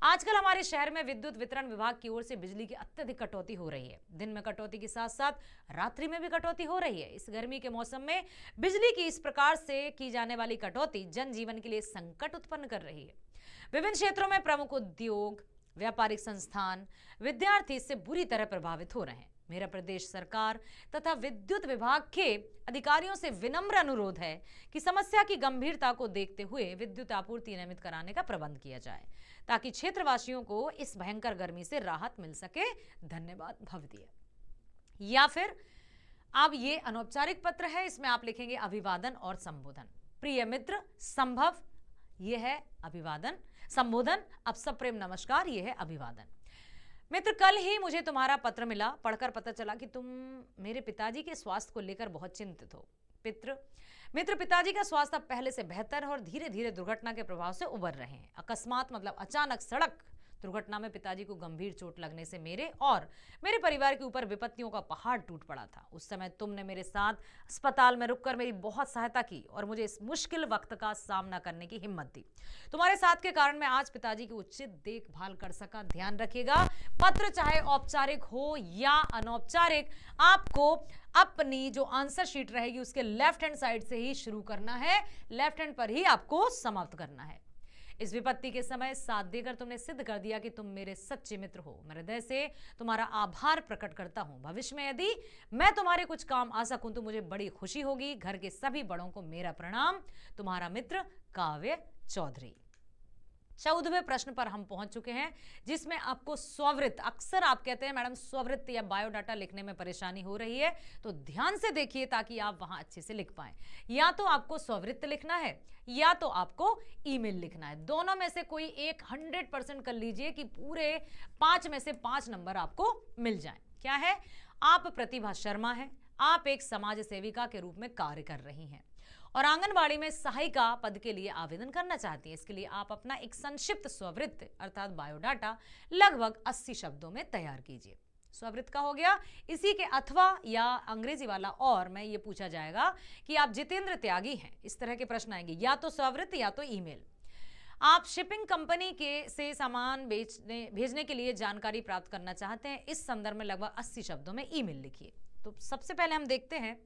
आजकल हमारे शहर में विद्युत वितरण विभाग की ओर से बिजली की अत्यधिक कटौती हो रही है। दिन में कटौती के साथ साथ रात्रि में भी कटौती हो रही है। इस गर्मी के मौसम में बिजली की इस प्रकार से की जाने वाली कटौती जनजीवन के लिए संकट उत्पन्न कर रही है। विभिन्न क्षेत्रों में प्रमुख उद्योग, व्यापारिक संस्थान, विद्यार्थी इससे बुरी तरह प्रभावित हो रहे हैं। मेरा प्रदेश सरकार तथा विद्युत विभाग के अधिकारियों से विनम्र अनुरोध है कि समस्या की गंभीरता को देखते हुए विद्युत आपूर्ति नियमित कराने का प्रबंध किया जाए, ताकि क्षेत्रवासियों को इस भयंकर गर्मी से राहत मिल सके। धन्यवाद भवदीय। या फिर अब ये अनौपचारिक पत्र है, इसमें आप लिखेंगे अभिवादन और संबोधन। प्रिय मित्र संभव, यह है अभिवादन। संबोधन, अब सब प्रेम नमस्कार, यह है अभिवादन। मित्र, कल ही मुझे तुम्हारा पत्र मिला, पढ़कर पता चला कि तुम मेरे पिताजी के स्वास्थ्य को लेकर बहुत चिंतित हो। मित्र, पिताजी का स्वास्थ्य अब पहले से बेहतर है और धीरे धीरे दुर्घटना के प्रभाव से उबर रहे हैं। अकस्मात मतलब अचानक सड़क दुर्घटना में पिताजी को गंभीर चोट लगने से मेरे और मेरे परिवार के ऊपर विपत्तियों का पहाड़ टूट पड़ा था। उस समय तुमने मेरे साथ अस्पताल में रुककर मेरी बहुत सहायता की और मुझे इस मुश्किल वक्त का सामना करने की हिम्मत दी। तुम्हारे साथ के कारण मैं आज पिताजी की उचित देखभाल कर सका। ध्यान रखिएगा, पत्र चाहे औपचारिक हो या अनौपचारिक, आपको अपनी जो आंसर शीट रहेगी उसके लेफ्ट हैंड साइड से ही शुरू करना है, लेफ्ट हैंड पर ही आपको समाप्त करना है। इस विपत्ति के समय साथ देकर तुमने सिद्ध कर दिया कि तुम मेरे सच्चे मित्र हो। मैं हृदय से तुम्हारा आभार प्रकट करता हूं। भविष्य में यदि मैं तुम्हारे कुछ काम आ सकूं तो मुझे बड़ी खुशी होगी। घर के सभी बड़ों को मेरा प्रणाम। तुम्हारा मित्र काव्य चौधरी। 14वें प्रश्न पर हम पहुंच चुके हैं, जिसमें आपको स्ववृत्त, अक्सर आप कहते हैं मैडम स्ववृत्त या बायोडाटा लिखने में परेशानी हो रही है, तो ध्यान से देखिए ताकि आप वहां अच्छे से लिख पाएं। या तो आपको स्ववृत्त लिखना है या तो आपको ईमेल लिखना है। दोनों में से कोई एक 100% कर लीजिए कि पूरे 5 में से 5 नंबर आपको मिल जाए। क्या है? आप प्रतिभा शर्मा हैं, आप एक समाज सेविका के रूप में कार्य कर रही हैं और आंगनबाड़ी में सहायिका पद के लिए आवेदन करना चाहती हैं। इसके लिए आप अपना एक संक्षिप्त स्ववृत्त अर्थात बायोडाटा लगभग 80 शब्दों में तैयार कीजिए। स्ववृत्त का हो गया। इसी के अथवा या अंग्रेजी वाला और में ये पूछा जाएगा कि आप जितेंद्र त्यागी हैं, इस तरह के प्रश्न आएंगे, या तो स्ववृत्त या तो ईमेल। आप शिपिंग कंपनी के से सामान भेजने के लिए जानकारी प्राप्त करना चाहते हैं। इस संदर्भ में लगभग 80 शब्दों में ईमेल लिखिए। तो सबसे पहले हम देखते हैं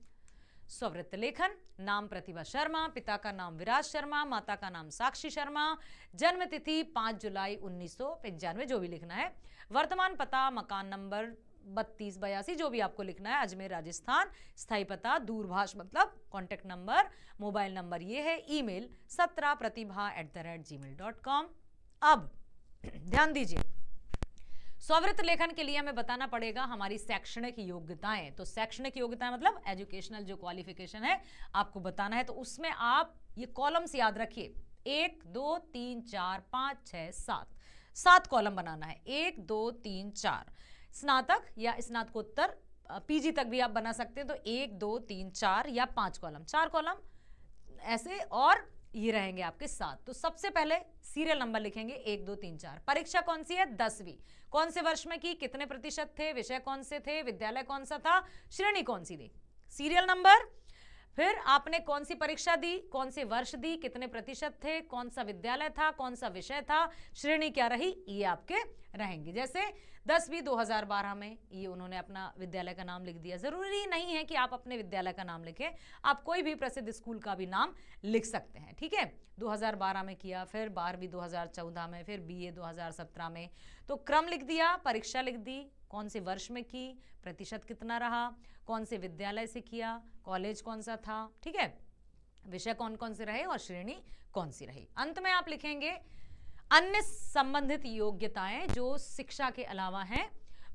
स्ववृत्त लेखन। नाम प्रतिभा शर्मा, पिता का नाम विराज शर्मा, माता का नाम साक्षी शर्मा, जन्म तिथि 5 जुलाई 1995, जो भी लिखना है। वर्तमान पता, मकान नंबर 3282, जो भी आपको लिखना है, अजमेर राजस्थान। स्थायी पता, दूरभाष मतलब कॉन्टेक्ट नंबर, मोबाइल नंबर ये है। Email 17pratibha@gmail.com। अब ध्यान दीजिए, स्ववृत्त लेखन के लिए हमें बताना पड़ेगा हमारी शैक्षणिक योग्यताएं। तो शैक्षणिक योग्यताएं मतलब एजुकेशनल जो क्वालिफिकेशन है आपको बताना है। तो उसमें आप ये कॉलम्स याद रखिए, 1 2 3 4 5 6 7, 7 कॉलम बनाना है। 1 2 3 4, स्नातक या स्नातकोत्तर पीजी तक भी आप बना सकते हैं। तो 1 2 3 4 या 5 कॉलम, 4 कॉलम ऐसे, और ये रहेंगे आपके 7। तो सबसे पहले सीरियल नंबर लिखेंगे 1 2 3 4। परीक्षा कौन सी है? 10वीं। कौन से वर्ष में की? कितने प्रतिशत थे? विषय कौन से थे? विद्यालय कौन सा था? श्रेणी कौन सी थी? Serial number. फिर आपने कौन सी परीक्षा दी, कौन से वर्ष दी, कितने प्रतिशत थे, कौन सा विद्यालय था, कौन सा विषय था, श्रेणी क्या रही, ये आपके रहेंगे। जैसे 10वीं 2012 में ये उन्होंने अपना विद्यालय का नाम लिख दिया। जरूरी नहीं है कि आप अपने विद्यालय का नाम लिखें, आप कोई भी प्रसिद्ध स्कूल का भी नाम लिख सकते हैं। ठीक है, 2012 में किया, फिर 12वीं 2014 में, फिर बीए 2017 में। तो क्रम लिख दिया, परीक्षा लिख दी, कौन से वर्ष में की, प्रतिशत कितना रहा, कौन से विद्यालय से किया, कॉलेज कौन सा था, ठीक है, विषय कौन कौन से रहे और श्रेणी कौन सी रही। अंत में आप लिखेंगे अन्य संबंधित योग्यताएं जो शिक्षा के अलावा हैं।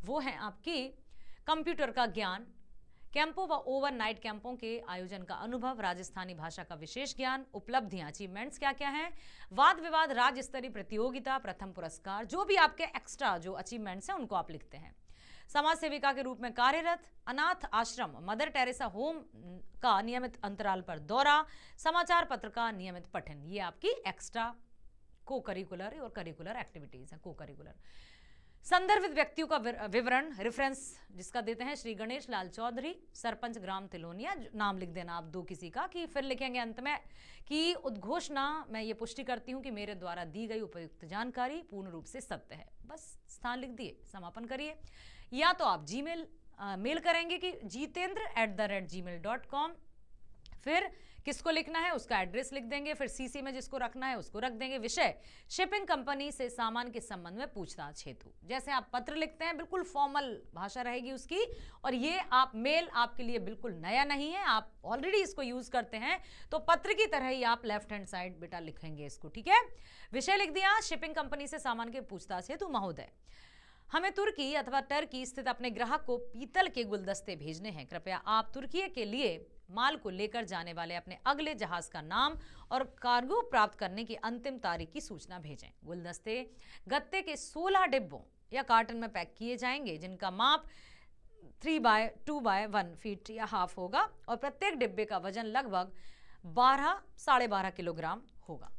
वो हैं आपकी कंप्यूटर का ज्ञान, कैंपों व ओवरनाइट कैंपों के आयोजन का अनुभव, राजस्थानी भाषा का विशेष ज्ञान, उपलब्धियां अचीवमेंट्स क्या क्या हैं, वाद विवाद राज्य स्तरीय प्रतियोगिता, प्रथम पुरस्कार, जो भी आपके एक्स्ट्रा जो अचीवमेंट्स हैं उनको आप लिखते हैं। समाज सेविका के रूप में कार्यरत, अनाथ आश्रम मदर टेरेसा होम का नियमित अंतराल पर दौरा, समाचार पत्र का नियमित पठन, ये आपकी एक्स्ट्रा को करिकुलर और करिकुलर एक्टिविटीज हैं। को करिकुलर संदर्भित व्यक्तियों का विवरण, रेफरेंस जिसका देते हैं श्री गणेश लाल चौधरी, सरपंच ग्राम तिलोनिया, नाम लिख देना आप 2 किसी का। कि फिर लिखेंगे अंत में कि उद्घोषणा, मैं ये पुष्टि करती हूँ कि मेरे द्वारा दी गई उपयुक्त जानकारी पूर्ण रूप से सत्य है। बस स्थान लिख दिए, समापन करिए। या तो आप मेल करेंगे कि jitendra@gmail.com। फिर किसको लिखना है उसका एड्रेस लिख देंगे, फिर सीसी में जिसको रखना है उसको रख देंगे। विषय शिपिंग कंपनी से सामान के संबंध में पूछताछ हेतु। जैसे आप पत्र लिखते हैं बिल्कुल फॉर्मल भाषा रहेगी उसकी, और ये आप मेल आपके लिए बिल्कुल नया नहीं है, आप ऑलरेडी इसको यूज करते हैं, तो पत्र की तरह ही आप लेफ्ट हैंड साइड बेटा लिखेंगे इसको। ठीक है, विषय लिख दिया शिपिंग कंपनी से सामान के पूछताछ हेतु। महोदय, हमें तुर्की अथवा टर्की स्थित अपने ग्राहक को पीतल के गुलदस्ते भेजने हैं। कृपया आप तुर्की के लिए माल को लेकर जाने वाले अपने अगले जहाज का नाम और कार्गो प्राप्त करने की अंतिम तारीख की सूचना भेजें। गुलदस्ते गत्ते के 16 डिब्बों या कार्टन में पैक किए जाएंगे, जिनका माप 3/2/1 फीट या हाफ होगा, और प्रत्येक डिब्बे का वजन लगभग 12 साढ़े 12 किलोग्राम होगा।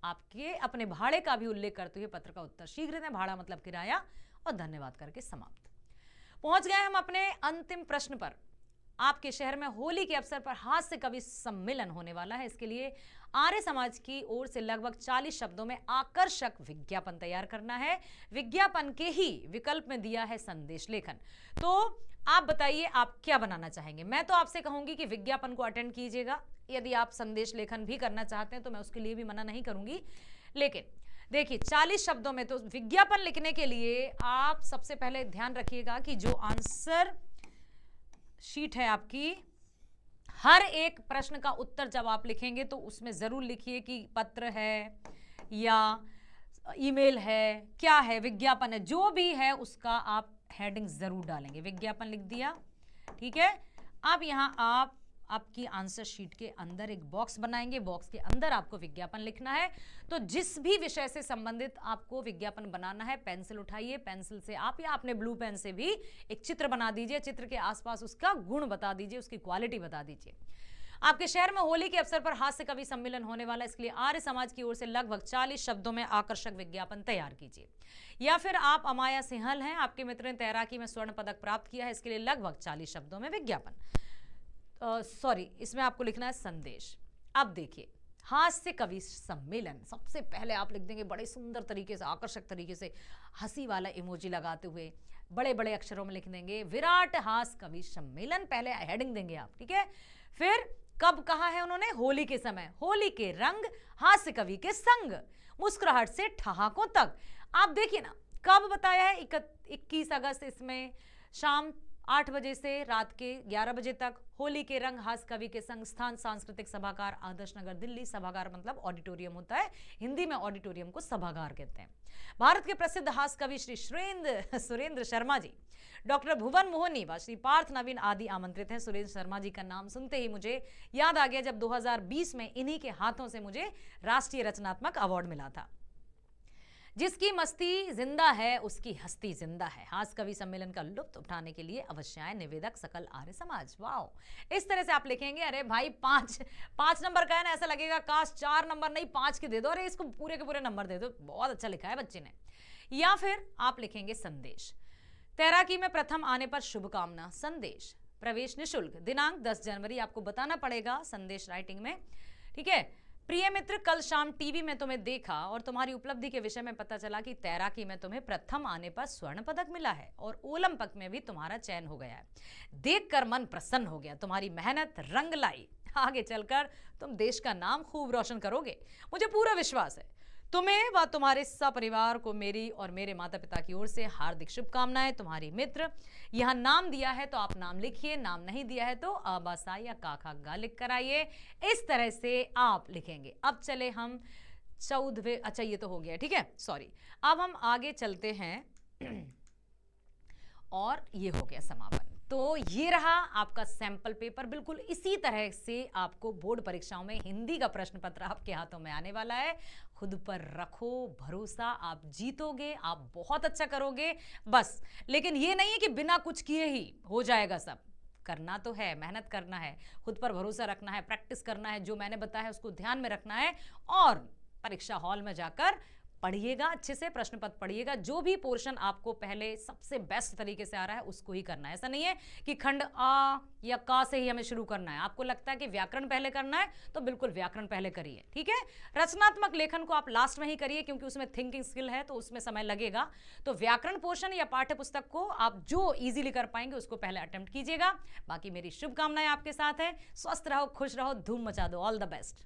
आपके अपने भाड़े का भी उल्लेख करते हुए पत्र का उत्तर शीघ्र दें। भाड़ा मतलब किराया, और धन्यवाद करके समाप्त। पहुंच गए हम अपने अंतिम प्रश्न पर। आपके शहर में होली के अवसर पर हास्य कवि सम्मेलन होने वाला है। इसके लिए आर्य समाज की ओर से लगभग 40 शब्दों में आकर्षक विज्ञापन तैयार करना है। विज्ञापन के ही विकल्प में दिया है संदेश लेखन। तो आप बताइए आप क्या बनाना चाहेंगे। मैं तो आपसे कहूंगी कि विज्ञापन को अटेंड कीजिएगा। यदि आप संदेश लेखन भी करना चाहते हैं तो मैं उसके लिए भी मना नहीं करूंगी। लेकिन देखिए 40 शब्दों में तो विज्ञापन लिखने के लिए आप सबसे पहले ध्यान रखिएगा कि जो आंसर शीट है आपकी, हर एक प्रश्न का उत्तर जब आप लिखेंगे तो उसमें जरूर लिखिए कि पत्र है या ईमेल है, क्या है, विज्ञापन है, जो भी है उसका आप हेडिंग जरूर डालेंगे। विज्ञापन लिख दिया, ठीक है। अब यहां आप आपकी आंसर शीट के अंदर एक बॉक्स बनाएंगे। बॉक्स के अंदर आपको विज्ञापन लिखना है। तो जिस भी विषय से संबंधित आपको विज्ञापन बनाना है, पेंसिल उठाइए, पेंसिल से आप या अपने ब्लू पेन से भी एक चित्र बना दीजिए। चित्र के आसपास उसका गुण बता दीजिए, उसकी क्वालिटी बता दीजिए। आपके शहर में होली के अवसर पर हास्य कवि सम्मेलन होने वाला है। इसके लिए आर्य समाज की ओर से लगभग 40 शब्दों में आकर्षक विज्ञापन तैयार कीजिए। या फिर आप अमाया सिंहल हैं, आपके मित्र ने तैराकी में स्वर्ण पदक प्राप्त किया है। इसके लिए लगभग 40 शब्दों में विज्ञापन, इसमें आपको लिखना है संदेश। अब देखिए हास्य कवि सम्मेलन, सबसे पहले आप लिख देंगे बड़े सुंदर तरीके से, आकर्षक तरीके से हंसी वाला इमोजी लगाते हुए बड़े बड़े अक्षरों में लिख देंगे विराट हास्य कवि सम्मेलन। पहले हेडिंग देंगे आप, ठीक है। फिर कब कहा है उन्होंने, होली के समय, होली के रंग हास्य कवि के संग, मुस्कुराहट से ठहाकों तक। आप देखिए ना कब बताया है, 21 अगस्त, इसमें शाम 8 बजे से रात के 11 बजे तक। होली के रंग हास्य कवि के संग, स्थान सांस्कृतिक सभागार, आदर्श नगर दिल्ली। सभागार मतलब ऑडिटोरियम होता है, हिंदी में ऑडिटोरियम को सभागार कहते हैं। भारत के प्रसिद्ध हास्य कवि श्री सुरेंद्र शर्मा जी, डॉक्टर भुवन मोहनी व श्री पार्थ नवीन आदि आमंत्रित हैं। सुरेंद्र शर्मा जी का नाम सुनते ही मुझे याद आ गया जब 2020 में इन्हीं के हाथों से मुझे राष्ट्रीय रचनात्मक अवार्ड मिला था। जिसकी मस्ती जिंदा है उसकी हस्ती जिंदा है। हास्य कवि सम्मेलन का लुत्फ उठाने के लिए अवश्य आए निवेदक सकल आर्य समाज। वाह, इस तरह से आप लिखेंगे। अरे भाई 5 नंबर का है ना, ऐसा लगेगा काश 4 नंबर नहीं 5 के दे दो, अरे इसको पूरे के पूरे नंबर दे दो, बहुत अच्छा लिखा है बच्चे ने। या फिर आप लिखेंगे संदेश, तैराकी में प्रथम आने पर शुभकामना, संदेश, प्रवेश निःशुल्क, दिनांक 10 जनवरी आपको बताना पड़ेगा संदेश राइटिंग में, ठीक है। प्रिय मित्र, कल शाम टीवी में तुम्हें देखा और तुम्हारी उपलब्धि के विषय में पता चला कि तैराकी में तुम्हें प्रथम आने पर स्वर्ण पदक मिला है और ओलंपिक में भी तुम्हारा चयन हो गया है। देखकर मन प्रसन्न हो गया। तुम्हारी मेहनत रंग लाई। आगे चलकर तुम देश का नाम खूब रोशन करोगे, मुझे पूरा विश्वास है। तुम्हें व तुम्हारे सपरिवार को मेरी और मेरे माता पिता की ओर से हार्दिक शुभकामनाएं। तुम्हारी मित्र। यहाँ नाम दिया है तो आप नाम लिखिए, नाम नहीं दिया है तो आबासा या काका गा लिख कर आइए। इस तरह से आप लिखेंगे। अब चले हम 14वें, अच्छा ये तो हो गया, ठीक है, सॉरी। अब हम आगे चलते हैं और ये हो गया समापन। तो ये रहा आपका सैंपल पेपर। बिल्कुल इसी तरह से आपको बोर्ड परीक्षाओं में हिंदी का प्रश्न पत्र आपके हाथों में आने वाला है। खुद पर रखो भरोसा, आप जीतोगे, आप बहुत अच्छा करोगे बस। लेकिन ये नहीं है कि बिना कुछ किए ही हो जाएगा सब। करना तो है, मेहनत करना है, खुद पर भरोसा रखना है, प्रैक्टिस करना है, जो मैंने बताया उसको ध्यान में रखना है और परीक्षा हॉल में जाकर पढ़िएगा, अच्छे से प्रश्न पत्र पढ़िएगा। जो भी पोर्शन आपको पहले सबसे बेस्ट तरीके से आ रहा है उसको ही करना है। ऐसा नहीं है कि खंड आ या का से ही हमें शुरू करना है। आपको लगता है कि व्याकरण पहले करना है तो बिल्कुल व्याकरण पहले करिए, ठीक है। रचनात्मक लेखन को आप लास्ट में ही करिए क्योंकि उसमें थिंकिंग स्किल है तो उसमें समय लगेगा। तो व्याकरण पोर्शन या पाठ्य पुस्तक को आप जो इजीली कर पाएंगे उसको पहले अटेम्प्ट कीजिएगा। बाकी मेरी शुभकामनाएं आपके साथ है। स्वस्थ रहो, खुश रहो, धूम मचा दो। All the best.